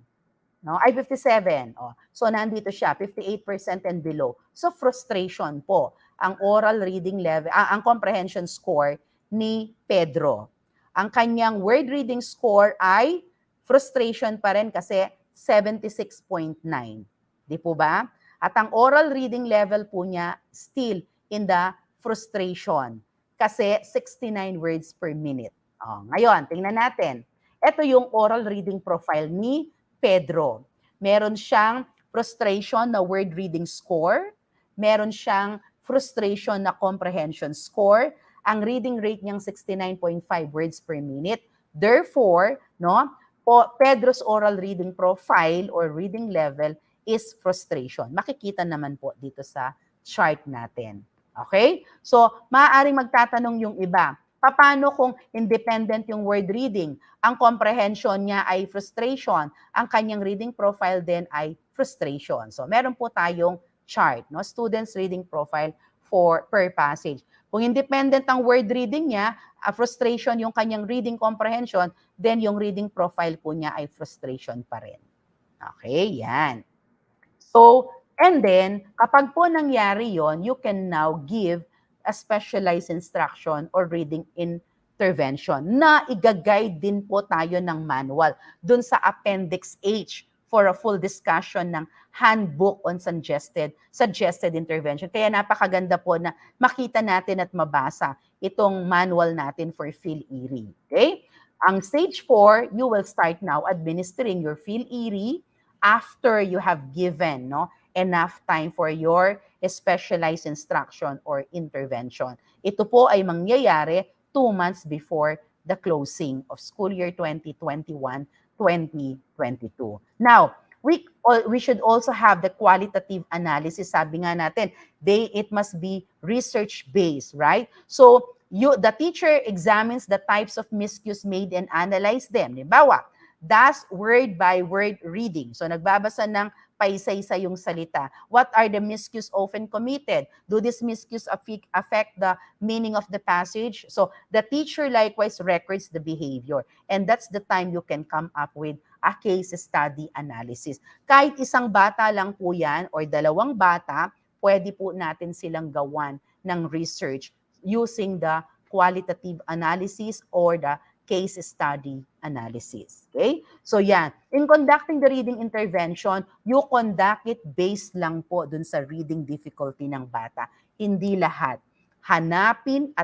S7: No? Ay, 57. Oh. So, nandito siya, 58% and below. So, frustration po ang oral reading level, ang comprehension score ni Pedro. Ang kanyang word reading score ay frustration pa rin kasi 76.9. Di po ba? At ang oral reading level po niya still in the frustration kasi 69 words per minute. Ngayon, tingnan natin. Ito yung oral reading profile ni Pedro. Meron siyang frustration na word reading score. Meron siyang frustration na comprehension score. Ang reading rate niyang 69.5 words per minute. Therefore, Pedro's oral reading profile or reading level is frustration. Makikita naman po dito sa chart natin. Okay? So, maaaring magtatanong yung iba, paano kung independent yung word reading? Ang comprehension niya ay frustration. Ang kanyang reading profile din ay frustration. So, meron po tayong chart, student's reading profile per passage. Kung independent ang word reading niya, frustration yung kanyang reading comprehension, then yung reading profile po niya ay frustration pa rin. Okay, yan. So, and then, kapag po nangyari yon, you can now give a specialized instruction or reading intervention na i-guide din po tayo ng manual dun sa Appendix H for a full discussion ng handbook on suggested intervention. Kaya napakaganda po na makita natin at mabasa itong manual natin for PHIL-IRI. Okay? Ang stage 4, you will start now administering your PHIL-IRI after you have given enough time for your specialized instruction or intervention. Ito po ay mangyayari 2 months before the closing of school year 2021-2022. Now, we should also have the qualitative analysis. Sabi nga natin, it must be research-based, right? So, the teacher examines the types of miscues made and analyze them. Halimbawa, does word-by-word reading. So, nagbabasa ng paisa-isa yung salita. What are the miscues often committed? Do these miscues affect the meaning of the passage? So, the teacher likewise records the behavior. And that's the time you can come up with a case study analysis. Kahit isang bata lang po yan or dalawang bata, pwede po natin silang gawan ng research using the qualitative analysis or the case study analysis. Okay? So yan, in conducting the reading intervention, you conduct it based lang po dun sa reading difficulty ng bata. Hindi lahat. Hanapin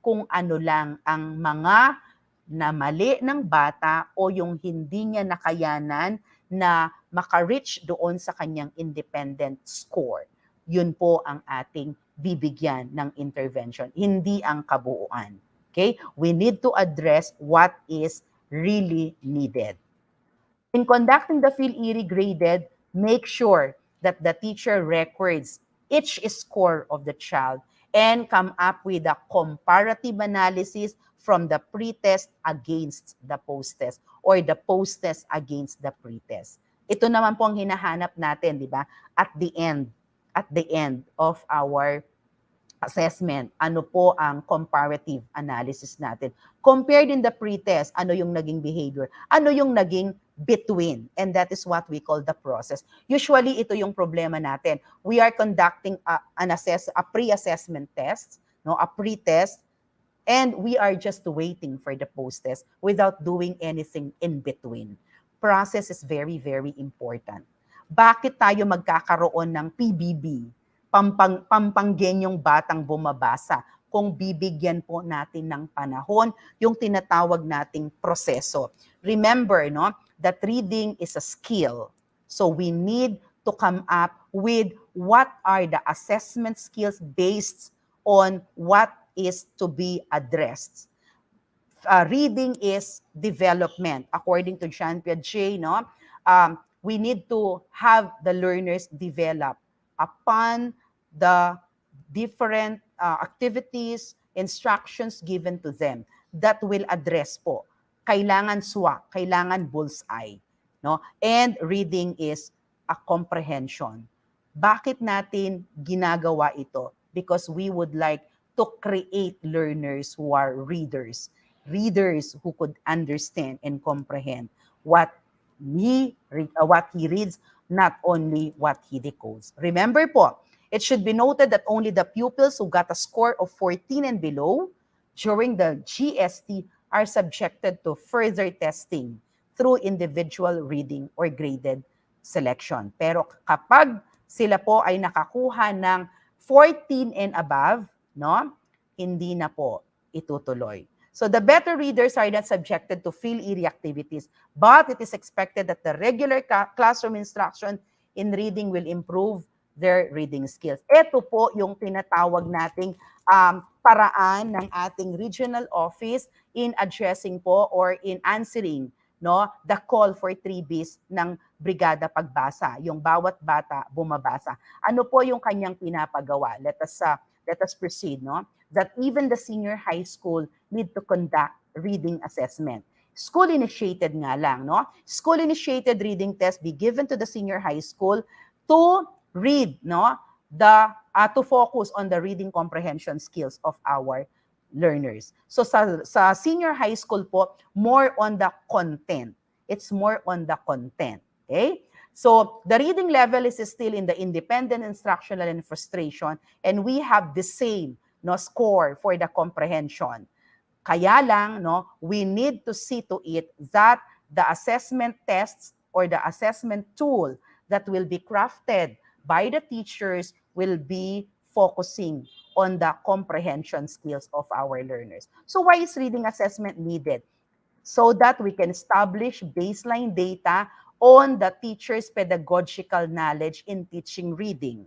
S7: kung ano lang ang mga na mali ng bata o yung hindi niya nakayanan na maka-reach doon sa kanyang independent score. Yun po ang ating bibigyan ng intervention, hindi ang kabuuan. Okay? We need to address what is really needed. In conducting the PHIL-IRI graded, make sure that the teacher records each score of the child and come up with a comparative analysis from the pre-test against the post-test or the post-test against the pre-test. Ito naman po ang hinahanap natin, di ba? At the end of our assessment, ano po ang comparative analysis natin. Compared in the pre-test, ano yung naging behavior, ano yung naging between, and that is what we call the process. Usually, ito yung problema natin. We are conducting a pre-assessment test, no, a pre-test, and we are just waiting for the post-test without doing anything in between. Process is very, very important. Bakit tayo magkakaroon ng PBB, pampanggenyong batang bumabasa, kung bibigyan po natin ng panahon yung tinatawag nating proseso? Remember, no, that reading is a skill. So we need to come up with what are the assessment skills based on what is to be addressed. Reading is development. According to Jean Piaget, no, we need to have the learners develop upon the different activities, instructions given to them that will address po. Kailangan swak, kailangan bullseye. No? And reading is a comprehension. Bakit natin ginagawa ito? Because we would like to create learners who are readers who could understand and comprehend what he reads, not only what he decodes. Remember po, it should be noted that only the pupils who got a score of 14 and below during the GST are subjected to further testing through individual reading or graded selection. Pero kapag sila po ay nakakuha ng 14 and above, no, hindi na po itutuloy. So the better readers are not subjected to PHIL-IRI activities, but it is expected that the regular classroom instruction in reading will improve their reading skills. Ito po yung tinatawag nating paraan ng ating regional office in addressing po or in answering, no, the call for 3Bs ng Brigada Pagbasa, yung bawat bata bumabasa. Ano po yung kanyang pinapagawa? Let us proceed, no? That even the senior high school need to conduct reading assessment. School-initiated nga lang, no? School-initiated reading test be given to the senior high school to read, no? To focus on the reading comprehension skills of our learners. So sa senior high school po, more on the content. It's more on the content, okay? So the reading level is still in the independent, instructional, and frustration, and we have the same, no, score for the comprehension. Kaya lang, no, we need to see to it that the assessment tests or the assessment tool that will be crafted by the teachers will be focusing on the comprehension skills of our learners. So why is reading assessment needed? So that we can establish baseline data on the teacher's pedagogical knowledge in teaching reading.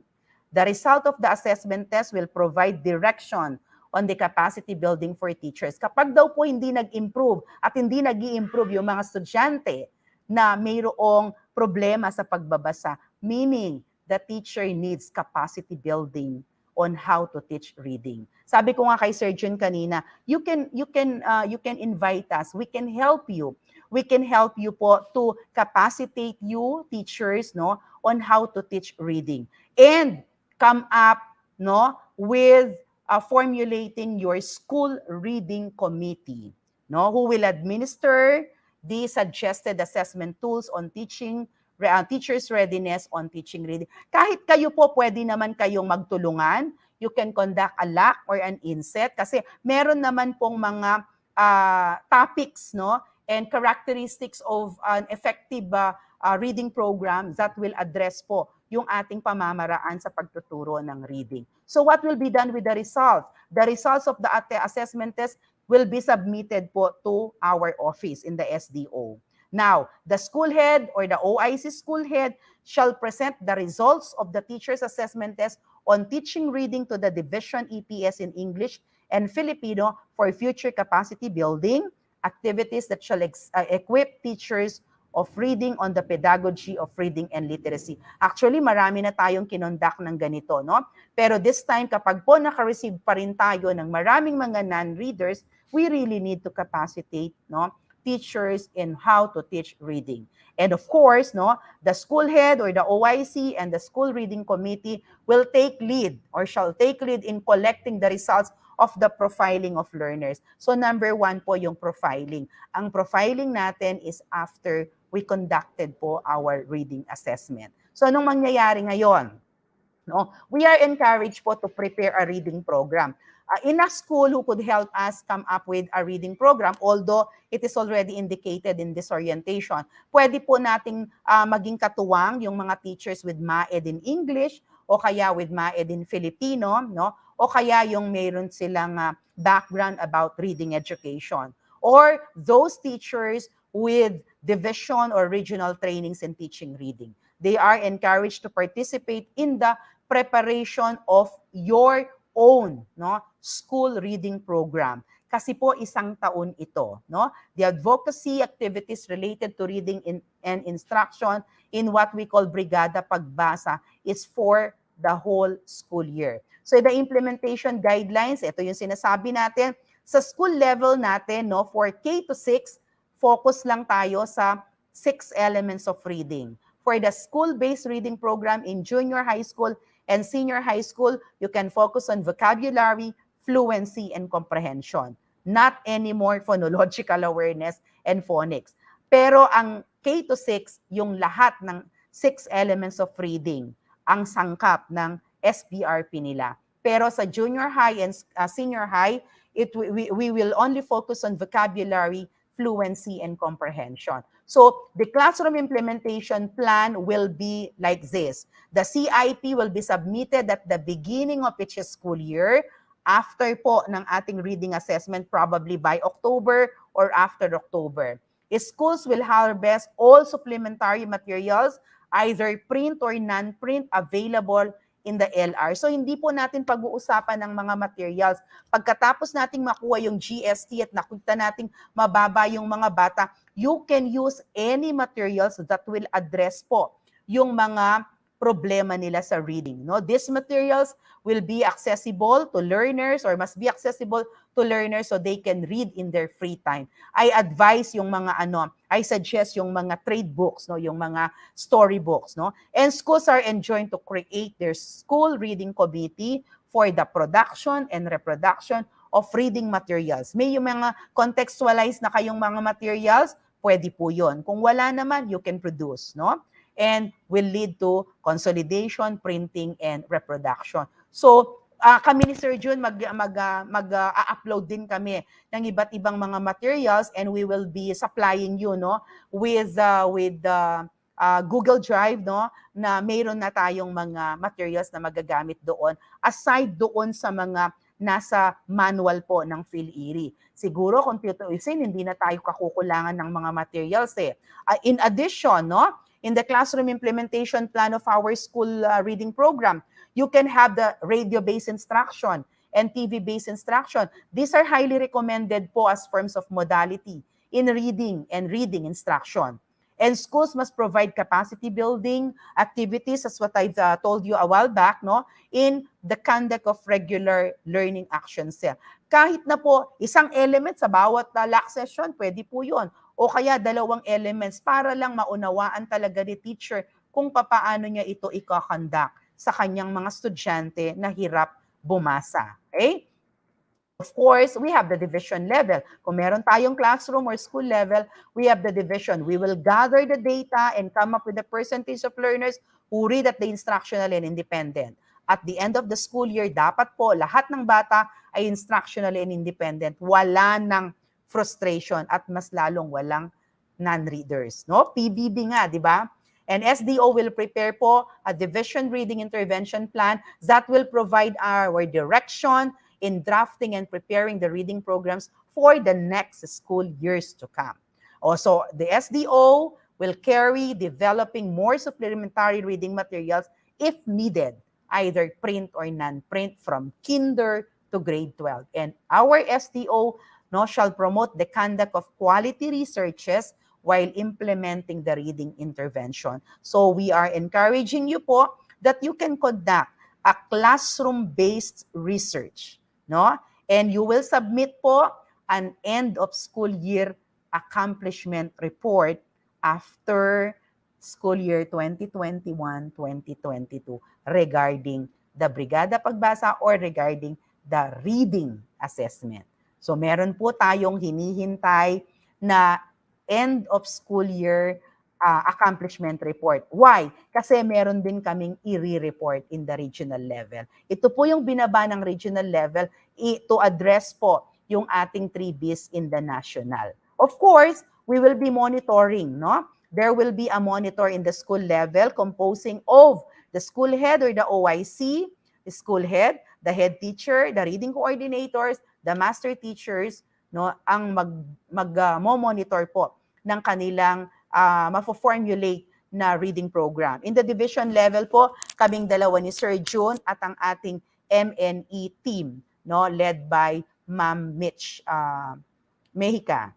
S7: The result of the assessment test will provide direction on the capacity building for teachers. Kapag daw po hindi nag-improve at hindi nag-i-improve yung mga estudyante na mayroong problema sa pagbabasa, meaning the teacher needs capacity building on how to teach reading. Sabi ko nga kay Sir Jun kanina, you can invite us. We can help you. We can help you po to capacitate you teachers no on how to teach reading and come up no with formulating your school reading committee no who will administer the suggested assessment tools on teachers' readiness on teaching reading. Kahit kayo po, pwede naman kayong magtulungan. You can conduct a LAC or an inset kasi meron naman pong mga topics no and characteristics of an effective reading program that will address po yung ating pamamaraan sa pagtuturo ng reading. So what will be done with the results? The results of the assessment test will be submitted po to our office in the SDO. Now, the school head or the OIC school head shall present the results of the teacher's assessment test on teaching reading to the division EPS in English and Filipino for future capacity building activities that shall equip teachers of reading on the pedagogy of reading and literacy. Actually, marami na tayong kinondak ng ganito, no? Pero this time, kapag po naka-receive pa rin tayo ng maraming mga non-readers, we really need to capacitate, no, teachers in how to teach reading. And of course, no, the school head or the OIC and the school reading committee will take lead or shall take lead in collecting the results of the profiling of learners. So number 1 po yung profiling. Ang profiling natin is after we conducted po our reading assessment. So anong mangyayari ngayon? No, we are encouraged po to prepare a reading program. In a school who could help us come up with a reading program, although it is already indicated in this orientation, pwede po nating maging katuwang yung mga teachers with MAED in English o kaya with MAED in Filipino, no? O kaya yung mayroon silang background about reading education. Or those teachers with division or regional trainings in teaching reading. They are encouraged to participate in the preparation of your own no school reading program kasi po isang taon ito no the advocacy activities related to reading and instruction in what we call Brigada Pagbasa is for the whole school year. So the implementation guidelines, ito yung sinasabi natin sa school level natin no for K to 6, focus lang tayo sa 6 elements of reading. For the school-based reading program in junior high school and senior high school, you can focus on vocabulary, fluency, and comprehension. Not anymore phonological awareness and phonics. Pero ang K to 6, yung lahat ng 6 elements of reading, ang sangkap ng SBRP nila. Pero sa junior high and senior high, we will only focus on vocabulary, fluency, and comprehension. So the classroom implementation plan will be like this. The CIP will be submitted at the beginning of each school year after po ng ating reading assessment, probably by October or after October. Schools will harvest all supplementary materials, either print or non-print, available in the LR. So hindi po natin pag-uusapan ng mga materials. Pagkatapos nating makuha yung GST at nakita nating mababa yung mga bata, you can use any materials that will address po yung mga problema nila sa reading. No? These materials will be accessible to learners or must be accessible to learners so they can read in their free time. I advise yung mga I suggest yung mga trade books, no, yung mga storybooks, no. And schools are enjoined to create their school reading committee for the production and reproduction of reading materials. May yung mga contextualized na kayong mga materials, pwede po yun. Kung wala naman, you can produce, no? And will lead to consolidation, printing, and reproduction. So, kami ni Sir Jun mag-upload din kami ng iba't ibang mga materials and we will be supplying you no with Google Drive no na mayroon na tayong mga materials na magagamit doon aside doon sa mga nasa manual po ng PHIL-IRI. Siguro kung tutuusin hindi na tayo kakukulangan ng mga materials eh. In addition no in the classroom implementation plan of our school reading program, you can have the radio-based instruction and TV-based instruction. These are highly recommended po as forms of modality in reading and reading instruction. And schools must provide capacity building activities, as what I've told you a while back, no, in the conduct of regular learning actions. Kahit na po isang element sa bawat LAC session, pwede po yun. O kaya dalawang elements para lang maunawaan talaga ni teacher kung papaano niya ito ikakonduct sa kanyang mga estudyante na hirap bumasa. Okay? Of course, we have the division level. Kung meron tayong classroom or school level, we have the division. We will gather the data and come up with the percentage of learners who read at the instructional and independent. At the end of the school year, dapat po lahat ng bata ay instructional and independent. Wala ng frustration at mas lalong walang non-readers. No? PBB nga, di ba? And SDO will prepare po a division reading intervention plan that will provide our direction in drafting and preparing the reading programs for the next school years to come. Also, the SDO will carry developing more supplementary reading materials if needed, either print or non-print from kinder to grade 12. And our SDO shall promote the conduct of quality researches while implementing the reading intervention. So we are encouraging you po that you can conduct a classroom-based research. No? And you will submit po an end of school year accomplishment report after school year 2021-2022 regarding the Brigada Pagbasa or regarding the reading assessment. So meron po tayong hinihintay na end of school year accomplishment report. Why? Kasi meron din kaming i-report in the regional level. Ito po yung binaba ng regional level to address po yung ating 3Bs in the national. Of course, we will be monitoring, no? There will be a monitor in the school level composing of the school head or the OIC, the school head, the head teacher, the reading coordinators, the master teachers, no, ang mag-monitor po ng kanilang mafo-formulate na reading program. In the division level po, kaming dalawa ni Sir June at ang ating MNE team, no, led by Ma'am Mitch Mejia.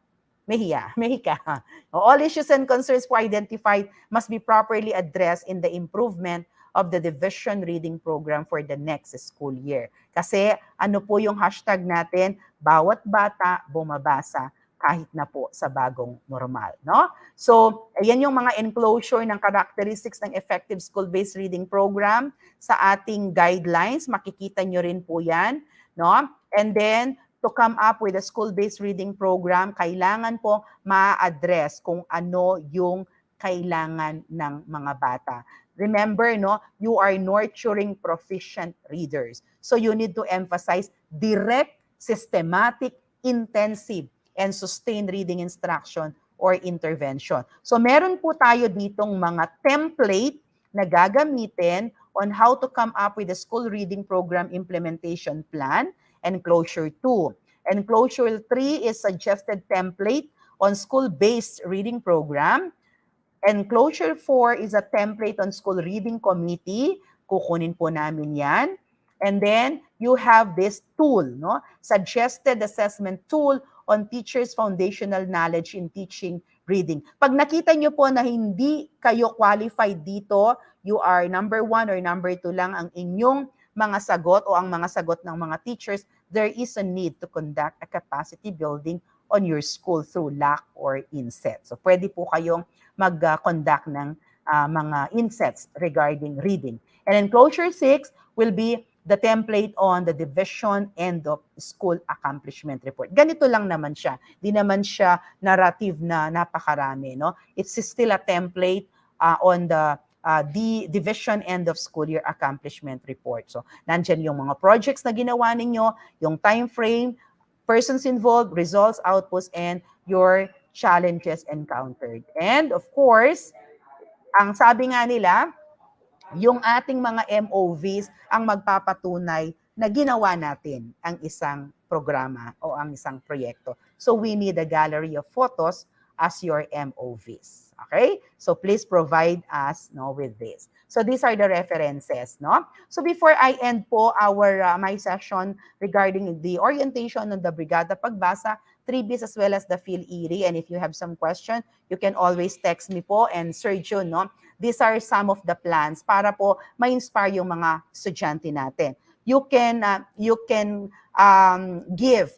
S7: All issues and concerns po identified must be properly addressed in the improvement of the division reading program for the next school year. Kasi ano po yung hashtag natin, bawat bata bumabasa kahit na po sa bagong normal, no? So, ayan yung mga enclosure ng characteristics ng effective school-based reading program sa ating guidelines. Makikita nyo rin po yan, no? And then, to come up with a school-based reading program, kailangan po ma-address kung ano yung kailangan ng mga bata. Remember, no, you are nurturing proficient readers. So you need to emphasize direct, systematic, intensive, and sustained reading instruction or intervention. So meron po tayo ditong mga template na gagamitin on how to come up with a school reading program implementation plan, enclosure 2. Enclosure 3 is suggested template on school-based reading program. Enclosure 4 is a template on school reading committee. Kukunin po namin yan. And then you have this tool, no? Suggested assessment tool on teachers' foundational knowledge in teaching reading. Pag nakita nyo po na hindi kayo qualified dito, you are number 1 or number 2 lang ang inyong mga sagot o ang mga sagot ng mga teachers, there is a need to conduct a capacity building on your school through LAC or INSET. So pwede po kayong mag-conduct ng mga INSETs regarding reading. And enclosure 6 will be the template on the division end of school accomplishment report. Ganito lang naman siya. Di naman siya narrative na napakarami, no? It's still a template on the division end of school year accomplishment report. So, nandyan yung mga projects na ginawa ninyo, yung time frame, persons involved, results, outputs, and your challenges encountered. And of course, ang sabi nga nila, yung ating mga MOVs ang magpapatunay na ginawa natin ang isang programa o ang isang proyekto. So we need a gallery of photos as your MOVs. Okay? So please provide us with this. So these are the references. No? So before I end po my session regarding the orientation on the Brigada Pagbasa, 3Bs as well as the PHIL-IRI, and if you have some question, you can always text me po and Sergio, no? These are some of the plans para po ma-inspire yung mga estudyante natin. You can give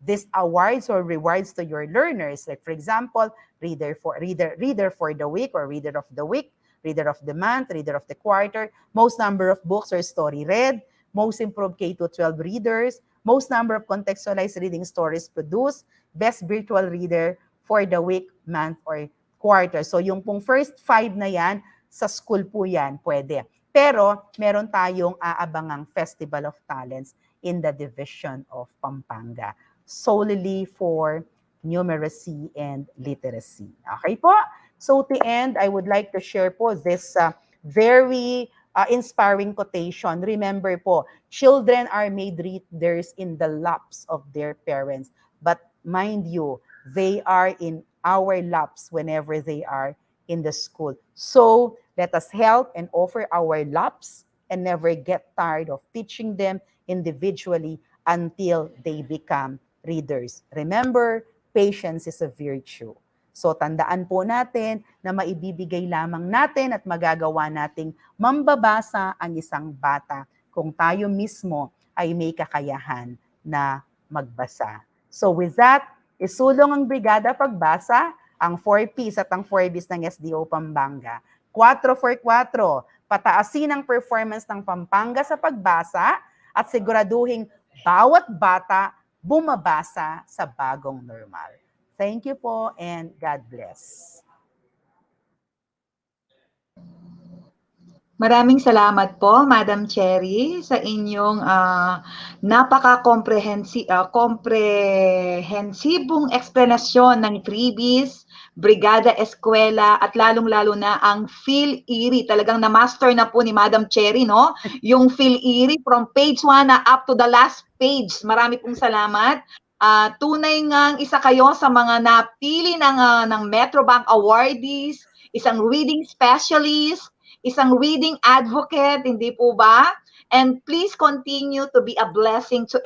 S7: these awards or rewards to your learners. Like for example, reader for the week or reader of the week, reader of the month, reader of the quarter, most number of books or story read, most improved K-12 readers, most number of contextualized reading stories produced, best virtual reader for the week, month, or quarter. So yung pong first 5 na yan, sa school po yan, pwede. Pero meron tayong aabangang Festival of Talents in the Division of Pampanga, solely for numeracy and literacy. Okay po? So to end, I would like to share po this very inspiring quotation. Remember po, children are made readers in the laps of their parents. But mind you, they are in our laps whenever they are in the school. So let us help and offer our laps and never get tired of teaching them individually until they become readers. Remember, patience is a virtue. So tandaan po natin na maibibigay lamang natin at magagawa nating mambabasa ang isang bata kung tayo mismo ay may kakayahan na magbasa. So with that, isulong ang Brigada Pagbasa, ang 4Ps at ang 4Bs ng SDO Pampanga. 4-for-4, pataasin ang performance ng Pampanga sa pagbasa at siguraduhin bawat bata bumabasa sa bagong normal. Thank you po and God bless.
S1: Maraming salamat po, Madam Cherry, sa inyong komprehensibong eksplanasyon ng 3Bs, Brigada Eskwela, at lalong-lalo na ang PHIL-IRI. Talagang na-master na po ni Madam Cherry, no? Yung PHIL-IRI from page 1 na up to the last page. Marami pong salamat. Tunay ngang isa kayo sa mga napili ng Metrobank awardees, isang reading specialist, isang reading advocate, hindi po ba? And please continue to be a blessing to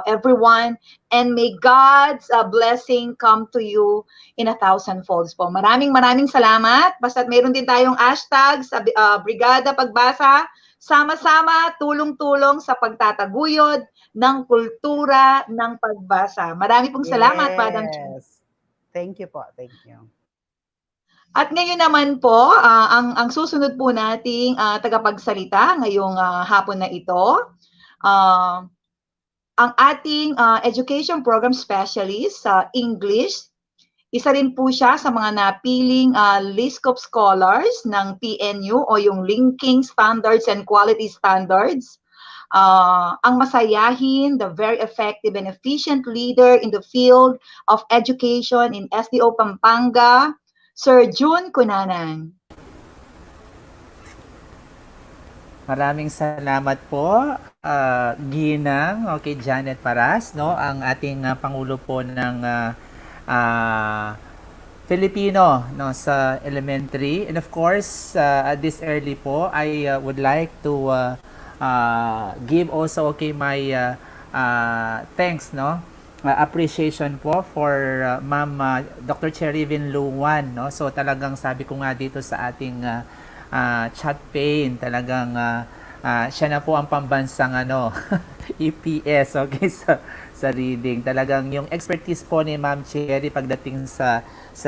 S1: everyone, and may God's blessing come to you in 1,000 folds po. Maraming salamat. Basta't meron din tayong hashtag sa Brigada Pagbasa, sama-sama, tulong-tulong sa pagtataguyod ng kultura ng pagbasa. Marami pong salamat, Madam Chen.
S7: Thank you po. Thank you.
S1: At ngayon naman po, ang susunod po nating tagapagsalita ngayong hapon na ito, ang ating education program specialist sa English. Isa rin po siya sa mga napiling list of scholars ng PNU o yung Linking Standards and Quality Standards. Ang masayahin, the very effective and efficient leader in the field of education in SDO Pampanga, Sir June Cunanan.
S2: Maraming salamat po, Ginang, Janet Paras, no, ang ating Pangulo po ng Filipino, no, sa elementary. And of course, at this early po, I would like to give also my thanks, no, appreciation po for Ma'am Dr. Cherry Vinluwan, no. So talagang sabi ko nga dito sa ating chat pane, talagang siya na po ang pambansang EPS, sa reading. Talagang yung expertise po ni Ma'am Cherry pagdating sa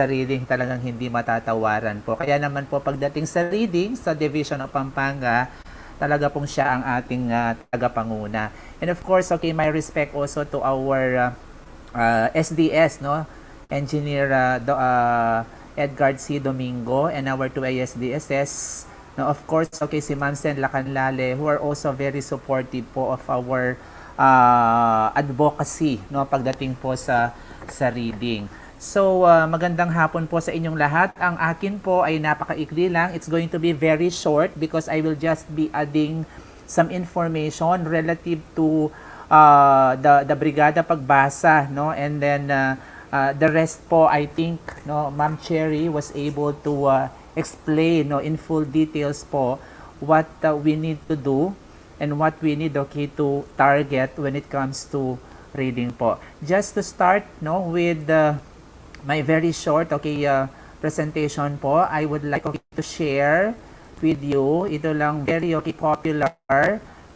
S2: reading, talagang hindi matatawaran po. Kaya naman po pagdating sa reading sa Division of Pampanga, talaga pong siya ang ating tagapanguna. And of course, my respect also to our SDS, no, Engineer Edgar C. Domingo, and our 2 ASDSS. No, of course, si Ma'am Sen Lacanlale, who are also very supportive po of our advocacy, no, pagdating po sa reading. So, magandang hapon po sa inyong lahat. Ang akin po ay napakaikli lang. It's going to be very short because I will just be adding some information relative to the Brigada Pagbasa, no? And then the rest po, I think, no, Ma'am Cherry was able to explain, no, in full details po what we need to do and what we need, okay, to target when it comes to reading po. Just to start, no, with my very short, okay, presentation po, I would like, okay, to share with you ito lang very, okay, popular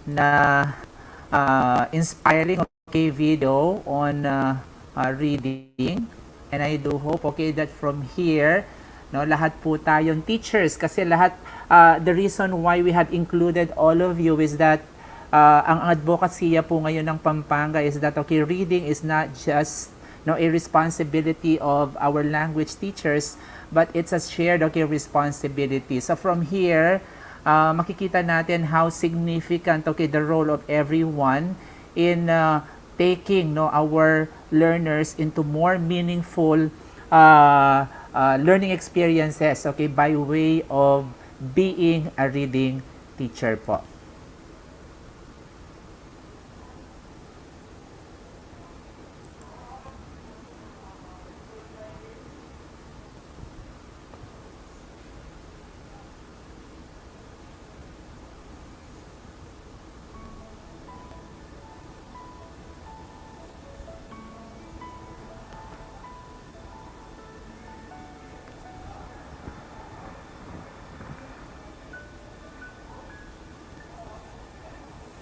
S2: na inspiring, okay, video on reading. And I do hope, okay, that from here, no, lahat po tayong teachers, kasi lahat, the reason why we have included all of you is that ang advocacy po ngayon ng Pampanga is that, okay, reading is not just, no, a responsibility of our language teachers, but it's a shared, okay, responsibility. So from here, makikita natin how significant, okay, the role of everyone in taking, no, our learners into more meaningful learning experiences, okay, by way of being a reading teacher po.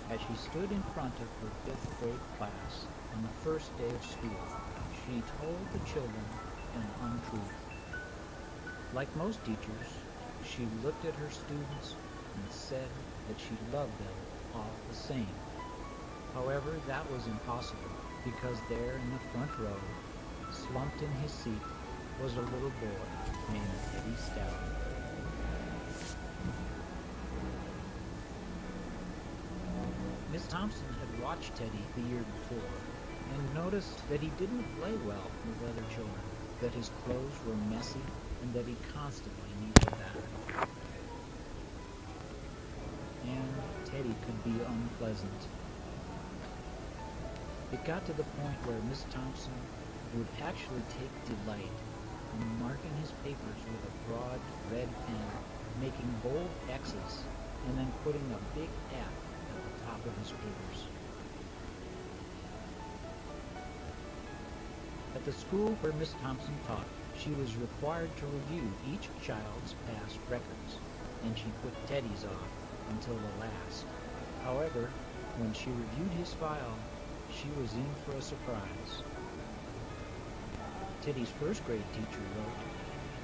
S8: As she stood in front of her 5th grade class on the first day of school, she told the children an untruth. Like most teachers, she looked at her students and said that she loved them all the same. However, that was impossible because there in the front row, slumped in his seat, was a little boy named Eddie Stout. Miss Thompson had watched Teddy the year before and noticed that he didn't play well with other children, that his clothes were messy, and that he constantly needed a bath. And Teddy could be unpleasant. It got to the point where Miss Thompson would actually take delight in marking his papers with a broad red pen, making bold X's, and then putting a big F at the top of his papers. At the school where Miss Thompson taught, she was required to review each child's past records, and she put Teddy's off until the last. However, when she reviewed his file, she was in for a surprise. Teddy's first grade teacher wrote,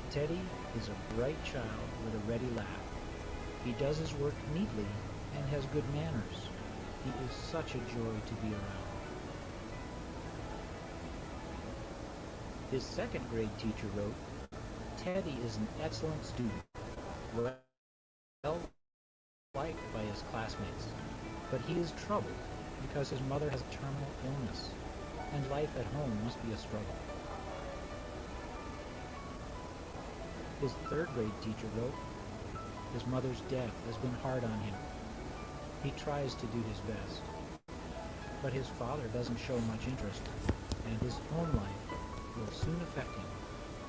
S8: "Teddy is a bright child with a ready laugh. He does his work neatly and has good manners. He is such a joy to be around." His second grade teacher wrote, "Teddy is an excellent student, well liked by his classmates, but he is troubled because his mother has a terminal illness, and life at home must be a struggle." His third grade teacher wrote, "His mother's death has been hard on him. He tries to do his best, but his father doesn't show much interest, and his home life will soon affect him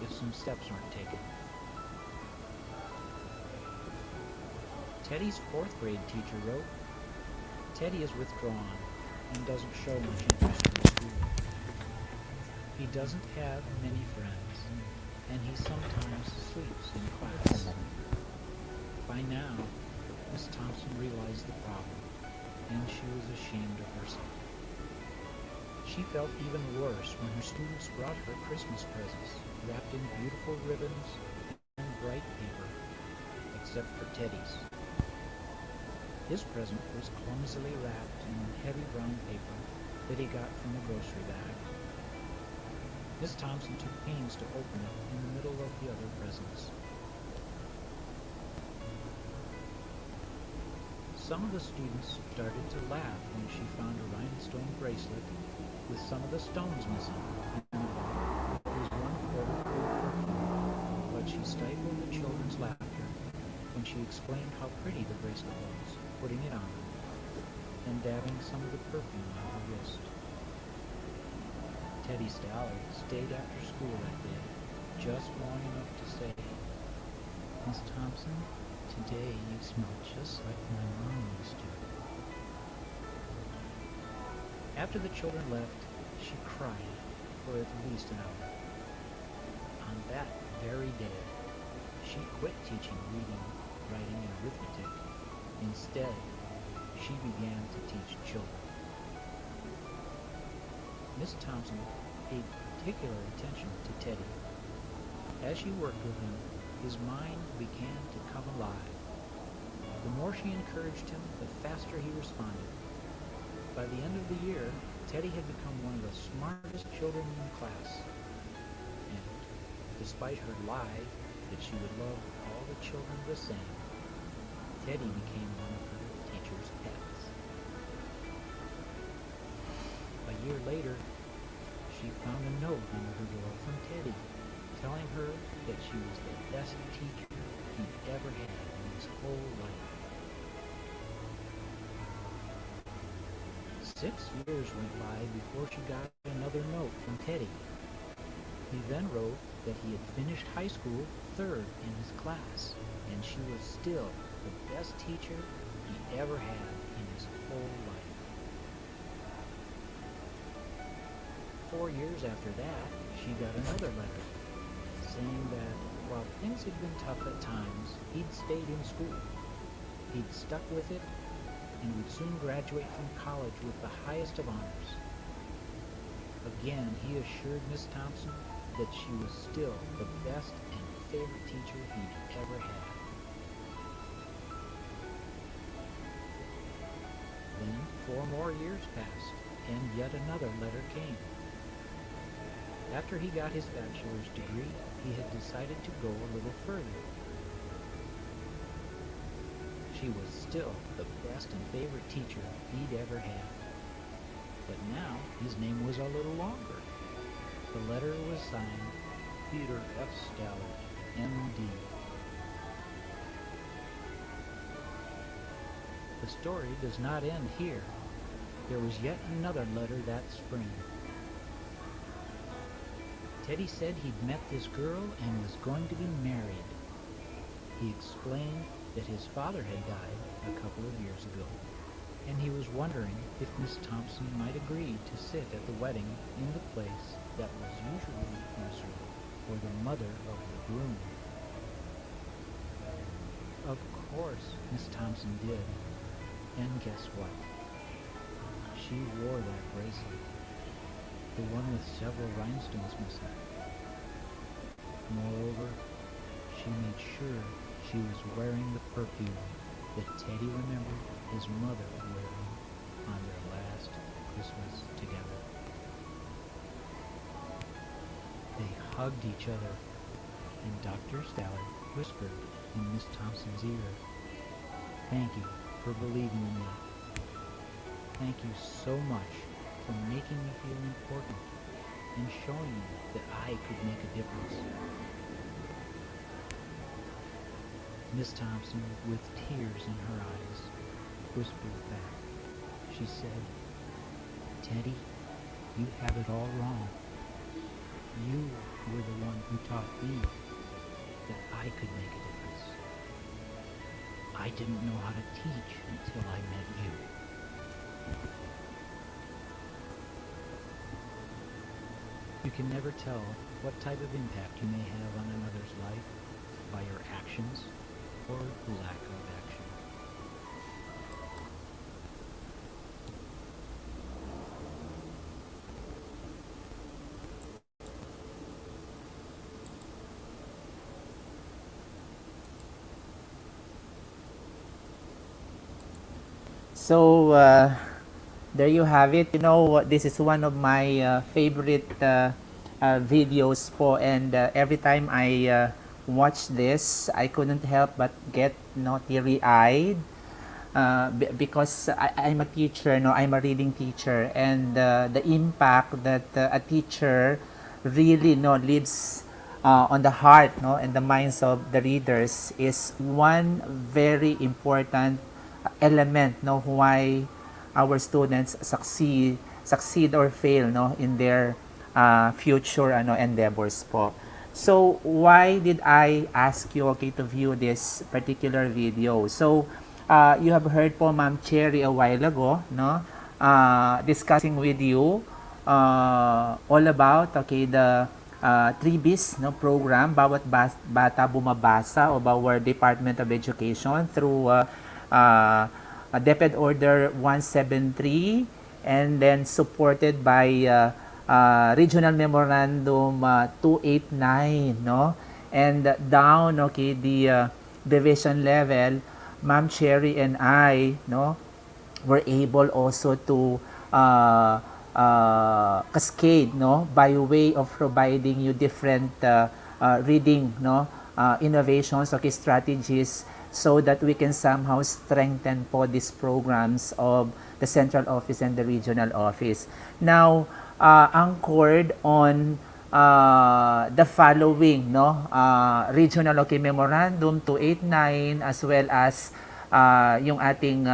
S8: if some steps aren't taken." Teddy's fourth grade teacher wrote, "Teddy is withdrawn and doesn't show much interest in school. He doesn't have many friends, and he sometimes sleeps in class." By now, Miss Thompson realized the problem, and she was ashamed of herself. She felt even worse when her students brought her Christmas presents wrapped in beautiful ribbons and bright paper, except for Teddy's. His present was clumsily wrapped in heavy brown paper that he got from a grocery bag. Miss Thompson took pains to open it in the middle of the other presents. Some of the students started to laugh when she found a rhinestone bracelet with some of the stones missing. It was one full of perfume, but she stifled the children's laughter when she explained how pretty the bracelet was, putting it on and dabbing some of the perfume on her wrist. Teddy Teddy Stallard stayed after school that day just long enough to say, "Miss Thompson, today you smell just like my mom used to." After the children left, she cried for at least an hour. On that very day, she quit teaching reading, writing, and arithmetic. Instead, she began to teach children. Miss Thompson paid particular attention to Teddy. As she worked with him, his mind began to come alive. The more she encouraged him, the faster he responded. By the end of the year, Teddy had become one of the smartest children in the class. And despite her lie that she would love all the children the same, Teddy became one of her teacher's pets. A year later, she found a note under her door from Teddy, telling her that she was the best teacher he'd ever had in his whole life. 6 years went by before she got another note from Teddy. He then wrote that he had finished high school third in his class, and she was still the best teacher he ever had in his whole life. 4 years after that, she got another letter, saying that while things had been tough at times, he'd stayed in school. He'd stuck with it and would soon graduate from college with the highest of honors. Again, he assured Miss Thompson that she was still the best and favorite teacher he'd ever had. Then 4 more years passed, and yet another letter came. After he got his bachelor's degree, he had decided to go a little further. She was still the best and favorite teacher he'd ever had. But now his name was a little longer. The letter was signed Peter F. Stallard, M.D. The story does not end here. There was yet another letter that spring. Teddy said he'd met this girl and was going to be married. He explained that his father had died a couple of years ago, and he was wondering if Miss Thompson might agree to sit at the wedding in the place that was usually reserved for the mother of the groom. Of course, Miss Thompson did, and guess what? She wore that bracelet, the one with several rhinestones missing. Moreover, she made sure she was wearing the perfume that Teddy remembered his mother wearing on their last Christmas together. They hugged each other, and Dr. Stallard whispered in Miss Thompson's ear, "Thank you for believing in me. Thank you so much for making me feel important and showing me that I could make a difference." Miss Thompson, with tears in her eyes, whispered back. She said, "Teddy, you have it all wrong. You were the one who taught me that I could make a difference. I didn't know how to teach until I met you." You can never tell what type of impact you may have on another's life by your actions or lack of action.
S2: So, there you have it. You know, this is one of my favorite videos po, and every time I watch this, I couldn't help but get teary-eyed because I'm a teacher, no, I'm a reading teacher, and the impact that a teacher really leaves on the heart, and the minds of the readers is one very important element, why our students succeed or fail, in their future endeavors po. So, why did I ask you to view this particular video? So, you have heard po Ma'am Cherry a while ago, no? Discussing with you all about the 3Bs program, Bawat Bata Bumabasa of our Department of Education through DepEd Order 173, and then supported by Regional Memorandum 289, no? And down the division level, Ma'am Cherry and I, no, were able also to cascade, no, by way of providing you different reading, no, innovations, strategies, so that we can somehow strengthen po these programs of the central office and the regional office. Now, anchored on the following, no, regional memorandum 289, as well as yung ating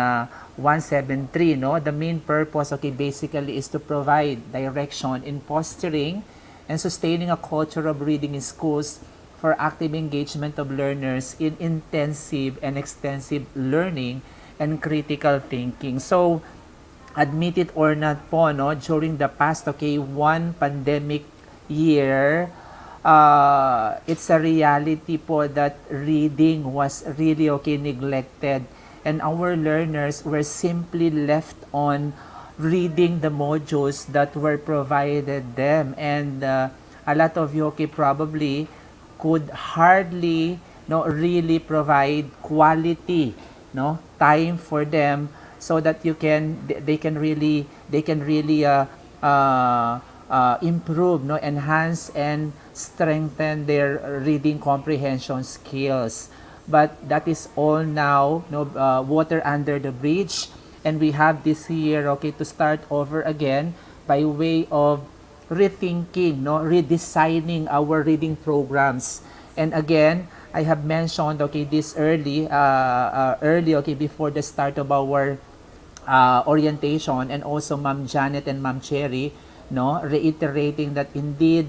S2: 173, no, the main purpose basically is to provide direction in fostering and sustaining a culture of reading in schools for active engagement of learners in intensive and extensive learning and critical thinking. So, admit it or not po, no, during the past one pandemic year, it's a reality po that reading was really neglected, and our learners were simply left on reading the modules that were provided them, and a lot of you probably could hardly really provide quality time for them, so that they can really improve, enhance and strengthen their reading comprehension skills. But that is all now water under the bridge, and we have this year to start over again by way of rethinking, redesigning our reading programs. And again, I have mentioned this early before the start of our orientation, and also Ma'am Janet and Ma'am Cherry, reiterating that indeed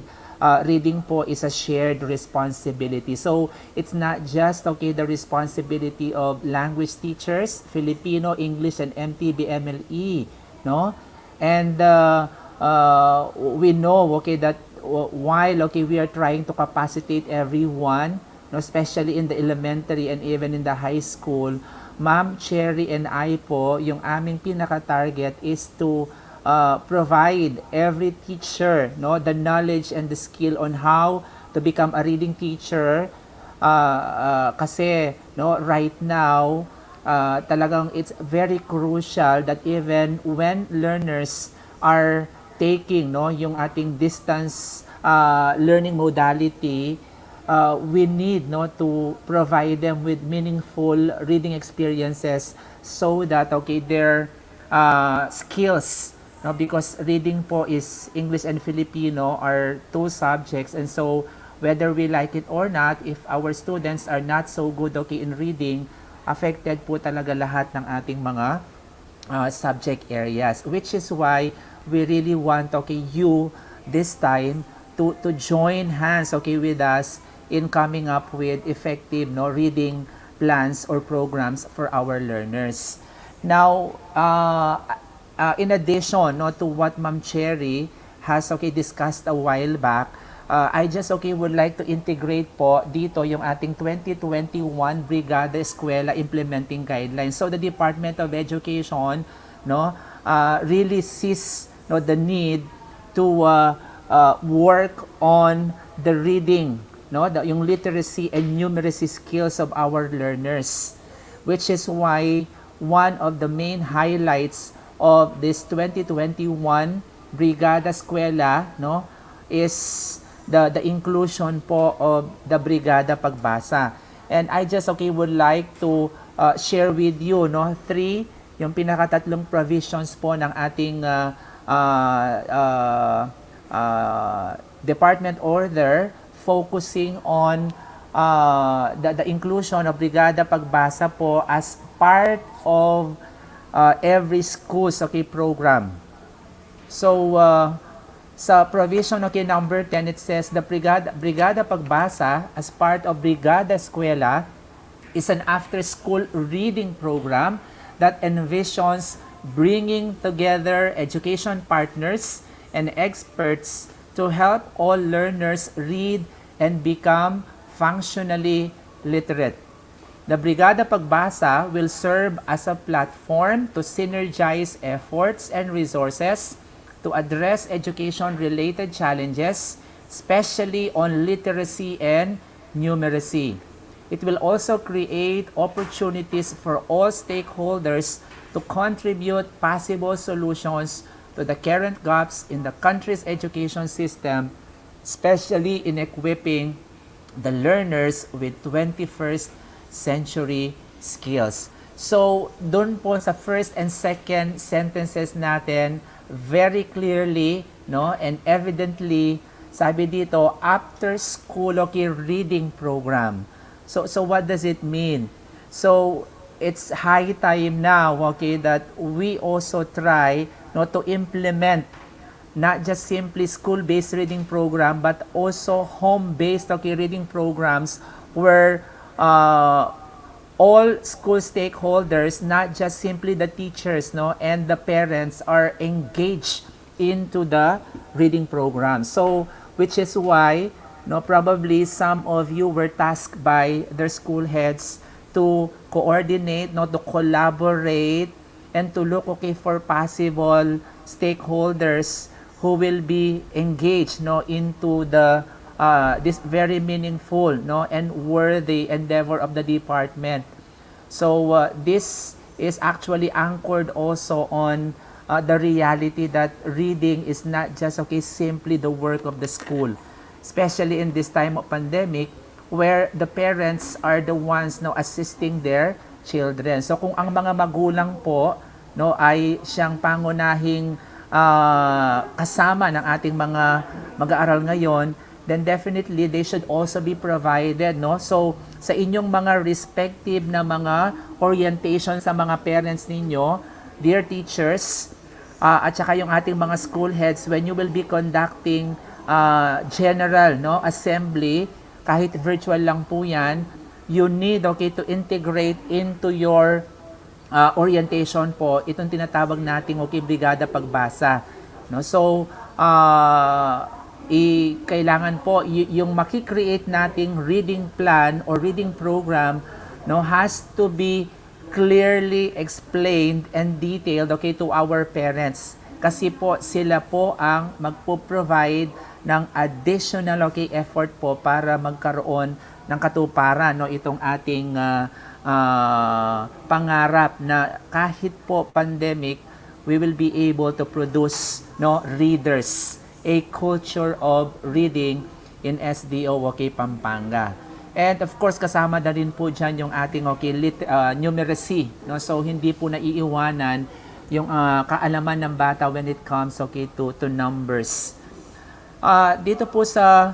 S2: reading po is a shared responsibility. So it's not just the responsibility of language teachers, Filipino, English, and MTB MLE, no? And we know that while we are trying to capacitate everyone, especially in the elementary and even in the high school, Ma'am Cherry and I po, yung aming pinaka-target is to provide every teacher the knowledge and the skill on how to become a reading teacher, kasi right now talagang it's very crucial that even when learners are taking yung ating distance learning modality, we need to provide them with meaningful reading experiences, so that their skills, because reading po is English and Filipino are two subjects, and so whether we like it or not, if our students are not so good in reading, affected po talaga lahat ng ating mga subject areas, which is why we really want you this time to join hands with us in coming up with effective reading plans or programs for our learners. Now, in addition to what Ma'am Cherry has discussed a while back, I just would like to integrate po dito yung ating 2021 Brigada Eskwela Implementing Guidelines. So the Department of Education really sees the need to work on the reading, yung literacy and numeracy skills of our learners, which is why one of the main highlights of this 2021 Brigada Eskwela is the inclusion po of the Brigada Pagbasa. And I just would like to share with you three, yung pinakatatlong provisions po ng ating department order, focusing on the inclusion of Brigada Pagbasa po as part of every school's program. So sa provision number 10, it says the Brigada Pagbasa as part of Brigada Eskwela is an after-school reading program that envisions bringing together education partners and experts to help all learners read and become functionally literate. The Brigada Pagbasa will serve as a platform to synergize efforts and resources to address education-related challenges, especially on literacy and numeracy. It will also create opportunities for all stakeholders to contribute possible solutions to the current gaps in the country's education system, especially in equipping the learners with 21st century skills. So, dun po sa first and second sentences natin, very clearly, no, and evidently, sabi dito, after school reading program. So what does it mean? So, it's high time now, that we also try, no, to implement not just simply school-based reading program, but also home-based reading programs where all school stakeholders, not just simply the teachers, no, and the parents are engaged into the reading program. So, which is why, no, probably some of you were tasked by their school heads to coordinate, no, to collaborate, and to look for possible stakeholders who will be engaged, no, into the this very meaningful, no, and worthy endeavor of the department. So this is actually anchored also on the reality that reading is not just simply the work of the school, especially in this time of pandemic where the parents are the ones, no, assisting their children. So kung ang mga magulang po, no, ay siyang pangunahing kasama ng ating mga mag-aaral ngayon, then definitely they should also be provided, no? So sa inyong mga respective na mga orientation sa mga parents ninyo, dear teachers, at saka yung ating mga school heads, when you will be conducting general, no, assembly, kahit virtual lang po yan, you need to integrate into your orientation po itong tinatawag nating Brigada Pagbasa, no? So kailangan po yung maki-create nating reading plan or reading program, no, has to be clearly explained and detailed to our parents, kasi po sila po ang magpo-provide ng additional effort po para magkaroon ng katuparan, no, itong ating pangarap na kahit po pandemic, we will be able to produce, no, readers, a culture of reading in SDO Pampanga. And of course, kasama na rin po dyan yung ating numeracy, no? So hindi po naiiwanan yung kaalaman ng bata when it comes to numbers. Dito po sa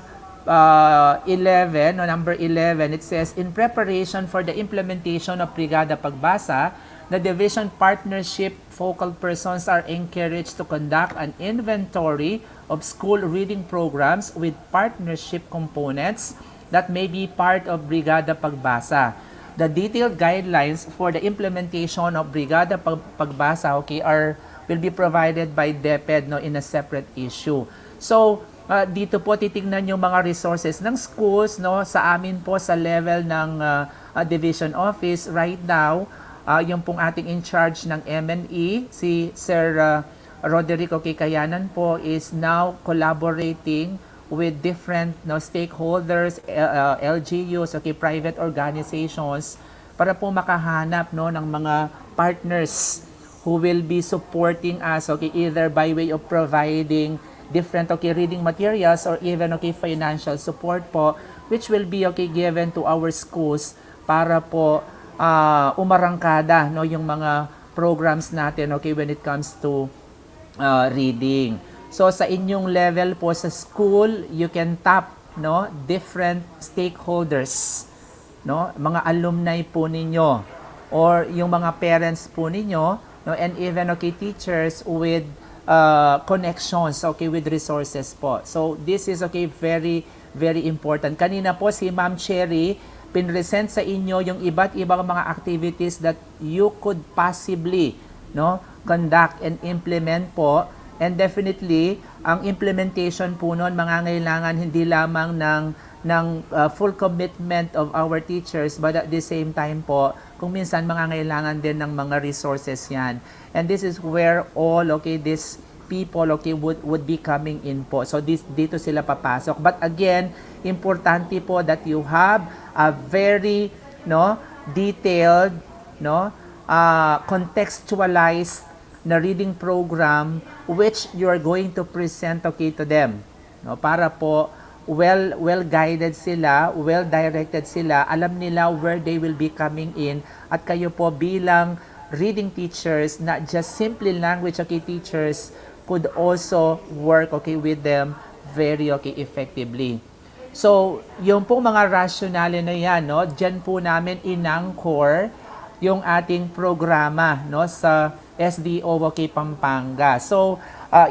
S2: 11, no, number 11, it says, in preparation for the implementation of Brigada Pagbasa, the division partnership focal persons are encouraged to conduct an inventory of school reading programs with partnership components that may be part of Brigada Pagbasa. The detailed guidelines for the implementation of Brigada Pagbasa will be provided by DepEd, no, in a separate issue. So, dito po titingnan yung mga resources ng schools, no, sa amin po sa level ng division office right now. Yung pong ating in charge ng M&E, si Sir Roderick Kayanan po, is now collaborating with different, no, stakeholders, LGUs, private organizations, para po makahanap, no, ng mga partners who will be supporting us, either by way of providing different reading materials or even financial support po, which will be given to our schools para po umarangkada, no, yung mga programs natin when it comes to reading. So sa inyong level po sa school, you can tap, no, different stakeholders, no, mga alumni po ninyo or yung mga parents po ninyo, no, and even teachers with connections, okay, with resources po. So this is, okay, very, very important. Kanina po si Ma'am Cherry, pinresent sa inyo yung iba't ibang mga activities that you could possibly, no, conduct and implement po. And definitely, ang implementation po nun, mangangailangan hindi lamang ng full commitment of our teachers, but at the same time po, kung minsan mangangailangan din ng mga resources yan. And this is where all, okay, these people, okay, would be coming in po. So dito sila papasok. But again, importante po that you have a very, no, detailed, no, contextualized na reading program which you are going to present, okay, to them, no, para po well guided sila, well directed sila, alam nila where they will be coming in, at kayo po bilang reading teachers, not just simply language, okay, teachers, could also work, okay, with them very, okay, effectively. So, yung pong mga rationale na yan, no, dyan po namin inangkor yung ating programa, no, sa SDO, okay, Pampanga. So,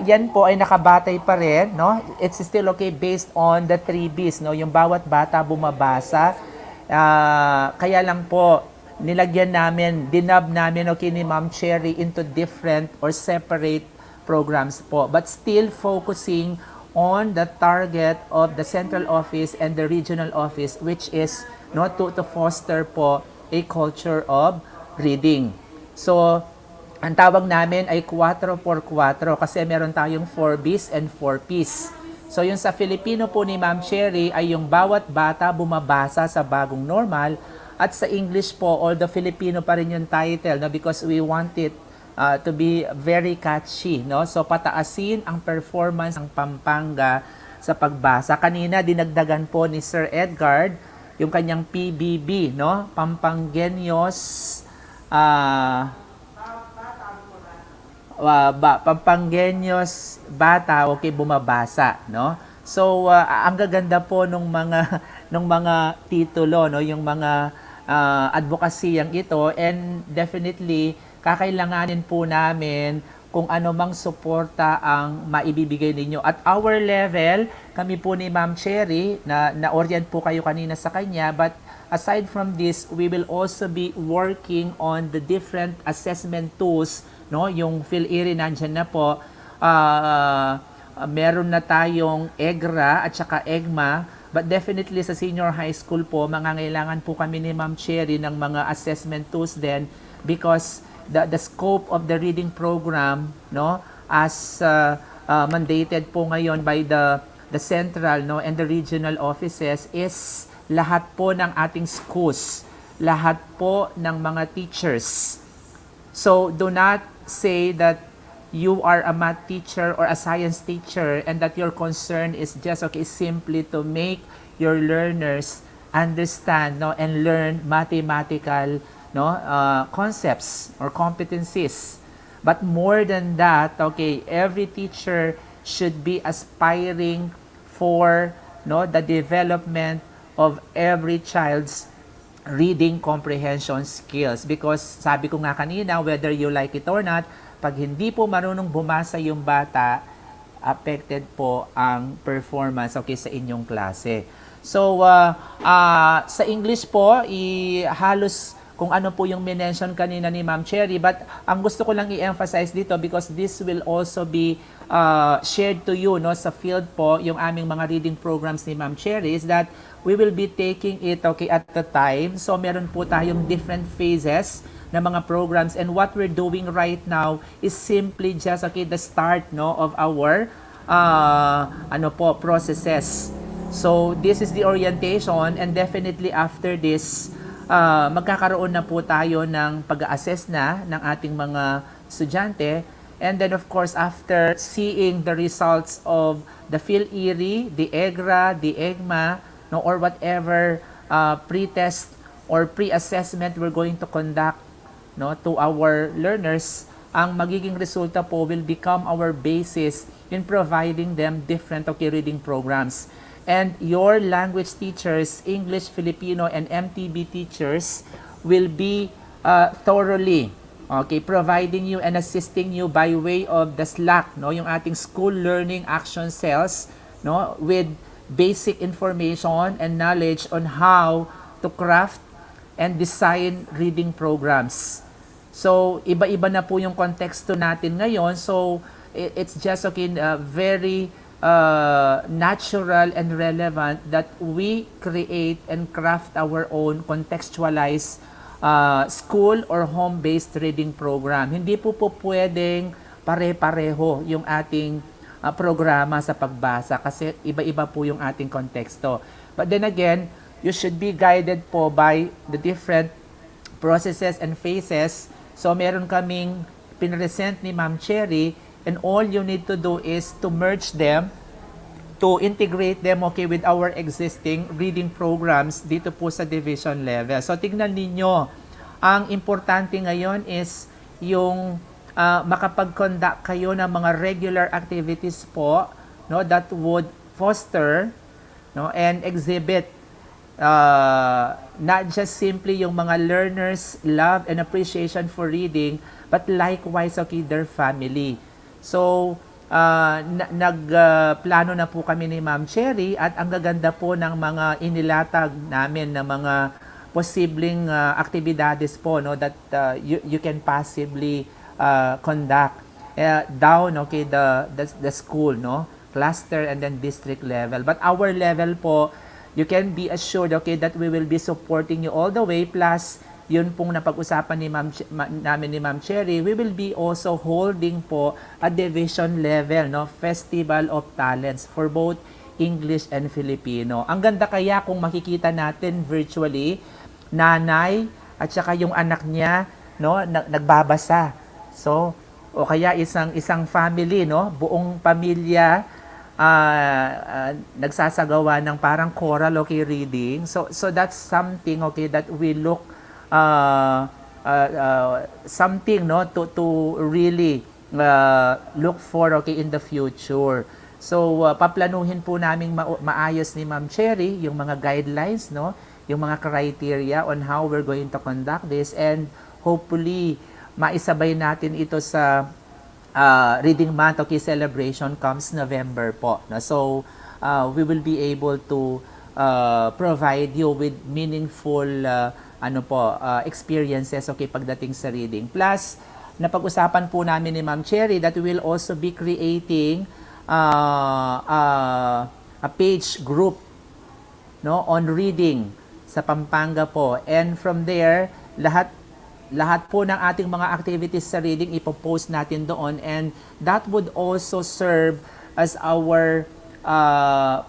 S2: yan po ay nakabatay pa rin, no? It's still, okay, based on the 3 Bs, no? Yung bawat bata bumabasa. Kaya lang po, nilagyan namin, dinab namin, okay, ni Ma'am Cherry into different or separate programs po. But still focusing on the target of the central office and the regional office, which is, no, to foster po a culture of reading. So, ang tawag namin ay 4x4 kasi meron tayong 4 Bs and 4 Ps. So yung sa Filipino po ni Ma'am Cherry ay yung bawat bata bumabasa sa bagong normal, at sa English po, although Filipino pa rin yung title, no, because we want it to be very catchy, no? So pataasin ang performance ng Pampanga sa pagbasa. Kanina dinagdagan po ni Sir Edgar yung kanyang PBB, no? Pampangueños Pampangueños bata, okay, bumabasa, no? So ang gaganda po nung mga titulo, no, yung mga advokasiyang ito, and definitely kakailanganin po namin kung ano mang suporta ang maibibigay ninyo. At our level, kami po ni Ma'am Cherry, na-orient po kayo kanina sa kanya, but aside from this, we will also be working on the different assessment tools, no? Yung PHIL-IRI nandyan na po. Meron na tayong EGRA at saka EGMA, but definitely sa senior high school po, mangangailangan po kami ni Ma'am Cherry ng mga assessment tools din, because the scope of the reading program, no, as mandated po ngayon by the central, no, and the regional offices, is lahat po ng ating schools, lahat po ng mga teachers. So do not say that you are a math teacher or a science teacher and that your concern is just, okay, simply to make your learners understand, no, and learn mathematical, no, concepts or competencies. But more than that, okay, every teacher should be aspiring for, no, the development of every child's reading comprehension skills, because sabi ko nga kanina, whether you like it or not, pag hindi po marunong bumasa yung bata, affected po ang performance, okay, sa inyong klase. So sa English po, halos kung ano po yung minention kanina ni Ma'am Cherry, but ang gusto ko lang i-emphasize dito, because this will also be shared to you, no, sa field po, yung aming mga reading programs ni Ma'am Cherry, is that we will be taking it, okay, at the time. So meron po tayong different phases na mga programs, and what we're doing right now is simply just, okay, the start, no, of our processes. So this is the orientation, and definitely after this, magkakaroon na po tayo ng pag-assess na ng ating mga estudyante. And then of course, after seeing the results of the PHIL-IRI, the EGRA, the EGMA, no, or whatever pre-test or pre-assessment we're going to conduct, no, to our learners, ang magiging resulta po will become our basis in providing them different, okay, reading programs. And your language teachers, English, Filipino, and MTB teachers will be thoroughly, Okay, providing you and assisting you by way of the Slack, no, yung ating school learning action cells, no, with basic information and knowledge on how to craft and design reading programs. So, iba-iba na po yung konteksto natin ngayon. So, it's just okay, very natural and relevant that we create and craft our own contextualized school or home-based reading program. Hindi po pwedeng pare-pareho yung ating programa sa pagbasa kasi iba-iba po yung ating konteksto. But then again, you should be guided po by the different processes and phases. So meron kaming pinresent ni Ma'am Cherry, and all you need to do is to merge them, to integrate them with our existing reading programs dito po sa division level. So tignan ninyo, ang importante ngayon is yung makapag-conduct kayo ng mga regular activities po, no, that would foster, no, and exhibit not just simply yung mga learners' love and appreciation for reading, but likewise their family. So, nagplano na po kami ni Ma'am Cherry at ang gaganda po ng mga inilatag namin na mga posibleng aktibidades po, no, that you can possibly conduct down the school, no, cluster and then district level. But our level po, you can be assured that we will be supporting you all the way, plus yun pong napag-usapan namin ni Ma'am Cherry, we will be also holding po a division level, no, Festival of Talents for both English and Filipino. Ang ganda kaya kung makikita natin virtually, nanay at saka yung anak niya, no, nagbabasa. So, o kaya isang family, no, buong pamilya nagsasagawa ng parang choral reading. So that's something that we look something, no, to really look for in the future. So paplanuhin po naming maayos ni Ma'am Cherry yung mga guidelines, no, yung mga criteria on how we're going to conduct this, and hopefully maisabay natin ito sa Reading Month celebration comes November po, no? So we will be able to provide you with meaningful experiences pagdating sa reading. Plus, napag-usapan po namin ni Ma'am Cherry that we will also be creating a page group, no, on reading sa Pampanga po. And from there, lahat po ng ating mga activities sa reading ipopost natin doon, and that would also serve as our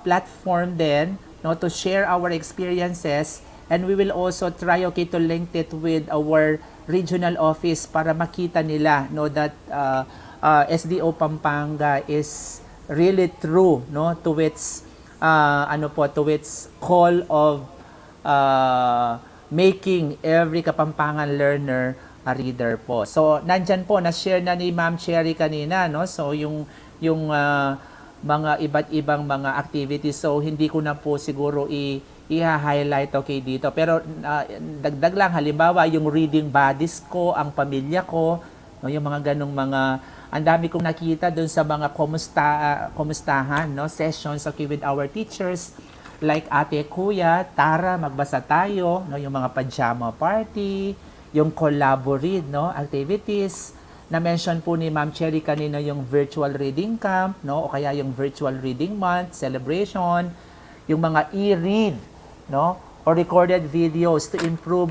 S2: platform then, no, to share our experiences, and we will also try to link it with our regional office para makita nila, no, that SDO Pampanga is really true, no, to its call of making every Kapampangan learner a reader po. So nandyan po, na-share na ni Ma'am Cherry kanina, no, so yung mga iba't ibang mga activities, so hindi ko na po siguro i-highlight dito, pero dagdag lang, halimbawa yung reading buddies ko, ang pamilya ko, no, yung mga ganong mga, ang dami kong nakita dun sa mga kumustahan, no, sessions with our teachers, like Ate Kuya, Tara, magbasa tayo, no, yung mga pajama party, yung collaborate, no, activities. Na-mention po ni Ma'am Cherry kanina yung virtual reading camp, no, o kaya yung virtual reading month celebration, yung mga e-read, no, or recorded videos to improve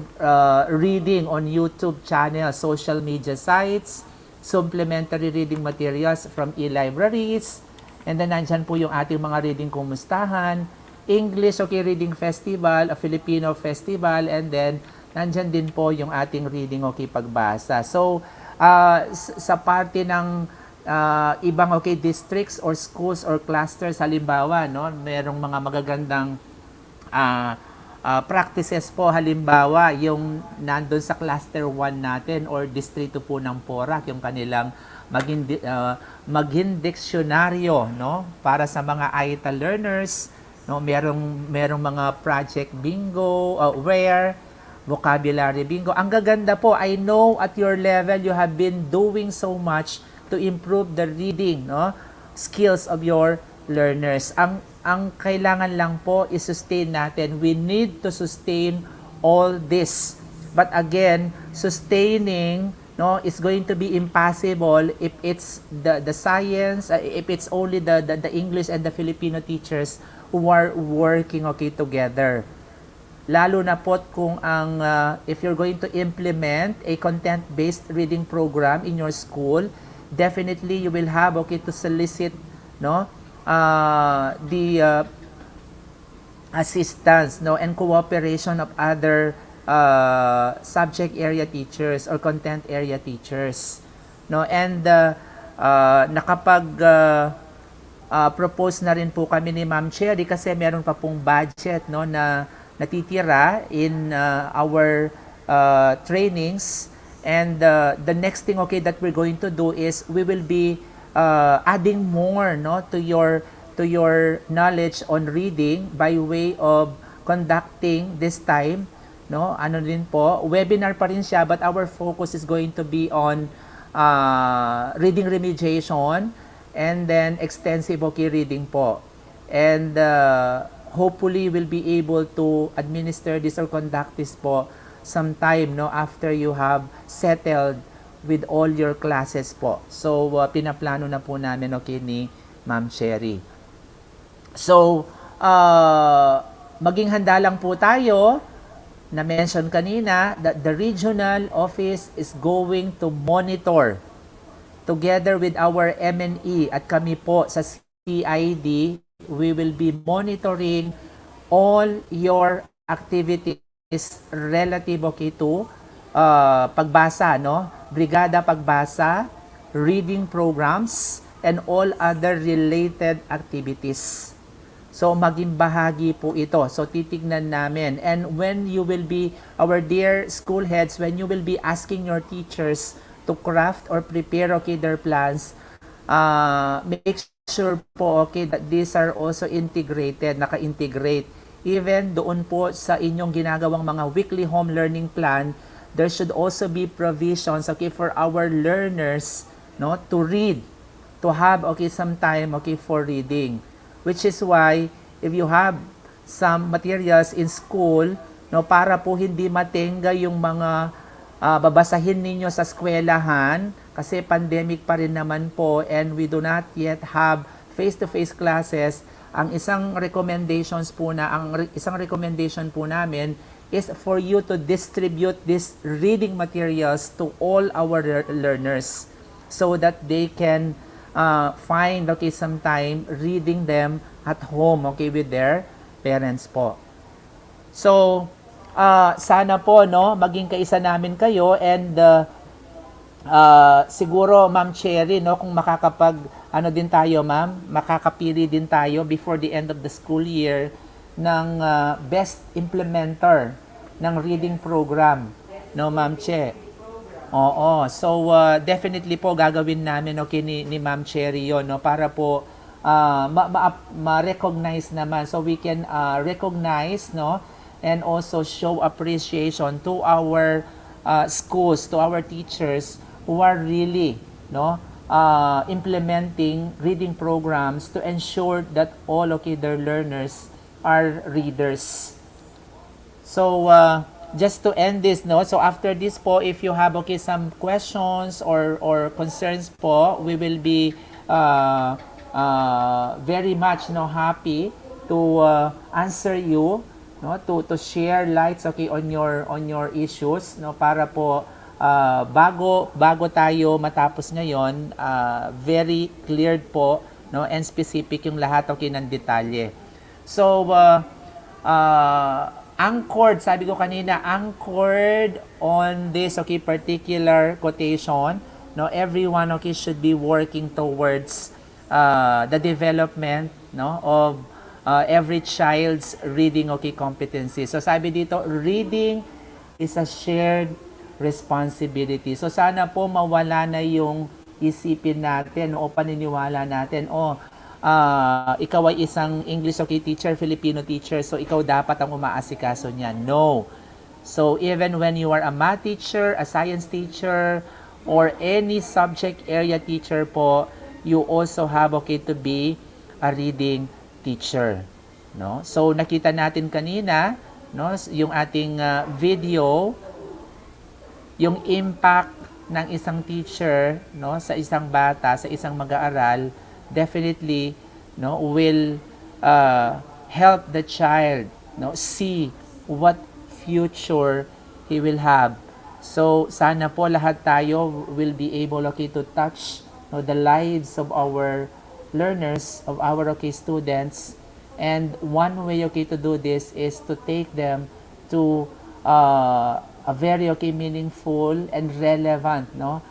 S2: reading on YouTube channel, social media sites, supplementary reading materials from e-libraries, and then nandyan po yung ating mga reading kumustahan, English Reading Festival, a Filipino Festival, and then nandyan din po yung ating reading pagbasa. So, sa parte ng ibang districts or schools or clusters, halimbawa, no, merong mga magagandang practices po, halimbawa, yung nandun sa cluster 1 natin or distrito po ng Porac, yung kanilang maging diksyonaryo, no, para sa mga AITA learners, no, merong mga project bingo where vocabulary bingo. Ang gaganda po, I know at your level you have been doing so much to improve the reading, no, skills of your learners. Ang kailangan lang po i-sustain natin. We need to sustain all this. But again, sustaining, no, is going to be impossible if it's the science, if it's only the English and the Filipino teachers who are working together. Lalo na po kung if you're going to implement a content-based reading program in your school, definitely you will have to solicit, no, the assistance, no, and cooperation of other subject area teachers or content area teachers, no, and propose na rin po kami ni Ma'am Cherry kasi meron pa pong budget, no, na natitira in our trainings, and the next thing that we're going to do is we will be adding more, no, to your knowledge on reading by way of conducting this time, no, ano din po, webinar pa rin siya, but our focus is going to be on reading remediation and then extensive reading po, and hopefully we'll be able to administer this or conduct this po sometime, no, after you have settled with all your classes po. So pinaplano na po namin ni Ma'am Cherry. So maging handa lang po tayo. Na-mention kanina that the regional office is going to monitor together with our MNE at kami po sa CID. We will be monitoring all your activities relative to pagbasa, no? Brigada Pagbasa, reading programs, and all other related activities. So maging bahagi po ito. So titignan namin. And when you will be, our dear school heads, when you will be asking your teachers to craft or prepare their plans, make sure po that these are also integrated, naka-integrate. Even doon po sa inyong ginagawang mga weekly home learning plan, there should also be provisions for our learners, no, to read, to have some time for reading. Which is why if you have some materials in school, no, para po hindi matenga yung mga babasahin ninyo sa eskwelahan, kasi pandemic pa rin naman po and we do not yet have face-to-face classes. Ang isang recommendation po namin is for you to distribute these reading materials to all our learners so that they can find some time reading them at home with their parents po. So sana po, no, maging kaisa namin kayo, and siguro Ma'am Cherry, no, kung din tayo, ma'am, makakapili din tayo before the end of the school year ng best implementer ng reading program, no, Ma'am Che. Oo. So definitely po gagawin namin ni Ma'am Cherry 'yon, no, para po ma-recognize naman, so we can recognize, no, and also show appreciation to our schools, to our teachers who are really, no, implementing reading programs to ensure that all their learners are readers. So just to end this, no, so after this po, if you have some questions or concerns po, we will be very much, no, happy to answer you, no, to share lights on your issues, no, para po bago tayo matapos ngayon, very cleared po, no, and specific yung lahat ng detalye. So anchored, sabi ko kanina, anchored on this particular quotation, no, everyone should be working towards the development, no, of every child's reading competency. So sabi dito, reading is a shared responsibility. So sana po mawala na yung isipin natin o paniniwala natin, ikaw ay isang English teacher, Filipino teacher, so ikaw dapat ang umaasikaso niyan. No. So even when you are a math teacher, a science teacher, or any subject area teacher po, you also have to be a reading teacher, no? So nakita natin kanina, no, yung ating video, yung impact ng isang teacher, no, sa isang bata, sa isang mag-aaral, definitely, no, will help the child, no, see what future he will have. So sana po lahat tayo will be able to touch, no, the lives of our learners, of our students. And one way to do this is to take them to a very meaningful and relevant, no,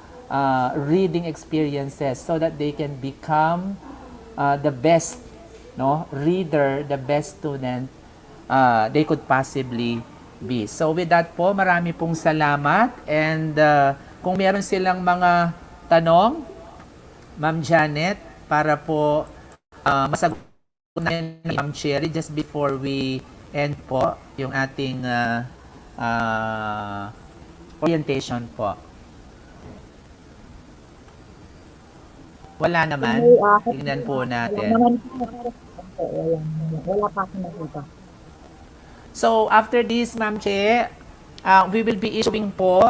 S2: reading experiences, so that they can become the best, no, reader, the best student they could possibly be. So with that po, marami pong salamat, and kung meron silang mga tanong, Ma'am Janet, para po masagot na ni Ma'am Cherry just before we end po yung ating orientation po. Wala naman. Tingnan po natin.
S9: Wala pa ako nakita.
S2: So after this, Ma'am Che, we will be issuing po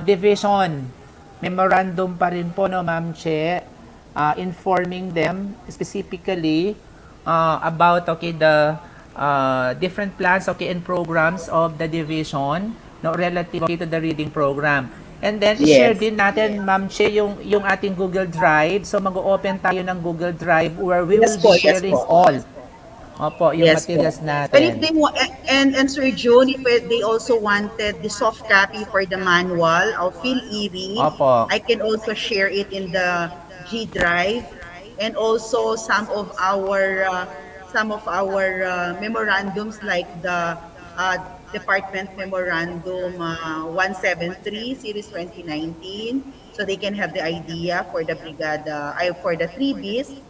S2: division memorandum pa rin po, no, Ma'am Che, informing them specifically about the different plans and programs of the division, no, relative to the reading program. And then share din natin, Ma'am Che, yung ating Google Drive. So mag-open tayo ng Google Drive where we will be sharing all. Opo, yung materials natin.
S7: And if they want, and Sir June, if they also wanted the soft copy for the manual of PHIL-IRI, I can also share it in the G Drive, and also some of our memorandums, like the Department Memorandum 173 Series 2019, so they can have the idea for the Brigada, for the 3Bs,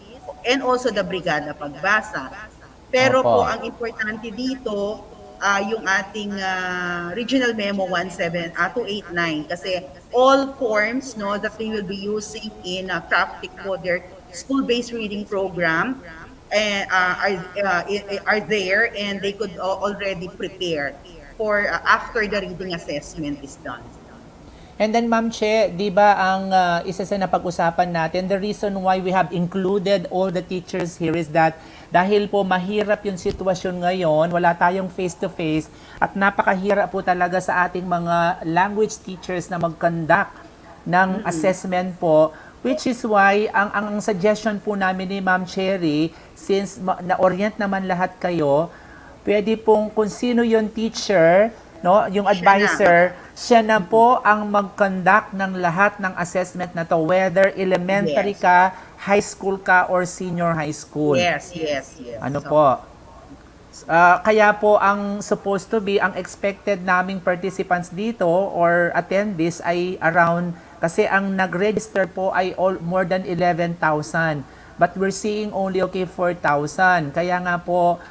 S7: and also the Brigada Pagbasa. Pero po, ang importante dito, yung ating Regional Memo 289, kasi all forms, no, that they will be using in crafting po their school-based reading program are there, and they could already prepare for after the reading assessment is done.
S2: And then, Ma'am Che, di ba ang isa sa napag-usapan natin, the reason why we have included all the teachers here is that dahil po mahirap yung sitwasyon ngayon, wala tayong face-to-face, at napakahirap po talaga sa ating mga language teachers na mag-conduct ng assessment po, which is why ang suggestion po namin ni Ma'am Cherry, since na-orient naman lahat kayo, pwede pong kung sino yung teacher, no, yung advisor, siya na po ang mag-conduct ng lahat ng assessment na to, whether elementary ka, high school ka, or senior high school.
S7: Yes.
S2: Ano po? Kaya po ang supposed to be, ang expected naming participants dito or attendees ay around, kasi ang nag-register po ay more than 11,000. But we're seeing only 4,000. Kaya nga po,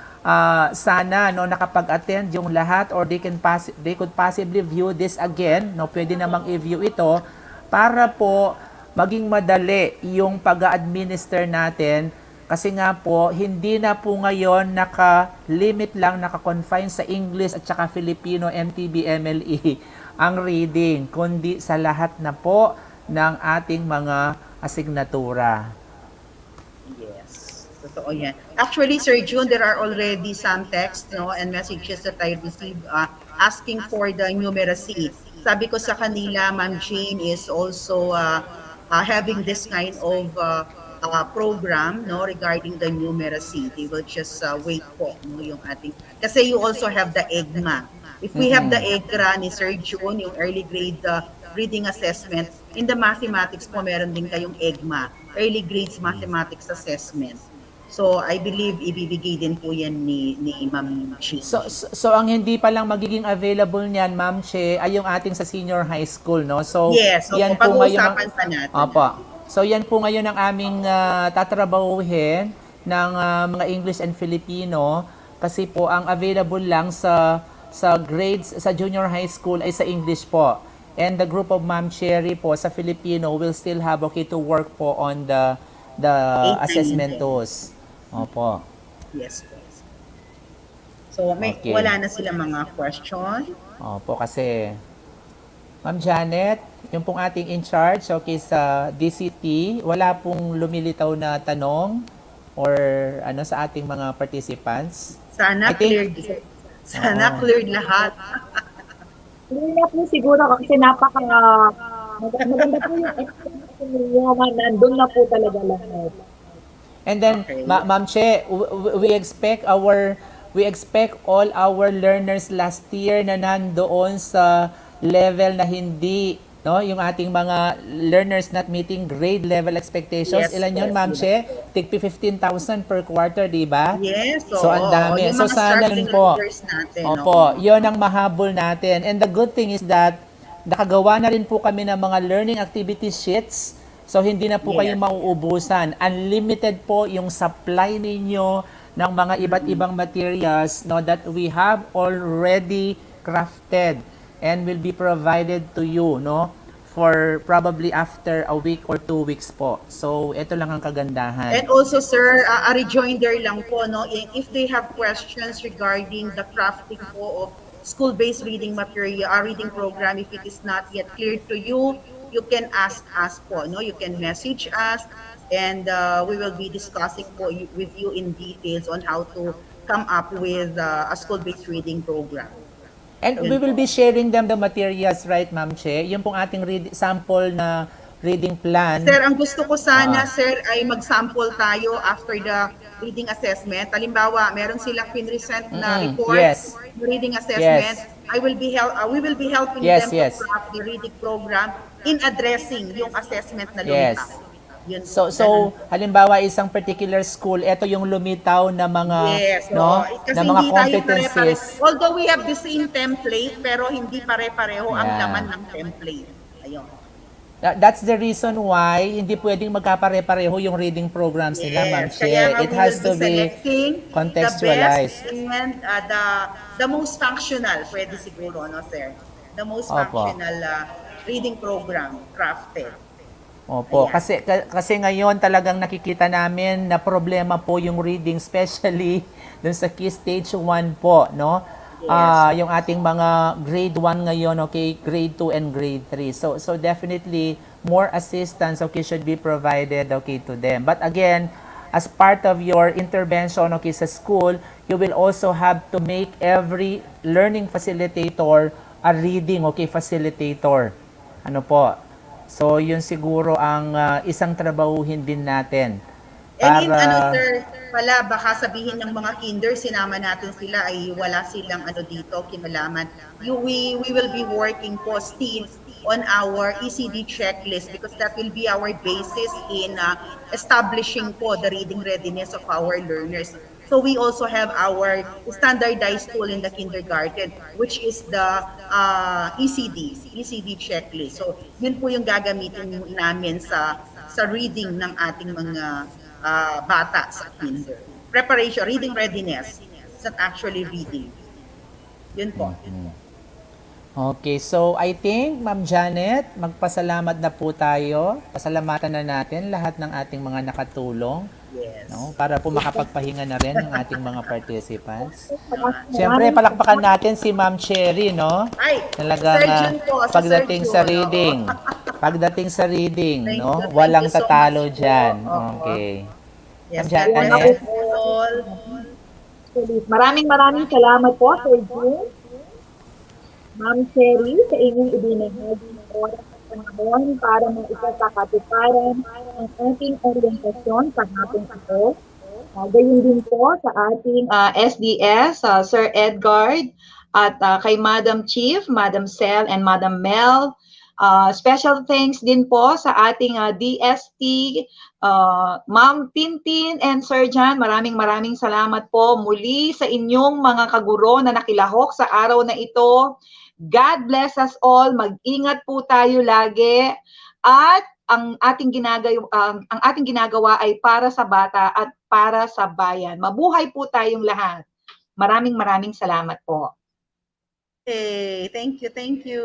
S2: sana, no, nakapag-attend yung lahat, or they could possibly view this again, no, pwede namang i-view ito para po maging madali yung pag-administer natin, kasi nga po hindi na po ngayon naka-limit lang, naka-confine sa English at saka Filipino MTB MLE ang reading, kundi sa lahat na po ng ating mga asignatura.
S7: Totoo yan. Actually, Sir June, there are already some texts, no, and messages that I received asking for the numeracy. Sabi ko sa kanila, Ma'am Jane is also having this kind of program, no, regarding the numeracy. They will just wait po, no, yung ating, kasi you also have the EGMA. If we have the EGRA ni Sir June, yung early grade reading assessment, in the mathematics po meron din kayong EGMA, early grades mathematics assessment. So I believe ibibigay din po yan ni Ma'am Che.
S2: So ang hindi pa lang magiging available niyan, Ma'am Che, ay yung ating sa senior high school, no? So
S7: yes, so
S2: yan po ngayon
S7: pa natin.
S2: Opo. So yan po ngayon ang aming tatrabahuhin ng mga English and Filipino, kasi po ang available lang sa sa grades sa junior high school ay sa English po. And the group of Ma'am Cherry po sa Filipino will still have to work po on the
S7: 8, 9,
S2: assessment
S7: 10.
S2: tools. Opo.
S7: Yes po. So wala na sila mga question.
S2: Opo, kasi Ma'am Janet, yung pong ating in charge sa DCT, wala pong lumilitaw na tanong or sa ating mga participants.
S7: Sana cleared. Sana cleared lahat.
S1: Hindi na po siguro kasi maganda po yung explanation niyo, nandun na po talaga lahat.
S2: And then, Ma'am Che, we expect all our learners last year na nandoon sa level na hindi, yung ating mga learners not meeting grade level expectations.
S7: Yes,
S2: Ilan yun, Ma'am Che? Tig 15,000 per quarter, di ba?
S7: Yes.
S2: So, ang dami. So, sana yun po. Opo, yun ang mahabol natin. And the good thing is that nakagawa na rin po kami ng mga learning activity sheets. So, hindi na po kayo mauubusan. Unlimited po yung supply ninyo ng mga iba't ibang materials that we have already crafted and will be provided to you for probably after a week or 2 weeks po. So, ito lang ang kagandahan.
S7: And also, sir, a rejoinder lang po, if they have questions regarding the crafting po of school-based reading material, reading program, if it is not yet clear to you, you can ask us po, you can message us, and we will be discussing po with you in details on how to come up with a school-based reading program.
S2: And we will be sharing them the materials, right, Ma'am Che? Yung pong ating sample na reading plan.
S7: Sir, ang gusto ko sana, sir, ay mag-sample tayo after the reading assessment. Halimbawa, meron silang pinresent na report, reading assessment. We will be helping them to craft the reading program in addressing yung assessment na lumitaw.
S2: So halimbawa isang particular school, ito yung lumitaw na mga
S7: kasi
S2: na mga
S7: hindi
S2: competencies.
S7: Although we have the same template, pero hindi pare-pareho ang laman ng template. Ayun.
S2: That's the reason why hindi pwedeng magkapare-pareho yung reading programs nila, Ma'am Che. It has to be contextualized.
S7: The best and the most functional, pwede siguro, sir? The most functional reading program crafted.
S2: Opo, kasi ngayon talagang nakikita namin na problema po yung reading, especially dun sa key stage 1 po, yung ating mga grade 1 ngayon, grade 2 and grade 3. So definitely more assistance should be provided to them. But again, as part of your intervention sa school, you will also have to make every learning facilitator a reading facilitator. Ano po? So, yun siguro ang isang trabahuhin din natin.
S7: And sir, baka sabihin ng mga kinder, sinama natin sila ay wala silang dito, kinalaman. We will be working po still on our ECD checklist because that will be our basis in establishing po the reading readiness of our learners. So we also have our standardized tool in the kindergarten, which is the ECD checklist. So yun po yung gagamitin namin sa reading ng ating mga bata sa kinder. Preparation, reading readiness, it's not actually reading. Yun po.
S2: Okay, so I think, Ma'am Janet, magpasalamat na po tayo. Pasalamatan na natin lahat ng ating mga nakatulong.
S7: Yes.
S2: Para po makapagpahinga na rin ng ating mga participants. Siyempre, palakpakan natin si Ma'am Cherry, Talagang pagdating sa reading, walang tatalo dyan. Okay.
S7: Yes,
S2: Ma'am Janet.
S1: Maraming salamat po, Sir June. Ma'am Cherry, sa inyong ibinahagi ng oras at panahon para maisasakatuparan ang ating orientasyon sa hapong ito. Gayon din po sa ating SDS, Sir Edgar, at kay Madam Chief, Madam Sel, and Madam Mel. Special thanks din po sa ating DST, Ma'am Tintin and Sir Jan. Maraming salamat po muli sa inyong mga kaguro na nakilahok sa araw na ito. God bless us all. Mag-ingat po tayo lagi. At ang ating ginagawa ay para sa bata at para sa bayan. Mabuhay po tayong lahat. Maraming salamat po.
S7: Okay, thank you, thank you.